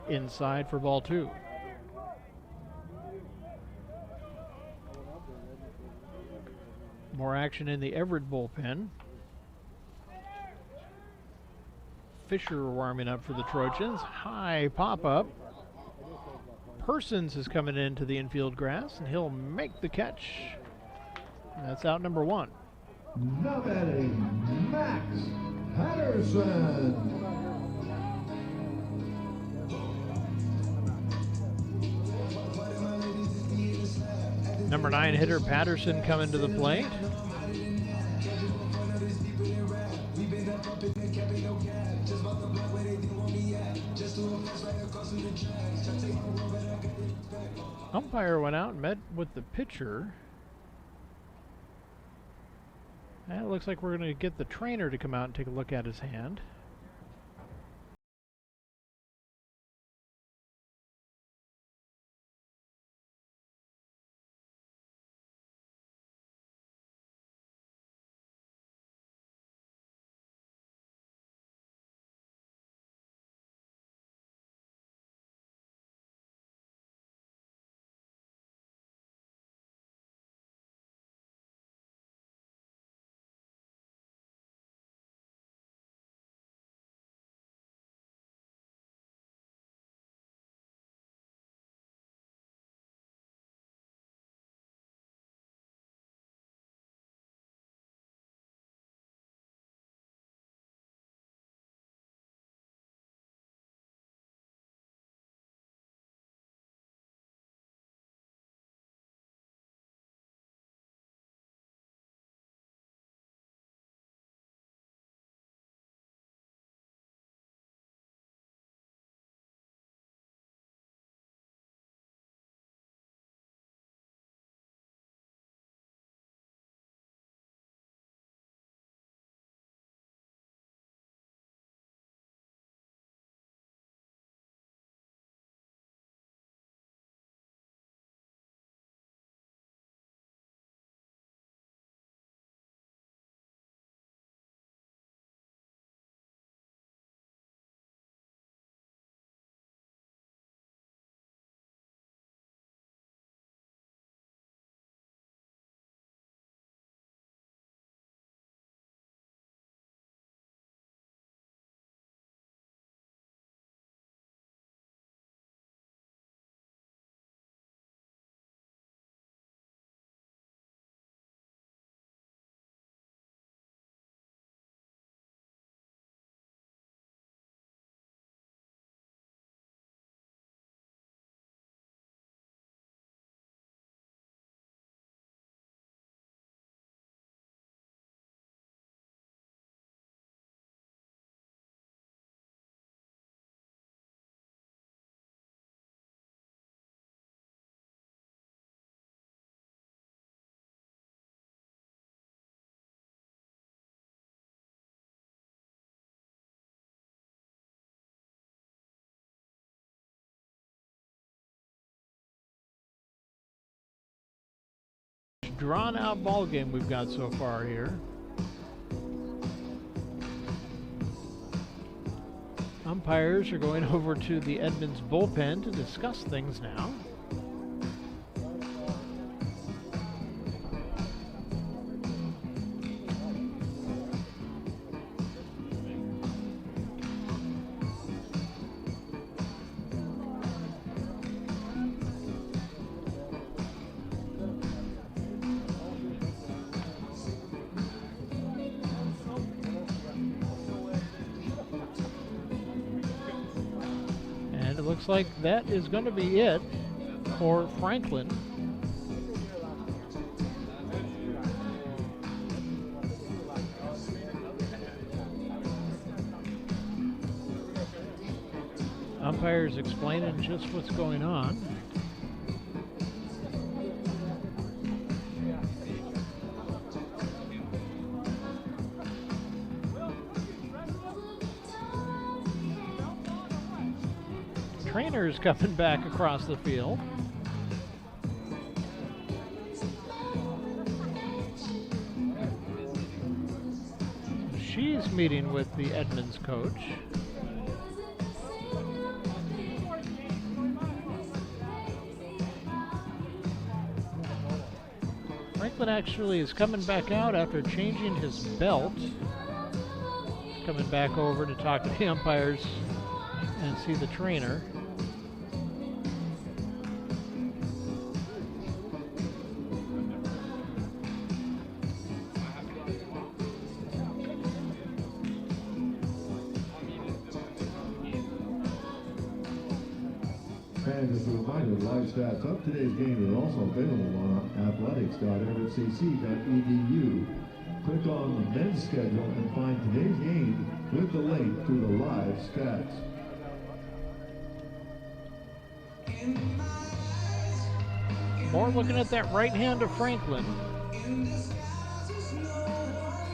Speaker 18: Inside for ball two. More action in the Everett bullpen. Fisher warming up for the Trojans. High pop-up. Persons is coming into the infield grass, and he'll make the catch. And that's out number one.
Speaker 17: Now batting, Max Patterson.
Speaker 18: Number 9 hitter Patterson coming to the plate. Umpire went out and met with the pitcher. And it looks like we're going to get the trainer to come out and take a look at his hand. drawn-out ball game we've got so far here. Umpires are going over to the Edmonds bullpen to discuss things now. Looks like that is going to be it for Franklin. Umpires explaining just what's going on. Trainer's coming back across the field. She's meeting with the Edmonds coach. Franklin actually is coming back out after changing his belt. Coming back over to talk to the umpires and see the trainer.
Speaker 17: And just a reminder, live stats of today's game are also available on athletics.everettcc.edu. Click on the men's schedule and find today's game with the link to the live stats.
Speaker 18: More looking at that right hand of Franklin.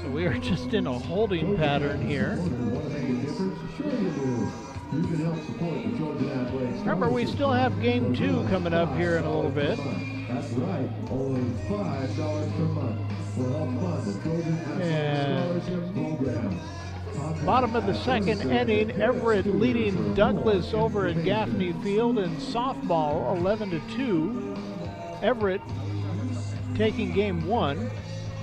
Speaker 18: So we are just in a holding pattern here. Remember, we still have game 2 coming up here in a little bit.
Speaker 17: That's right, only $5 per month will help fund the Trojan Athletic Scholarship Program.
Speaker 18: Bottom of the second inning, Everett leading Douglas over at Gaffney Field in softball 11-2. Everett taking game 1,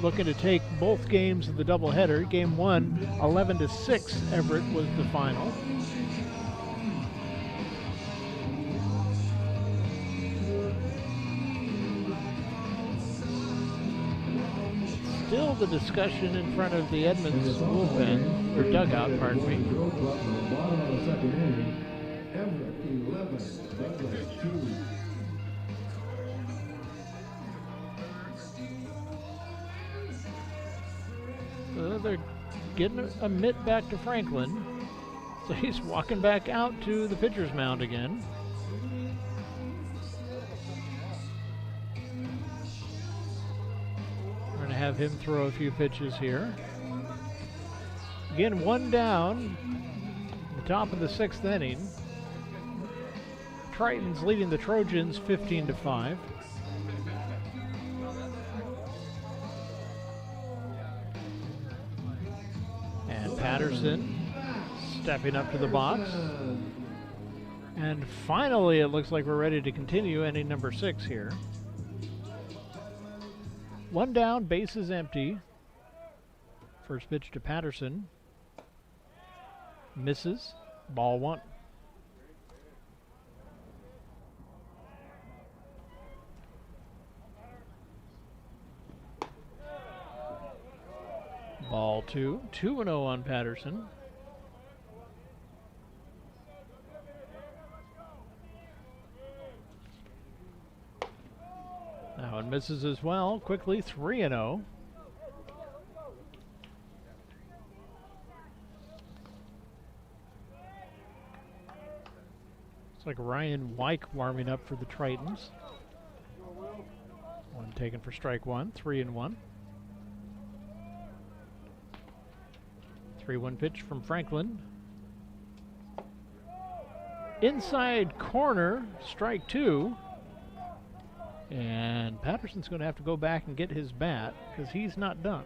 Speaker 18: looking to take both games of the doubleheader. Game 1, 11-6, Everett was the final. Still the discussion in front of the Edmonds bullpen, or dugout, pardon me.
Speaker 17: Bottom of the second inning, Everett 11, Douglas 2.
Speaker 18: So they're getting a mitt back to Franklin. So he's walking back out to the pitcher's mound again. We're going to have him throw a few pitches here. Again, 1 down, the top of the 6th inning. Tritons leading the Trojans 15-5. And Patterson stepping up to the box. And finally, it looks like we're ready to continue inning number 6 here. 1 down, bases empty. First pitch to Patterson. Misses. Ball 1. Ball 2. 2-0 on Patterson. Now it misses as well. Quickly 3-0. Looks like Ryan Wyke warming up for the Tritons. One taken for strike 1. 3-1. 3-1 pitch from Franklin. Inside corner, strike 2. And Patterson's going to have to go back and get his bat because he's not done.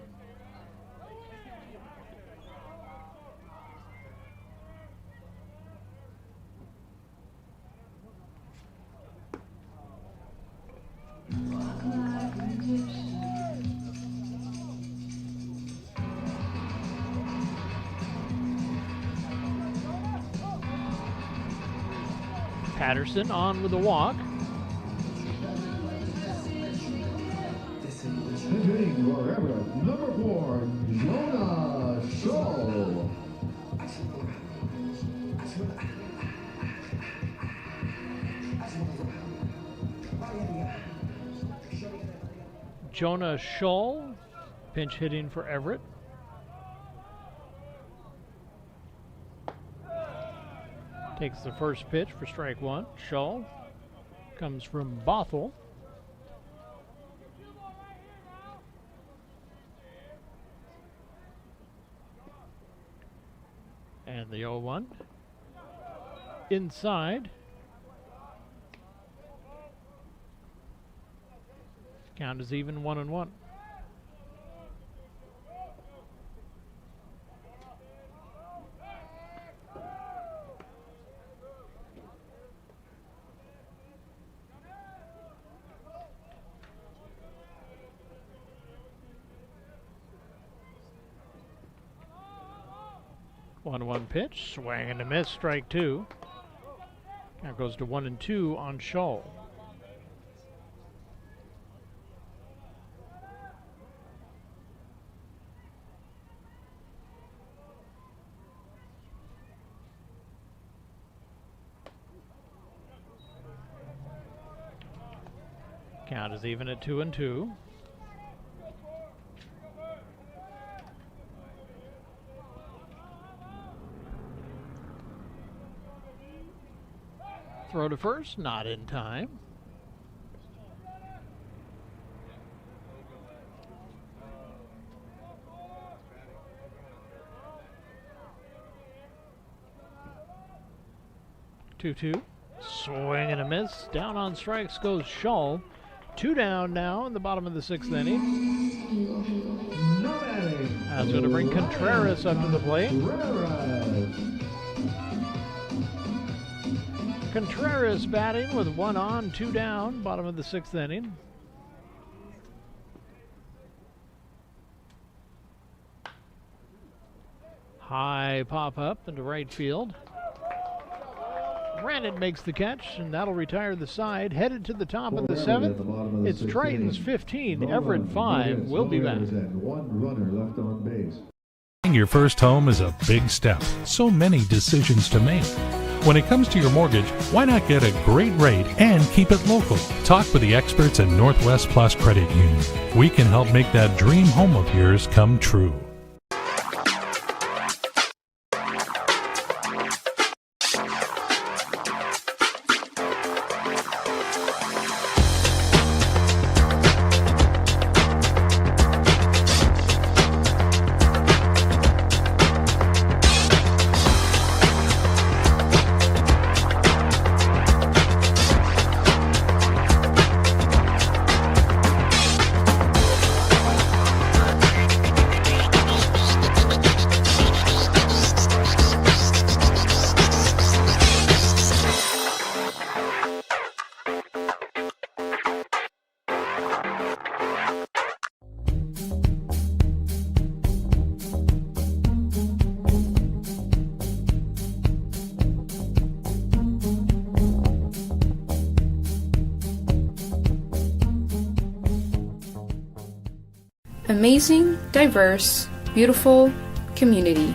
Speaker 18: Patterson on with a walk.
Speaker 17: Hitting for Everett, number 4, Jonah Scholl.
Speaker 18: Jonah Scholl, pinch hitting for Everett. Takes the first pitch for strike one. Scholl comes from Bothell. And the 0-1. Inside. Count is even 1-1. One pitch, swing and a miss, strike two. Now goes to 1-2 on Scholl. Count is even at 2-2. Throw to first, not in time. Two. Swing and a miss. Down on strikes goes Scholl. 2 down now in the bottom of the 6th inning. That's going to bring Contreras up to the plate. Contreras batting with 1 on, 2 down, bottom of the 6th inning. High pop up into right field. Granite makes the catch, and that'll retire the side. Headed to the top of the 7th. It's Triton's 15, Everett 5. We'll be back.
Speaker 17: One runner left on base.
Speaker 1: Buying your first home is a big step. So many decisions to make. When it comes to your mortgage, why not get a great rate and keep it local? Talk with the experts at Northwest Plus Credit Union. We can help make that dream home of yours come true.
Speaker 23: Amazing, diverse, beautiful community.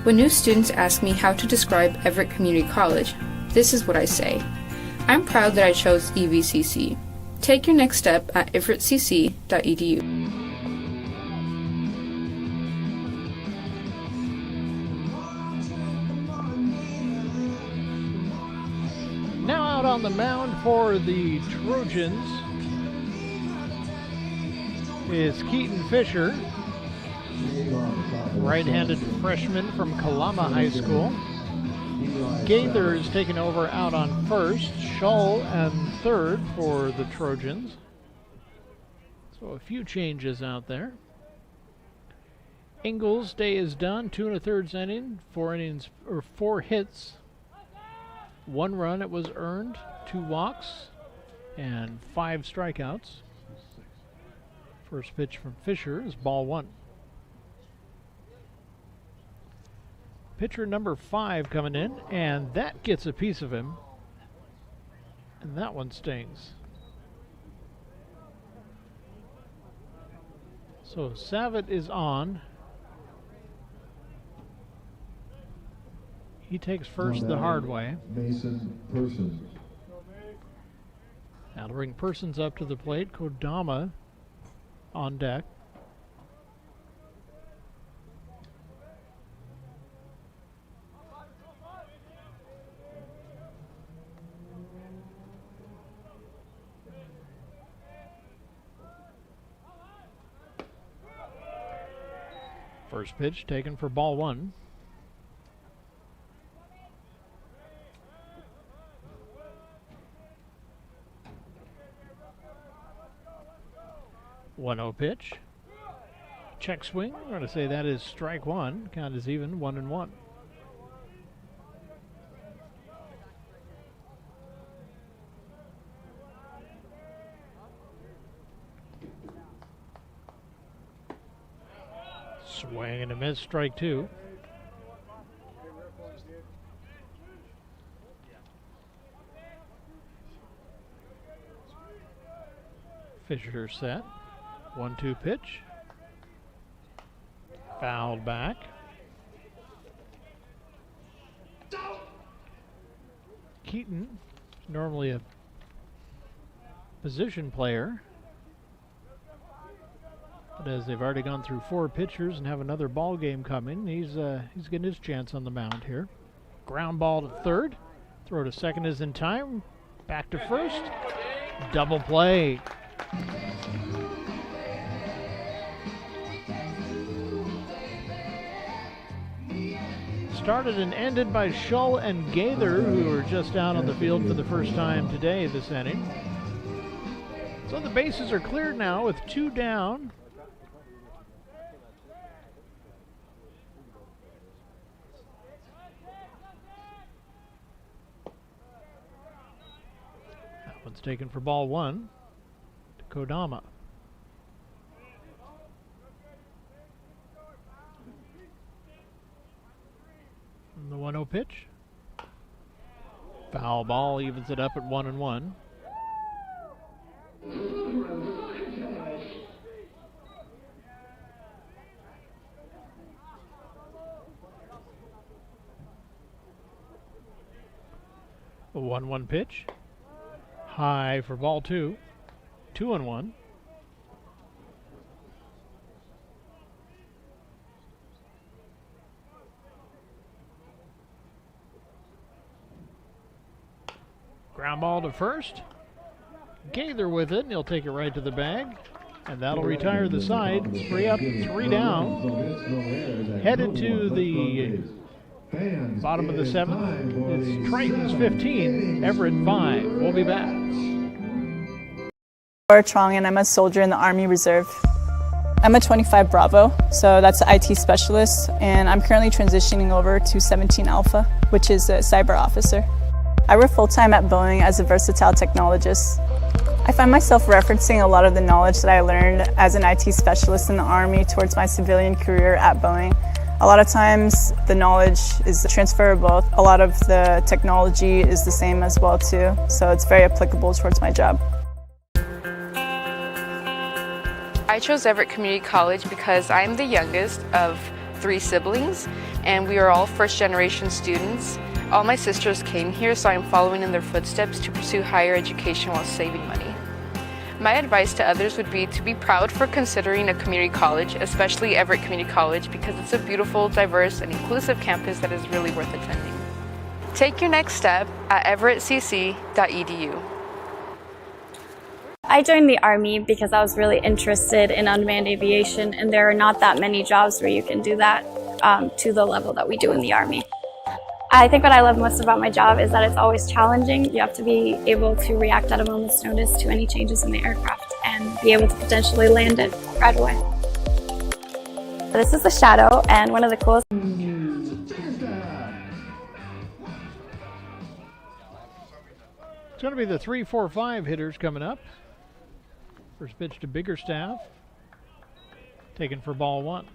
Speaker 23: When new students ask me how to describe Everett Community College, this is what I say. I'm proud that I chose EVCC. Take your next step at everettcc.edu.
Speaker 18: Now out on the mound for the Trojans is Keaton Fisher, right-handed freshman from Kalama High School. Gaither is taking over out on first. Shull and third for the Trojans. So a few changes out there. Ingles' day is done. 2 1/3 inning, 4 hits, 1 run. It was earned, 2 walks, and 5 strikeouts. First pitch from Fisher is ball 1. Pitcher number 5 coming in, and that gets a piece of him, and that one stings. So Savitt is on. He takes first the hard way.
Speaker 17: Mason Persons.
Speaker 18: That'll bring Persons up to the plate. Kodama on deck. First pitch taken for ball 1. One-oh pitch. Check swing. I'm going to say that is strike 1. Count is even, 1-1. Swing and a miss, strike 2. Fisher set. 1-2 pitch. Fouled back. Keaton, normally a position player, but as they've already gone through 4 pitchers and have another ball game coming, he's getting his chance on the mound here. Ground ball to third. Throw to second is in time. Back to first. Double play. Started and ended by Shull and Gaither, who are just out on the field for the first time today this inning. So the bases are cleared now with 2 down. That one's taken for ball 1 to Kodama. And the 1-0 pitch. Foul ball evens it up at 1-1. A 1-1 pitch. High for ball 2. 2-1. Ground ball to first. Gaither with it, and he'll take it right to the bag. And that'll retire the side. 3 up, 3 down. Headed to the bottom of the 7th. It's Triton's 15, Everett 5. We'll be back.
Speaker 2: Laura Trong, and I'm a soldier in the Army Reserve. I'm a 25 Bravo, so that's an IT specialist, and I'm currently transitioning over to 17 Alpha, which is a cyber officer. I work full-time at Boeing as a versatile technologist. I find myself referencing a lot of the knowledge that I learned as an IT specialist in the Army towards my civilian career at Boeing. A lot of times the knowledge is transferable. A lot of the technology is the same as well too, so it's very applicable towards my job.
Speaker 12: I chose Everett Community College because I'm the youngest of 3 siblings, and we are all first-generation students. All my sisters came here, so I'm following in their footsteps to pursue higher education while saving money. My advice to others would be to be proud for considering a community college, especially Everett Community College, because it's a beautiful, diverse, and inclusive campus that is really worth attending. Take your next step at everettcc.edu.
Speaker 8: I joined the Army because I was really interested in unmanned aviation, and there are not that many jobs where you can do that to the level that we do in the Army. I think what I love most about my job is that it's always challenging. You have to be able to react at a moment's notice to any changes in the aircraft and be able to potentially land it right away. This is the Shadow, and one of the coolest.
Speaker 18: It's going to be the 3-4-5 hitters coming up. First pitch to Biggerstaff. Taken for ball one.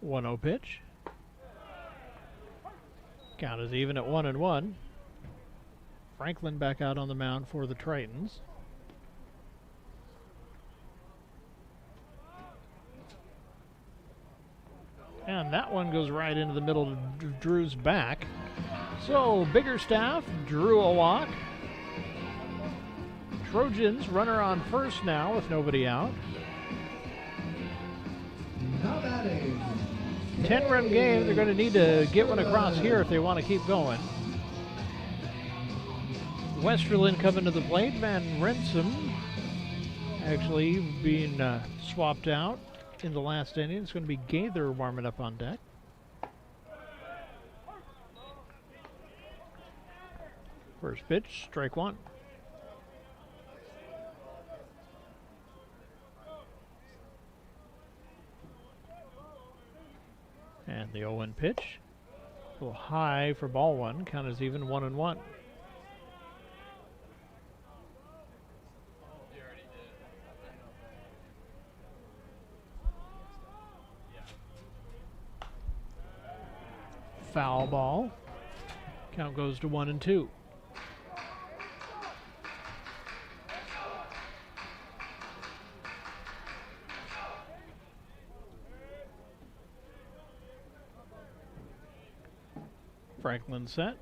Speaker 18: One-oh pitch. Count is even at 1-1. Franklin back out on the mound for the Tritons. And that one goes right into the middle of Drew's back. So Biggerstaff, Drew a walk. Trojans runner on first now with nobody out. 10-run game. They're going to need to get one across here if they want to keep going. Westerland coming to the plate. Van Renssum actually being swapped out in the last inning. It's going to be Gaither warming up on deck. First pitch, strike one. And the 0-1 pitch. A little high for ball one. Count is even 1-1. Foul ball. Count goes to 1-2. Franklin set.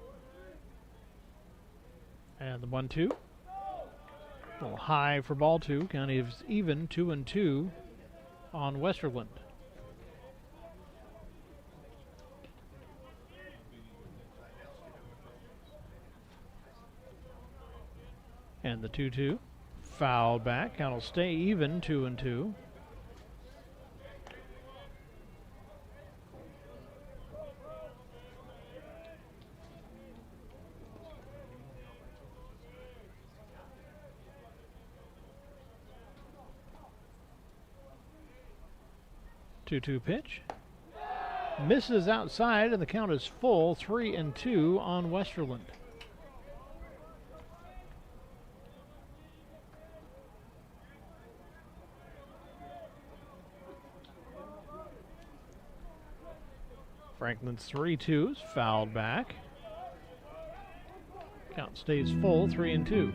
Speaker 18: And the 1-2. A little high for ball two. Count is even 2-2 on Westerland. And the 2-2. Fouled back. Count will stay even 2-2. Two-two pitch. Misses outside, and the count is full, 3-2 on Westerland. Franklin's 3-2s fouled back. Count stays full, 3-2.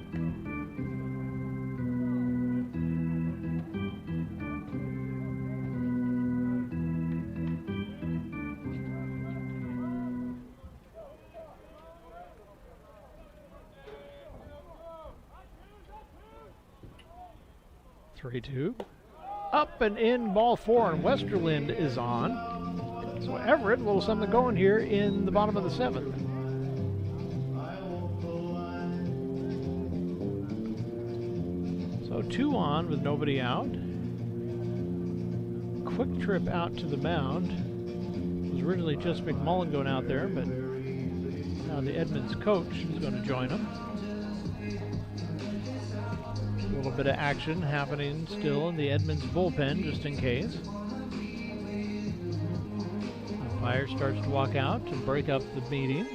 Speaker 18: Up and in, ball four, and Westerland is on. So Everett, a little something going here in the bottom of the seventh. So 2 on with nobody out. Quick trip out to the mound. It was originally just McMullen going out there, but now the Edmonds coach is going to join him. A little bit of action happening still in the Edmonds bullpen, just in case. Umpire starts to walk out to break up the meeting.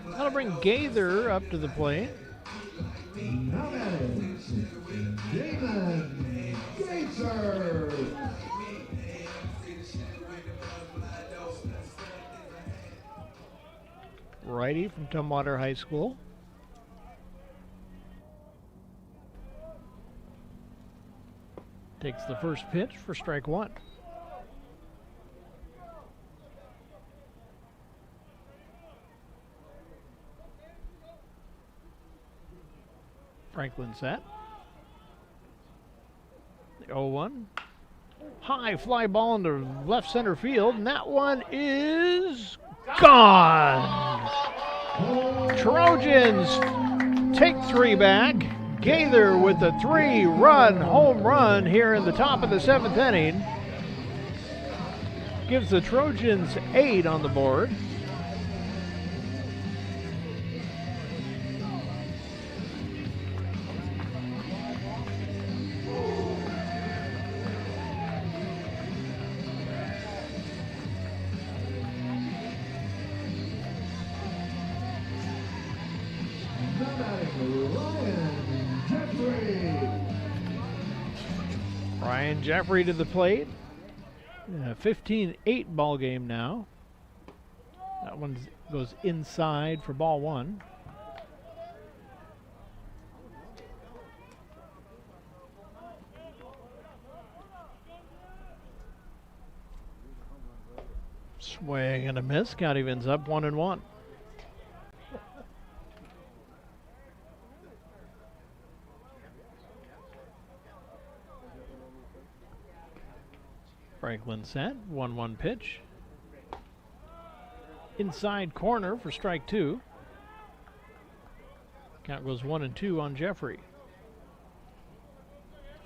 Speaker 18: That'll bring Gaither up to the plate.
Speaker 17: Now that is Damon Gaither.
Speaker 18: Righty from Tumwater High School. Takes the first pitch for strike one. Franklin set. The 0-1. High fly ball into left center field, and that one is gone. Trojans take 3 back. Gaither with a 3-run home run here in the top of the 7th inning. Gives the Trojans 8 on the board. Ryan Jeffrey to the plate. 15-8 ball game now. That one goes inside for ball 1. Swing and a miss. Count evens up 1-1. Franklin set, 1-1 pitch. Inside corner for strike 2. Count goes 1-2 on Jeffrey.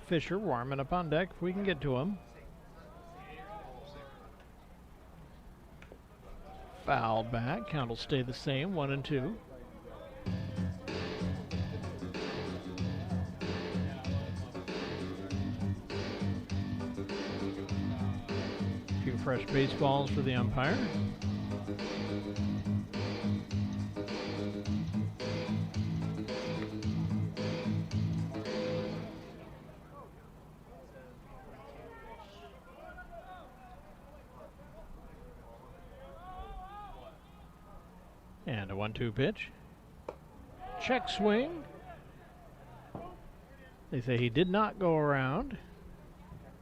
Speaker 18: Fisher warming up on deck if we can get to him. Foul back, count will stay the same, 1-2. Fresh baseballs for the umpire. And a 1-2 pitch. Check swing. They say he did not go around.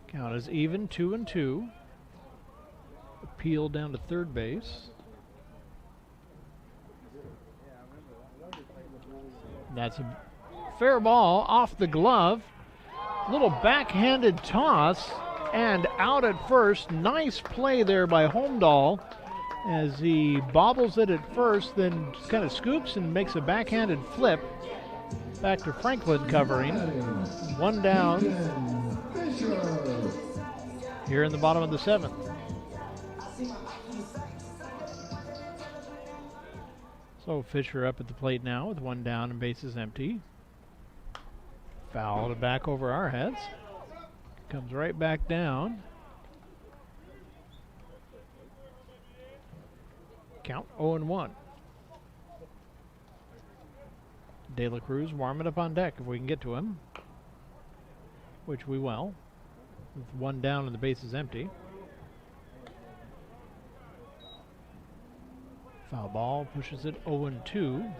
Speaker 18: Count is even, 2-2. Appeal down to third base. That's a fair ball off the glove. Little backhanded toss and out at first. Nice play there by Holmdahl as he bobbles it at first, then kind of scoops and makes a backhanded flip. Back to Franklin covering. 1 down here in the bottom of the 7th. So Fisher up at the plate now with 1 down and bases empty. Fouled it back over our heads. Comes right back down. Count 0-1. De La Cruz warming up on deck if we can get to him, which we will. With 1 down and the bases empty. Foul ball pushes it 0-2.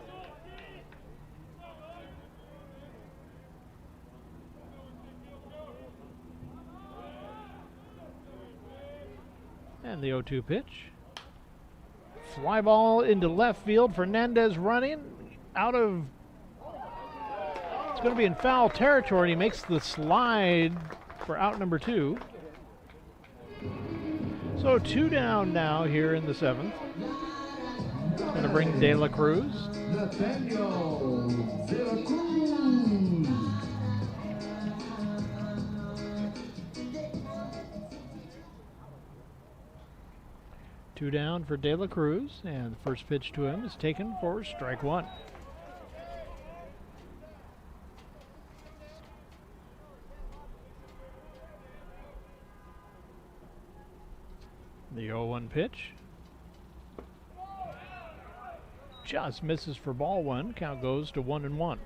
Speaker 18: And the 0-2 pitch. Fly ball into left field. Fernandez running out of... It's going to be in foul territory. He makes the slide for out number 2. So 2 down now here in the 7th. Going to bring De La Cruz.
Speaker 17: Nathaniel De La Cruz.
Speaker 18: Two down for De La Cruz, and the first pitch to him is taken for strike 1. The 0-1 pitch. Just misses for ball 1. Count goes to 1-1.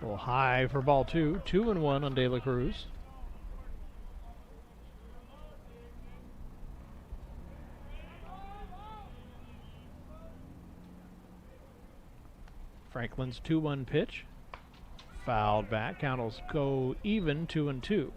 Speaker 18: A little high for ball 2. 2-1 on De La Cruz. Franklin's 2-1 pitch. Fouled back. Count will go even, 2-2.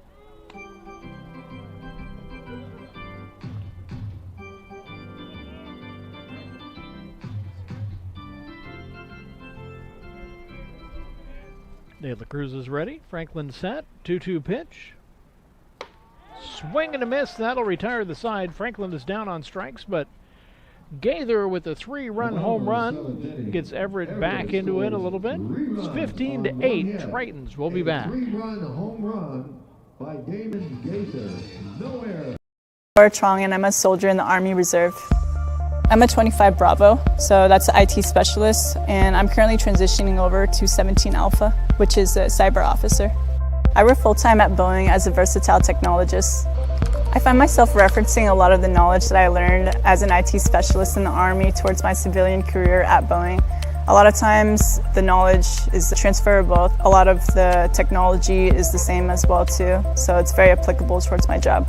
Speaker 18: De La Cruz is ready. Franklin set. 2-2 pitch. swing and a miss. That'll retire the side. Franklin is down on strikes, but Gaither with a 3-run home run gets Everett back into it a little bit. It's 15-8. Tritons will be back.
Speaker 17: 3-run home run by Damon Gaither. No error.
Speaker 2: Laura Trong, and I'm a soldier in the Army Reserve. I'm a 25 Bravo, so that's an IT specialist, and I'm currently transitioning over to 17 Alpha, which is a cyber officer. I work full-time at Boeing as a versatile technologist. I find myself referencing a lot of the knowledge that I learned as an IT specialist in the Army towards my civilian career at Boeing. A lot of times the knowledge is transferable. A lot of the technology is the same as well too, so it's very applicable towards my job.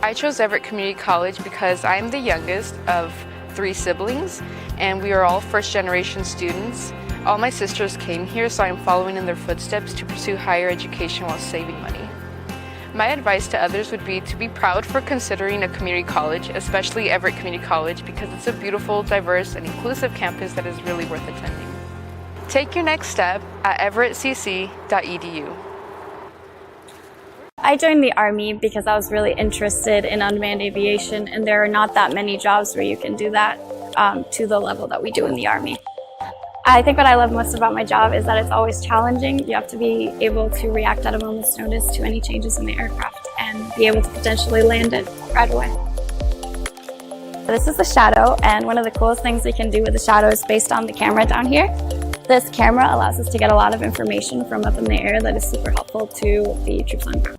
Speaker 12: I chose Everett Community College because I'm the youngest of 3 siblings, and we are all first-generation students. All my sisters came here, so I'm following in their footsteps to pursue higher education while saving money. My advice to others would be to be proud for considering a community college, especially Everett Community College, because it's a beautiful, diverse, and inclusive campus that is really worth attending. Take your next step at everettcc.edu.
Speaker 8: I joined the Army because I was really interested in unmanned aviation, and there are not that many jobs where you can do that to the level that we do in the Army. I think what I love most about my job is that it's always challenging. You have to be able to react at a moment's notice to any changes in the aircraft and be able to potentially land it right away. This is the Shadow, and one of the coolest things we can do with the Shadow is based on the camera down here. This camera allows us to get a lot of information from up in the air that is super helpful to the troops on ground.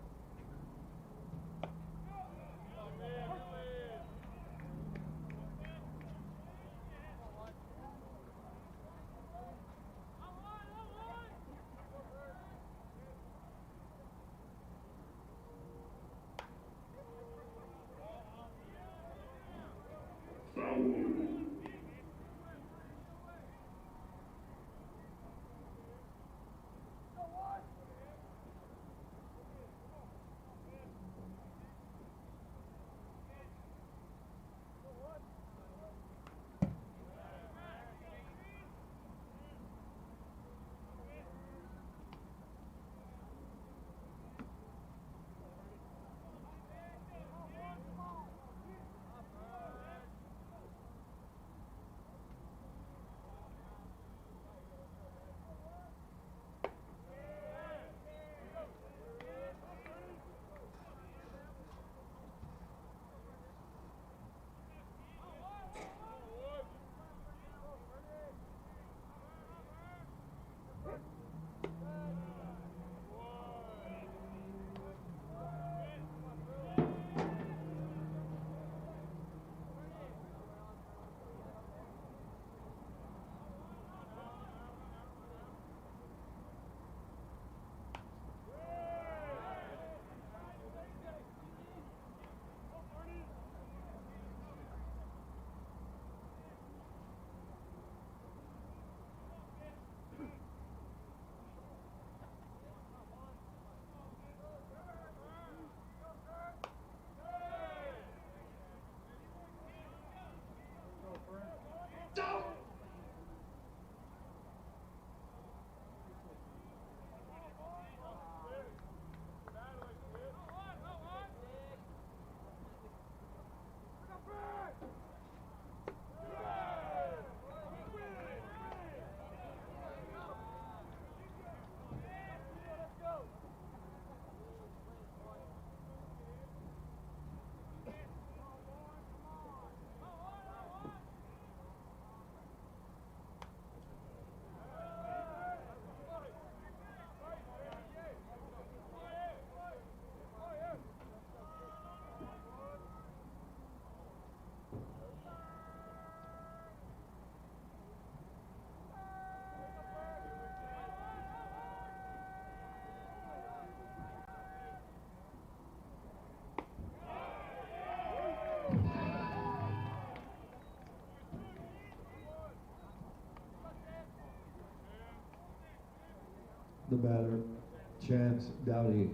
Speaker 17: The batter, Chance Dowdy.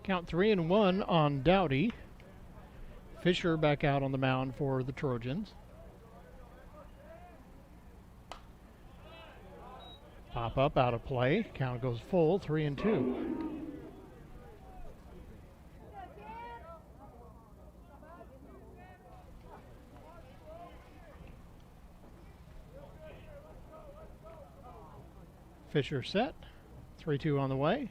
Speaker 18: Count 3-1 on Dowdy. Fisher back out on the mound for the Trojans. Pop up out of play. Count goes full, 3-2. Fisher set. 3-2 on the way.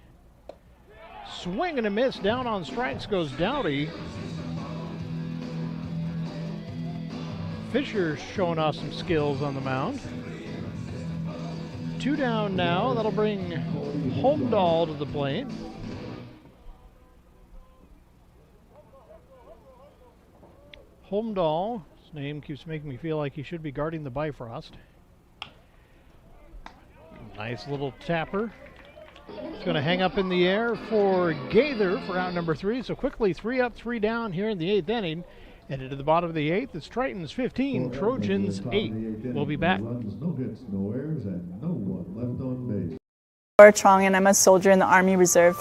Speaker 18: Swing and a miss. Down on strikes goes Dowdy. Fisher showing off some skills on the mound. 2 down now. That'll bring Holmdahl to the plate. Holmdahl, his name keeps making me feel like he should be guarding the Bifrost. Nice little tapper. It's going to hang up in the air for Gaither for out number 3. So quickly 3 up, 3 down here in the 8th inning. And into the bottom of the 8th, it's Tritons 15, Trojans 8. We'll be back.
Speaker 17: No hits, no errors, and no one left on base.
Speaker 2: Laura Trong, and I'm a soldier in the Army Reserve.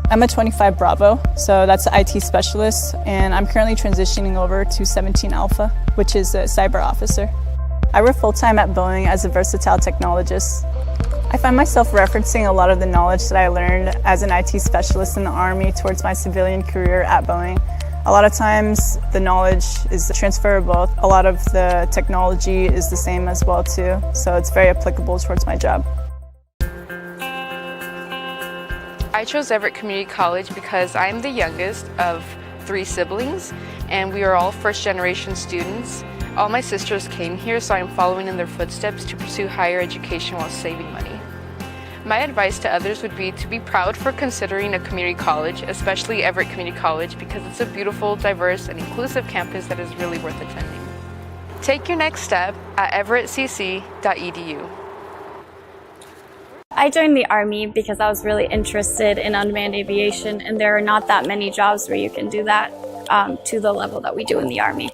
Speaker 2: I'm a 25 Bravo, so that's an IT specialist, and I'm currently transitioning over to 17 Alpha, which is a cyber officer. I work full-time at Boeing as a versatile technologist. I find myself referencing a lot of the knowledge that I learned as an IT specialist in the Army towards my civilian career at Boeing. A lot of times the knowledge is transferable. A lot of the technology is the same as well too, so it's very applicable towards my job.
Speaker 12: I chose Everett Community College because I'm the youngest of 3 siblings, and we are all first-generation students. All my sisters came here, so I'm following in their footsteps to pursue higher education while saving money. My advice to others would be to be proud for considering a community college, especially Everett Community College, because it's a beautiful, diverse, and inclusive campus that is really worth attending. Take your next step at everettcc.edu.
Speaker 8: I joined the Army because I was really interested in unmanned aviation, and there are not that many jobs where you can do that to the level that we do in the Army.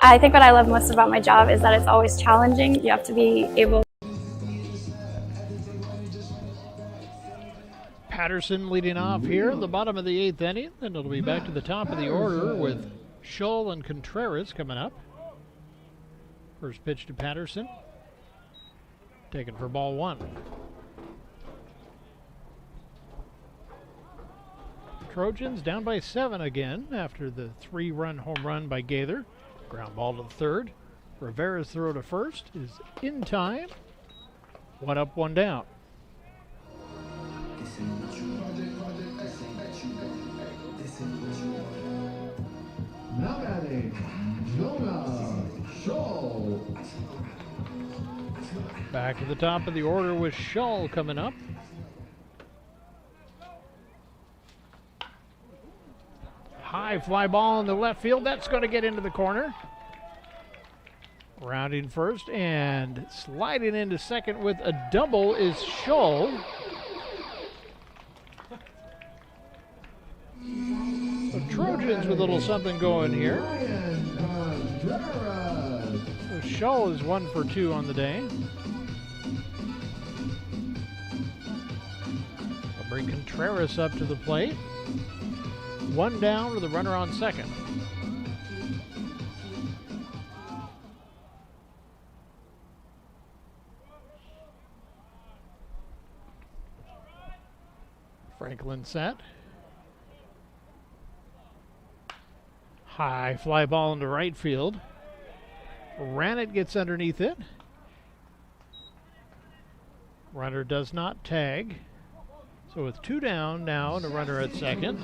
Speaker 8: I think what I love most about my job is that it's always challenging. You have to be able.
Speaker 18: Patterson leading off here at the bottom of the 8th inning, and it'll be back to the top of the order with Scholl and Contreras coming up. First pitch to Patterson. Taken for ball 1. Trojans down by 7 again after the 3-run home run by Gaither. Ground ball to the 3rd. Rivera's throw to first is in time. 1 up, 1 down.
Speaker 17: Now batting, Jonah Scholl.
Speaker 18: Back to the top of the order with Scholl coming up. High fly ball in the left field. That's going to get into the corner. Rounding first and sliding into second with a double is Scholl. The Trojans with a little something going here. So Scholl is 1 for 2 on the day. They'll bring Contreras up to the plate. 1 down with the runner on second. Franklin set. High fly ball into right field. Ranit gets underneath it. Runner does not tag. So with 2 down now and a runner at second.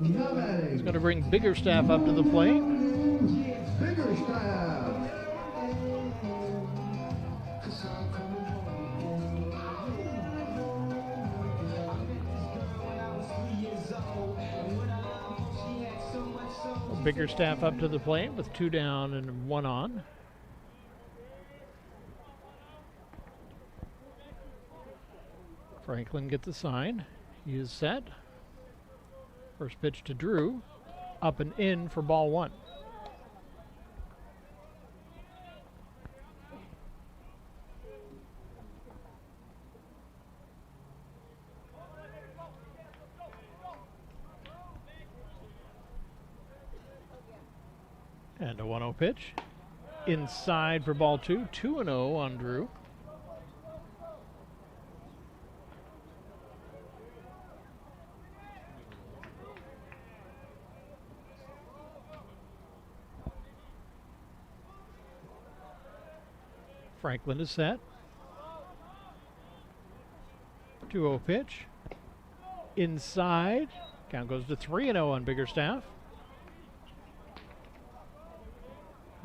Speaker 18: He's going to bring Biggerstaff up to the plate.
Speaker 17: Biggerstaff.
Speaker 18: Biggerstaff up to the plate with 2 down and 1 on. Franklin gets a sign. He is set. First pitch to Drew. Up and in for ball 1. And a 1-0 pitch. Inside for ball 2. 2-0 on Drew. Franklin is set. 2-0 pitch. Inside. Count goes to 3-0 on Biggerstaff.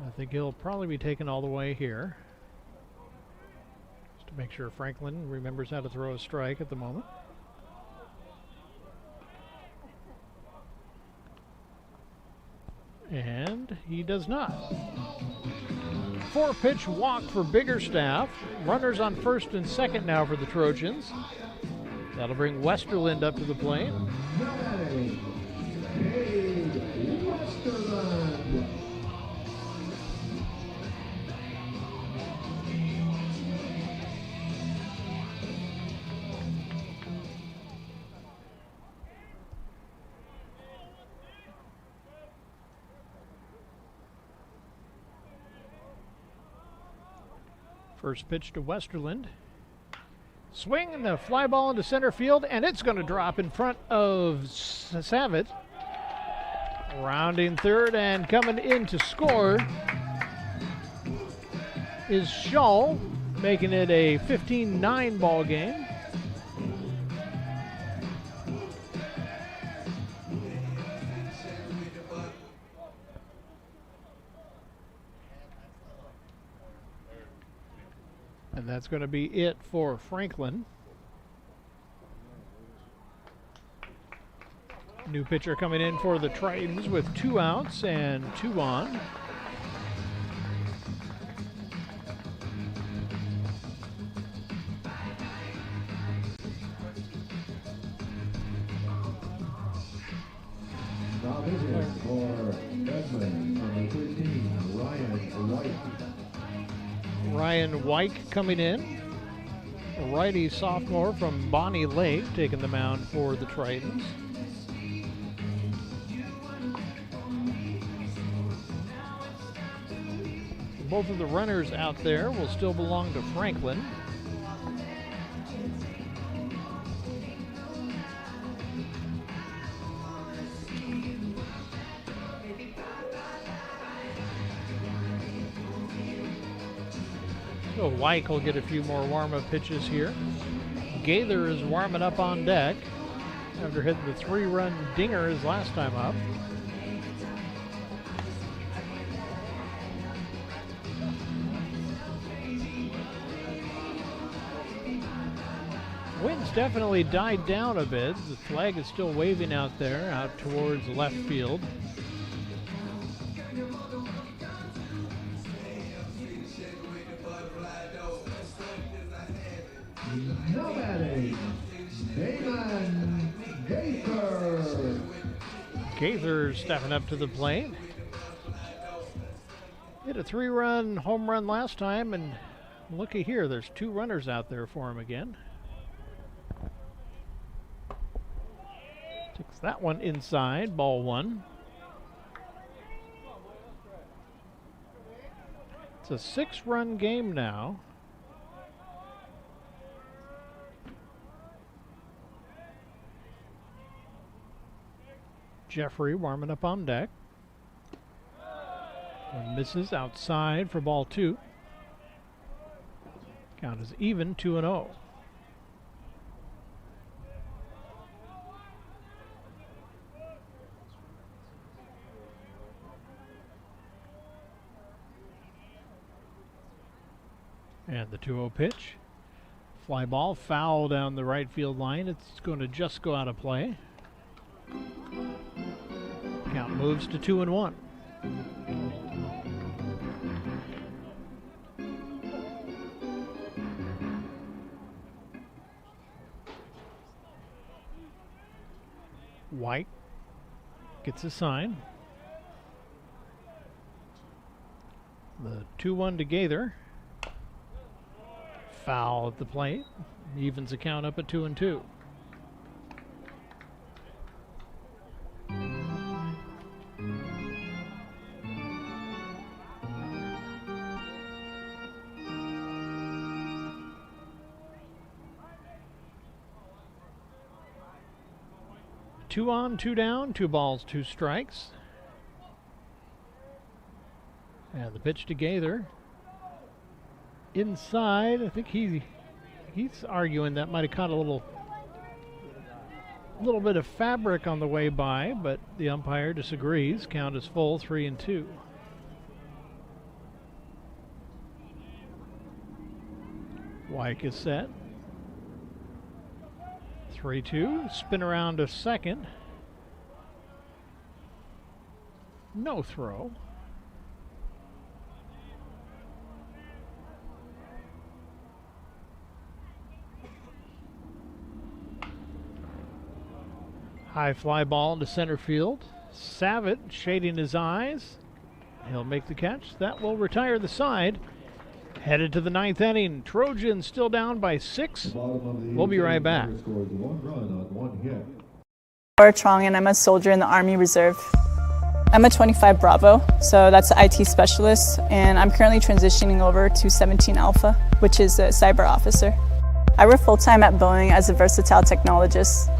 Speaker 18: I think he'll probably be taken all the way here. Just to make sure Franklin remembers how to throw a strike at the moment. And he does not. 4-pitch walk for Biggerstaff. Runners on first and second now for the Trojans. That'll bring Westerland up to the plate. First pitch to Westerland. Swing and the fly ball into center field, and it's going to drop in front of Savitt. Rounding third and coming in to score is Shull, making it a 15-9 ball game. And that's going to be it for Franklin. New pitcher coming in for the Tritons with 2 outs and 2 on.
Speaker 17: Now pitching for Edmonds, number 13, Ryan White.
Speaker 18: Ryan Wyke coming in. A righty sophomore from Bonnie Lake taking the mound for the Tritons. Both of the runners out there will still belong to Franklin. So Wyke will get a few more warm-up pitches here. Gaither is warming up on deck after hitting the 3-run dinger his last time up. Wind's definitely died down a bit. The flag is still waving out there, out towards left field.
Speaker 17: Now batting, Damon Gaither.
Speaker 18: Gaither stepping up to the plate. Hit a 3-run home run last time, and looky here, there's 2 runners out there for him again. Takes that one inside, ball 1. It's a 6-run game now. Jeffrey warming up on deck. And misses outside for ball 2. Count is even, 2-0. And the 2-0 pitch. Fly ball, foul down the right field line. It's going to just go out of play. Count moves to 2-1. White gets a sign. The 2-1 to Gaither. Foul at the plate. Evens the count up at 2-2. 2 on, 2 down, 2 balls, 2 strikes. And the pitch to Gaither. Inside, I think he's arguing that might have caught a little bit of fabric on the way by, but the umpire disagrees. Count is full, 3-2. Wyke is set. 3-2. Spin around to second. No throw. High fly ball into center field. Savitt shading his eyes. He'll make the catch. That will retire the side. Headed to the 9th inning. Trojans still down by 6. We'll be right back.
Speaker 2: Laura Trong, and I'm a soldier in the Army Reserve. I'm a 25 Bravo, so that's an IT specialist, and I'm currently transitioning over to 17 Alpha, which is a cyber officer. I work full-time at Boeing as a versatile technologist.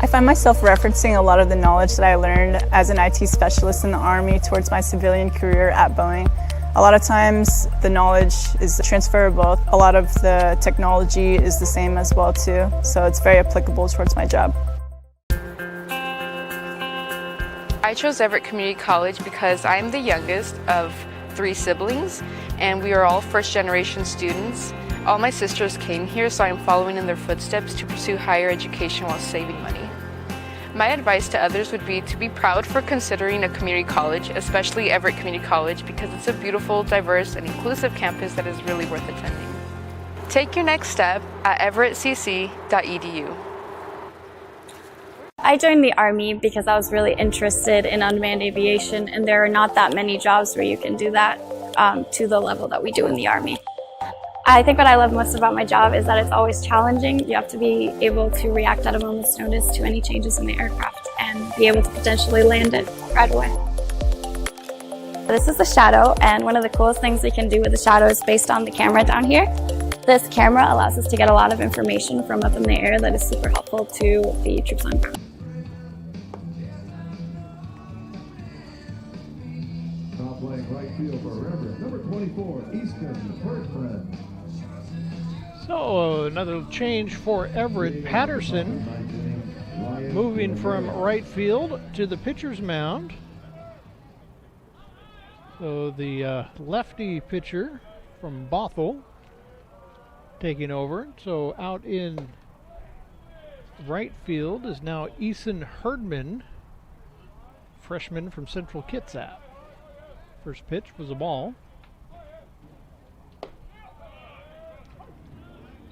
Speaker 2: I find myself referencing a lot of the knowledge that I learned as an IT specialist in the Army towards my civilian career at Boeing. A lot of times the knowledge is transferable. A lot of the technology is the same as well too, so it's very applicable towards my job.
Speaker 12: I chose Everett Community College because I am the youngest of 3 siblings, and we are all first-generation students. All my sisters came here, so I'm following in their footsteps to pursue higher education while saving money. My advice to others would be to be proud for considering a community college, especially Everett Community College, because it's a beautiful, diverse, and inclusive campus that is really worth attending. Take your next step at everettcc.edu.
Speaker 8: I joined the Army because I was really interested in unmanned aviation, and there are not that many jobs where you can do that to the level that we do in the Army. I think what I love most about my job is that it's always challenging. You have to be able to react at a moment's notice to any changes in the aircraft and be able to potentially land it right away. This is the shadow, and one of the coolest things we can do with the shadow is based on the camera down here. This camera allows us to get a lot of information from up in the air that is super helpful to the troops on ground.
Speaker 17: Now playing right field for Everett, number 24, Easton Bertrand.
Speaker 18: So another change for Everett. Patterson moving from right field to the pitcher's mound. So the lefty pitcher from Bothell taking over. So out in right field is now Eason Herdman, freshman from Central Kitsap. First pitch was a ball.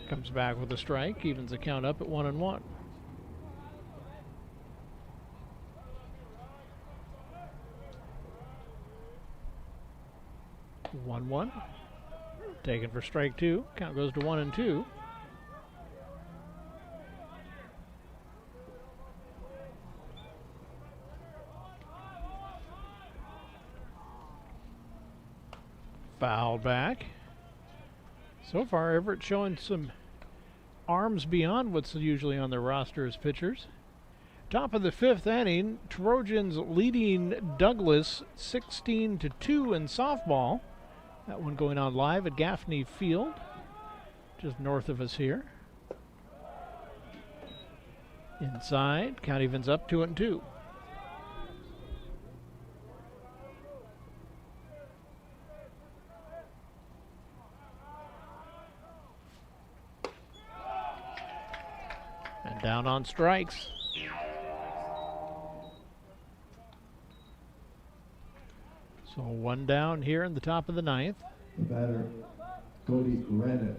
Speaker 18: Comes back with a strike, evens the count up at 1-1. One. Taken for strike 2. Count goes to 1-2. Fouled back. So far, Everett showing some arms beyond what's usually on their roster as pitchers. Top of the 5th inning, Trojans leading Douglas 16-2 in softball. That one going on live at Gaffney Field, just north of us here. Inside, count evens up 2-2. And down on strikes. So one down here in the top of the 9th.
Speaker 17: The batter, Cody Rennet.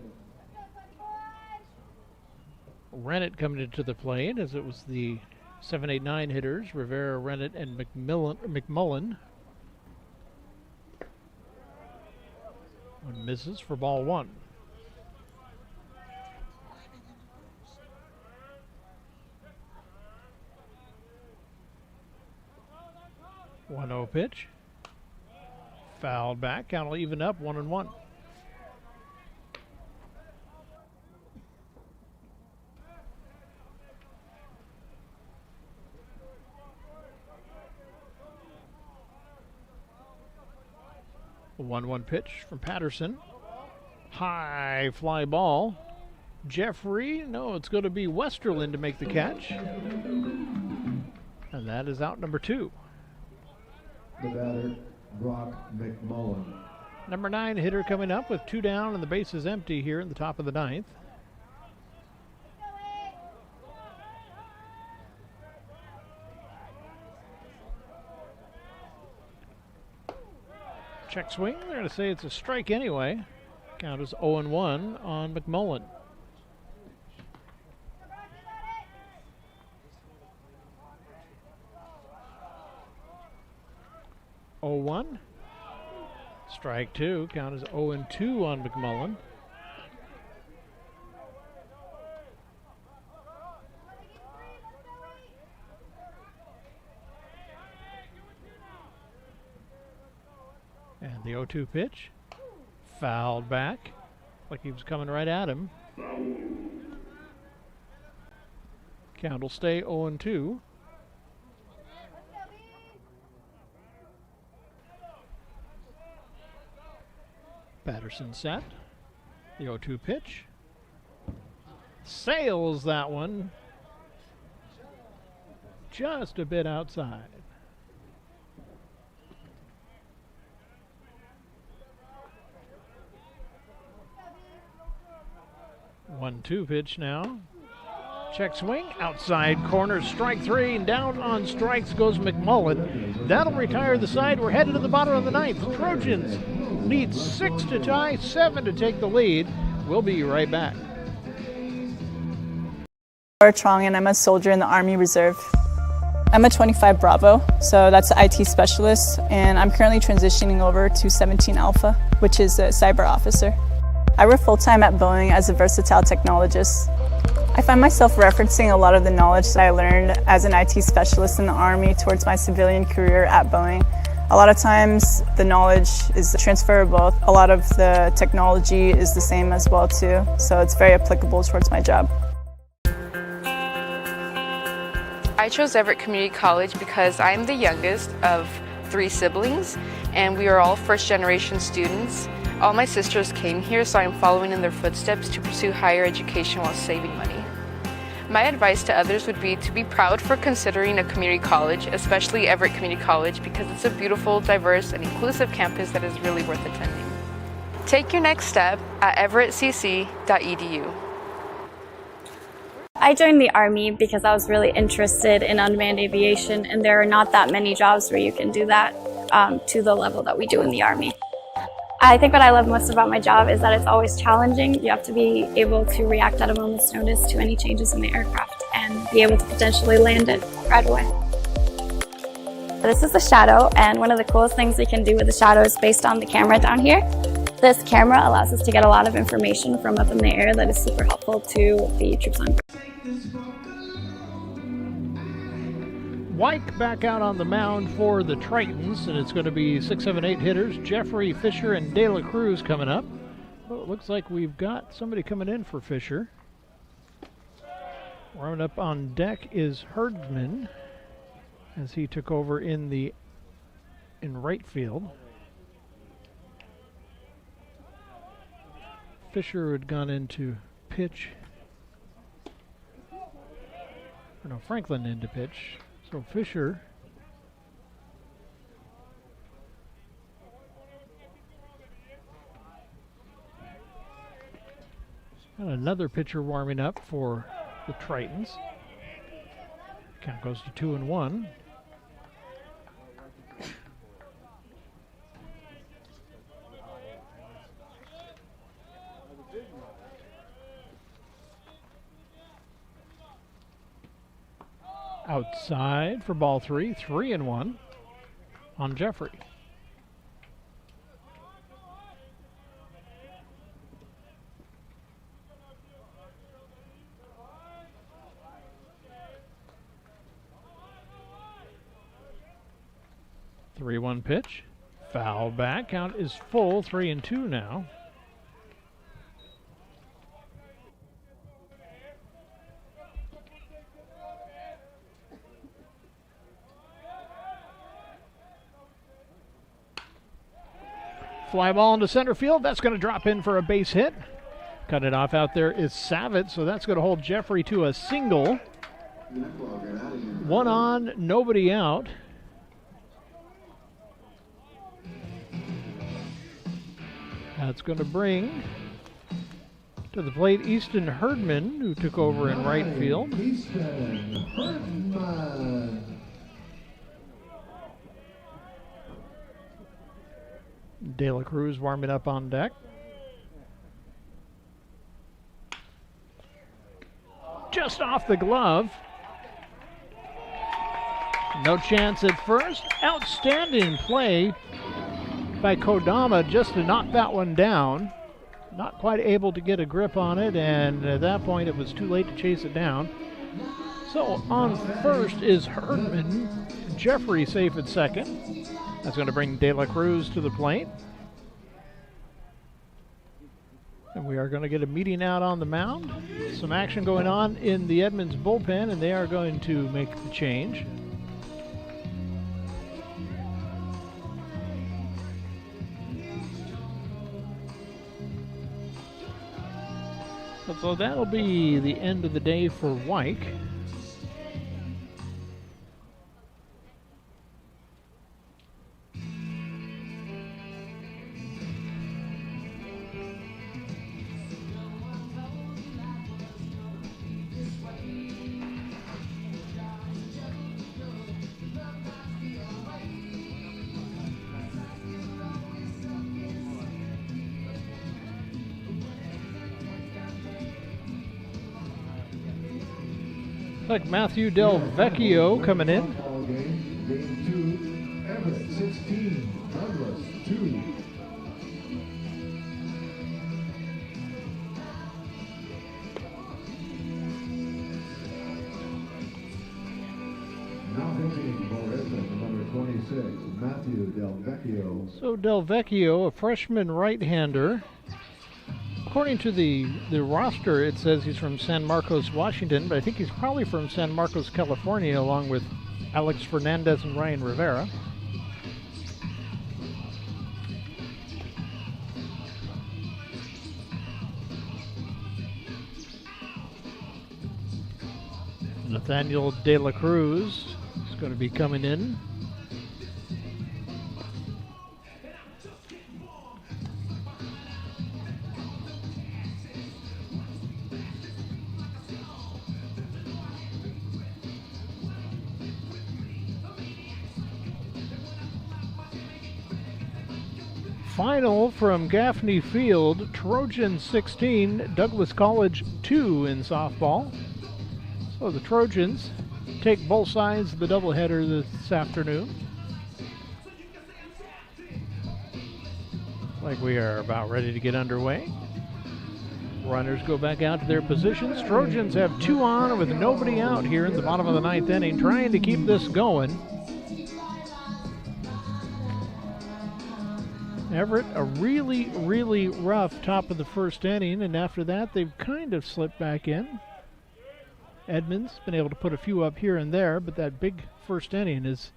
Speaker 18: Rennet coming into the plate as it was the 7-8-9 hitters, Rivera, Rennet, and McMullen. One misses for ball 1. One-0 pitch. Fouled back. Count will even up 1-1. The 1-1 pitch from Patterson. High fly ball. Jeffrey, no, it's going to be Westerlin to make the catch. And that is out number 2.
Speaker 17: The batter, Brock McMullen.
Speaker 18: Number 9 hitter coming up with 2 down and the base is empty here in the top of the 9th. Check swing. They're going to say it's a strike anyway. Count is 0-1 on McMullen. Oh-1. Strike 2. Count is 0-2 on McMullen. And the 0-2 pitch. Fouled back. Like he was coming right at him. Count will stay 0-2. Patterson set. The 0-2 pitch. Sails that one. Just a bit outside. 1-2 pitch now. Check swing, outside corner, strike 3, and down on strikes goes McMullen. That'll retire the side. We're headed to the bottom of the 9th. Trojans need 6 to tie, 7 to take the lead. We'll be right back.
Speaker 2: Laura Trong, and I'm a soldier in the Army Reserve. I'm a 25 Bravo, so that's an IT specialist, and I'm currently transitioning over to 17 Alpha, which is a cyber officer. I work full-time at Boeing as a versatile technologist. I find myself referencing a lot of the knowledge that I learned as an IT specialist in the Army towards my civilian career at Boeing. A lot of times the knowledge is transferable. A lot of the technology is the same as well too, so it's very applicable towards my job.
Speaker 12: I chose Everett Community College because I'm the youngest of 3 siblings, and we are all first-generation students. All my sisters came here, so I'm following in their footsteps to pursue higher education while saving money. My advice to others would be to be proud for considering a community college, especially Everett Community College, because it's a beautiful, diverse, and inclusive campus that is really worth attending. Take your next step at everettcc.edu.
Speaker 8: I joined the Army because I was really interested in unmanned aviation, and there are not that many jobs where you can do that to the level that we do in the Army. I think what I love most about my job is that it's always challenging. You have to be able to react at a moment's notice to any changes in the aircraft and be able to potentially land it right away. This is the shadow, and one of the coolest things we can do with the shadow is based on the camera down here. This camera allows us to get a lot of information from up in the air that is super helpful to the troops on.
Speaker 18: Wyke back out on the mound for the Tritons, and it's going to be 6, 7, 8 hitters. Jeffrey, Fisher, and De La Cruz coming up. Well, it looks like we've got somebody coming in for Fisher. Warming up on deck is Herdman, as he took over in right field. Fisher had gone into pitch. Or no, Franklin into pitch. So Fisher and another pitcher warming up for the Tritons. Count goes to 2-1. Outside for ball 3, 3-1 on Jeffrey. The 3-1 pitch, foul back. Count is full, 3-2 now. Fly ball into center field. That's going to drop in for a base hit. Cut it off out there is Savitt, so that's going to hold Jeffrey to a single. 1 on, nobody out. That's going to bring to the plate Easton Herdman, who took over in right field.
Speaker 17: Easton Herdman.
Speaker 18: De La Cruz warming up on deck. Just off the glove. No chance at first. Outstanding play by Kodama just to knock that one down. Not quite able to get a grip on it, and at that point it was too late to chase it down. So on first is Herdman. Jeffrey safe at second. That's going to bring De La Cruz to the plate. And we are going to get a meeting out on the mound. Some action going on in the Edmonds bullpen, and they are going to make the change. So that'll be the end of the day for Wyke. Like Matthew Del Vecchio coming in.
Speaker 17: Game 2, Everett 16, Douglas 2. Now pitching for Everett, number 26, Matthew Del Vecchio.
Speaker 18: So Del Vecchio, a freshman right-hander. According to the roster, it says he's from San Marcos, Washington, but I think he's probably from San Marcos, California, along with Alex Fernandez and Ryan Rivera. Nathaniel De La Cruz is going to be coming in. Final from Gaffney Field, Trojan 16, Douglas College 2 in softball. So the Trojans take both sides of the doubleheader this afternoon. Like we are about ready to get underway. Runners go back out to their positions. Trojans have 2 on with nobody out here in the bottom of the 9th inning, trying to keep this going. Everett, a really, really rough top of the first inning, and after that they've kind of slipped back in. Edmonds been able to put a few up here and there, but that big first inning is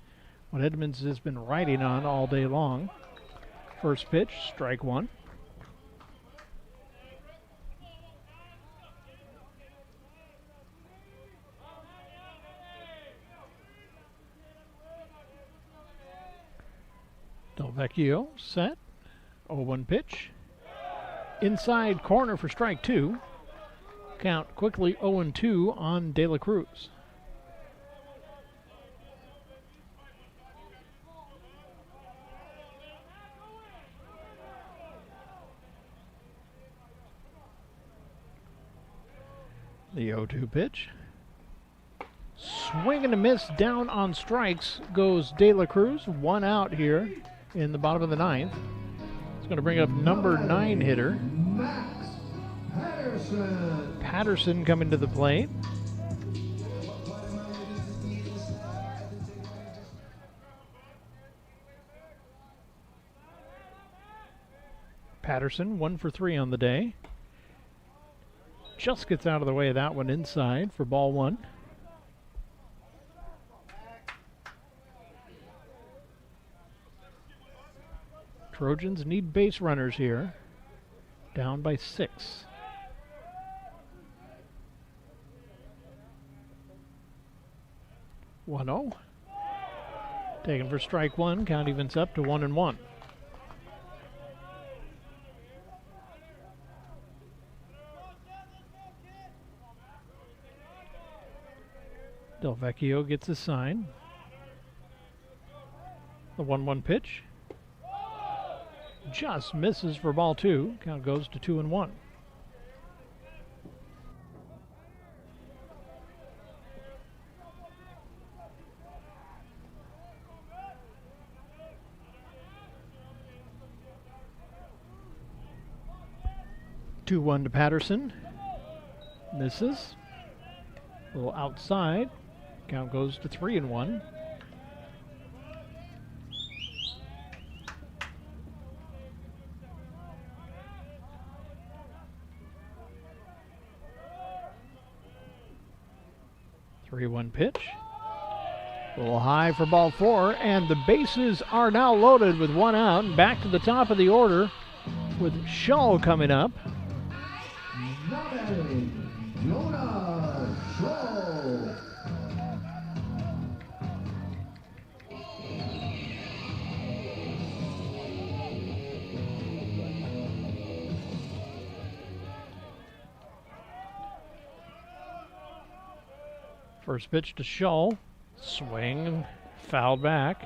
Speaker 18: what Edmonds has been riding on all day long. First pitch, strike 1. Del Vecchio set. 0-1 pitch. Inside corner for strike 2. Count quickly 0-2 on De La Cruz. The 0-2 pitch. Swing and a miss down on strikes goes De La Cruz. 1 out here in the bottom of the 9th. It's going to bring up number 9 hitter Patterson coming to the plate. Patterson 1 for 3 on the day. Just gets out of the way of that one inside for ball 1. Trojans need base runners here. Down by 6. One-0. Taken for strike one. Count evens up to 1-1. Del Vecchio gets a sign. The 1-1 pitch. Just misses for ball 2. Count goes to 2-1. Two 1 to Patterson. Misses. A little outside. Count goes to 3-1. Three-one pitch. A little high for ball 4, and the bases are now loaded with 1 out. And back to the top of the order with Shull coming up. First pitch to Shull. Swing, fouled back.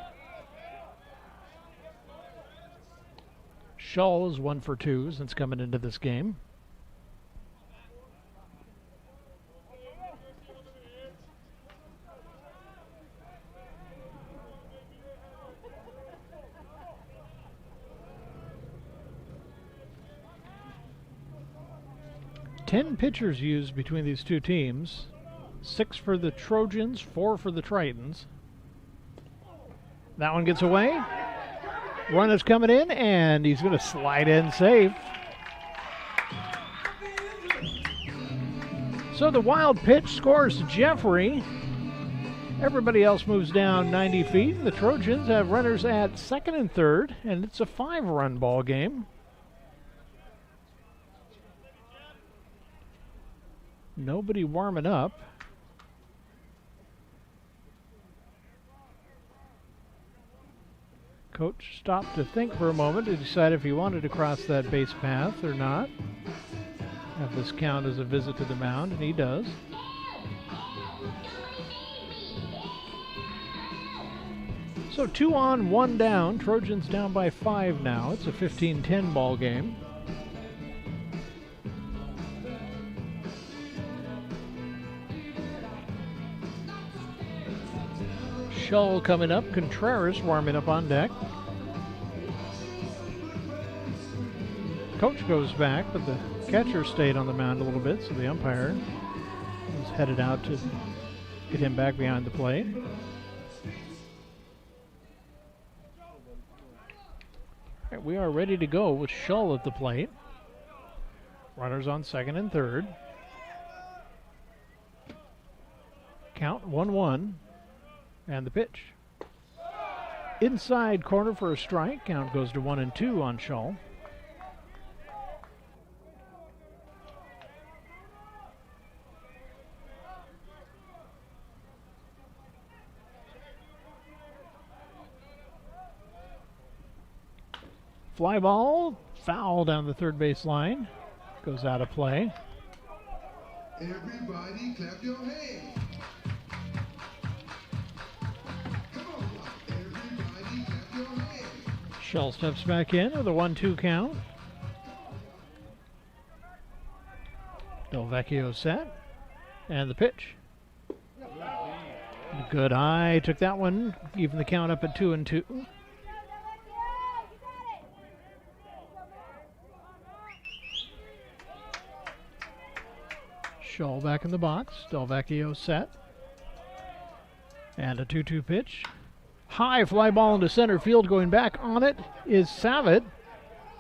Speaker 18: Shull is 1 for 2 since coming into this game. Ten pitchers used between these two teams. 6 for the Trojans, 4 for the Tritons. That one gets away. Run is coming in, and he's going to slide in safe. So the wild pitch scores Jeffrey. Everybody else moves down 90 feet. The Trojans have runners at second and third, and it's a 5-run ball game. Nobody warming up. Coach stopped to think for a moment to decide if he wanted to cross that base path or not. Have this count as a visit to the mound, and he does. So 2 on, 1 down. Trojans down by 5 now. It's a 15-10 ball game. Shull coming up. Contreras warming up on deck. Coach goes back, but the catcher stayed on the mound a little bit, so the umpire was headed out to get him back behind the plate. All right, we are ready to go with Shull at the plate. Runners on second and third. Count 1-1. And the pitch. Inside corner for a strike. Count goes to 1-2 on Shull. Fly ball, foul down the third base line. Goes out of play.
Speaker 17: Everybody clap your hands.
Speaker 18: Shull steps back in with a 1-2 count. Del Vecchio set. And the pitch. Good eye. Took that one. Even the count up at 2-2. Shull back in the box. Del Vecchio set. And a 2-2 pitch. High fly ball into center field. Going back on it is Savitt.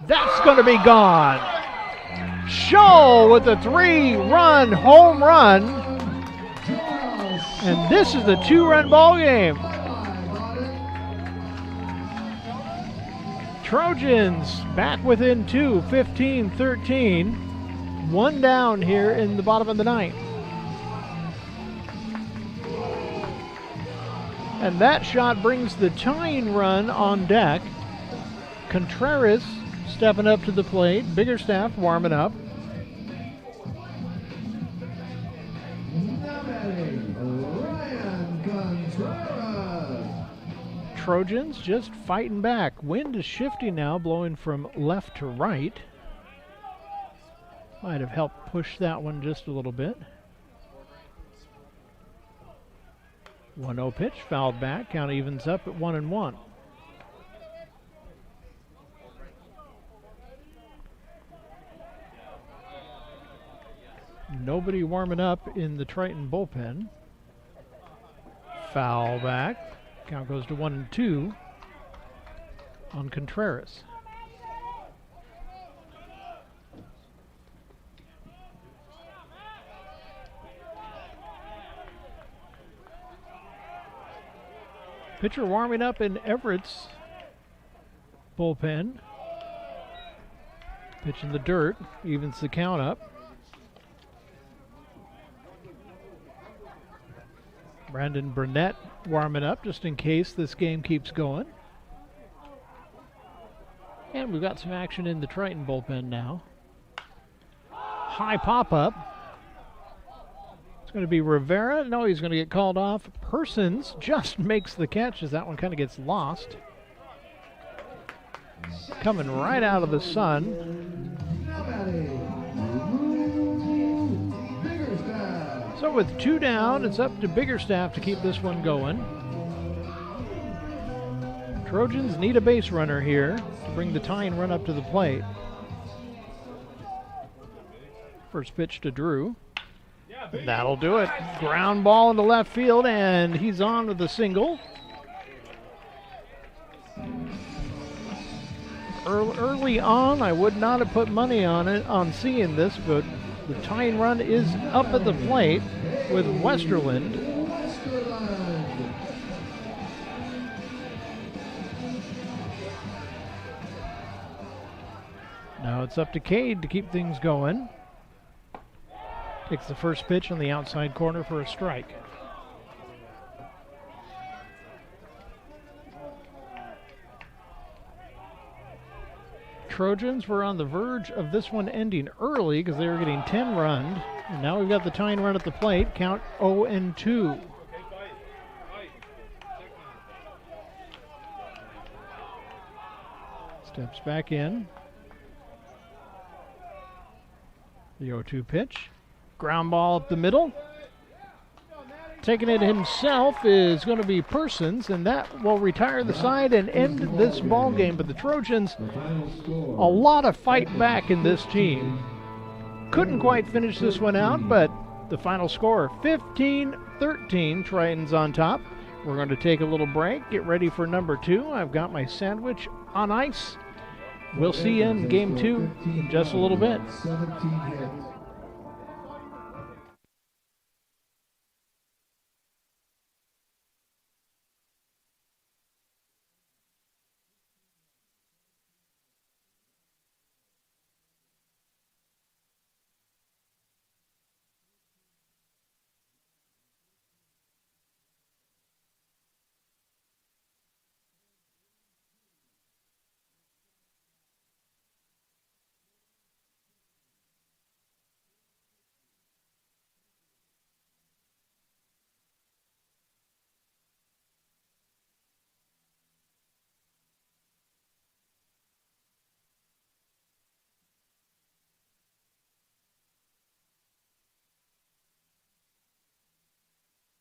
Speaker 18: That's going to be gone. Shull with a 3-run home run. And this is a 2-run ball game. Trojans back within 2, 15-13. One down here in the bottom of the ninth. And that shot brings the tying run on deck. Contreras stepping up to the plate. Biggerstaff warming up. Trojans just fighting back. Wind is shifting now, blowing from left to right. Might have helped push that one just a little bit. 1-0 pitch, fouled back. Count evens up at 1-1. Nobody warming up in the Triton bullpen. Foul back. Count goes to 1-2 on Contreras. Pitcher warming up in Everett's bullpen. Pitch in the dirt, evens the count up. Brandon Burnett warming up just in case this game keeps going. And we've got some action in the Triton bullpen now. High pop-up. It's going to be Rivera. No, he's going to get called off. Persons just makes the catch as that one kind of gets lost. Coming right out of the sun. So with 2 down, it's up to Biggerstaff to keep this one going. Trojans need a base runner here to bring the tying run up to the plate. First pitch to Drew. That'll do it. Ground ball into left field, and he's on with a single. Early on, I would not have put money on it, on seeing this, but the tying run is up at the plate with Westerland. Now it's up to Cade to keep things going. Takes the first pitch on the outside corner for a strike. Trojans were on the verge of this one ending early because they were getting 10 runs. And now we've got the tying run at the plate. Count 0-2. Steps back in. The 0-2 pitch. Ground ball up the middle. Taking it himself is going to be Persons, and that will retire the side and end this ball game. But the Trojans, a lot of fight back in this team. Couldn't quite finish this one out, but the final score, 15-13, Tritons on top. We're going to take a little break, get ready for number 2. I've got my sandwich on ice. We'll see you in game 2 in just a little bit.
Speaker 17: 17 hits.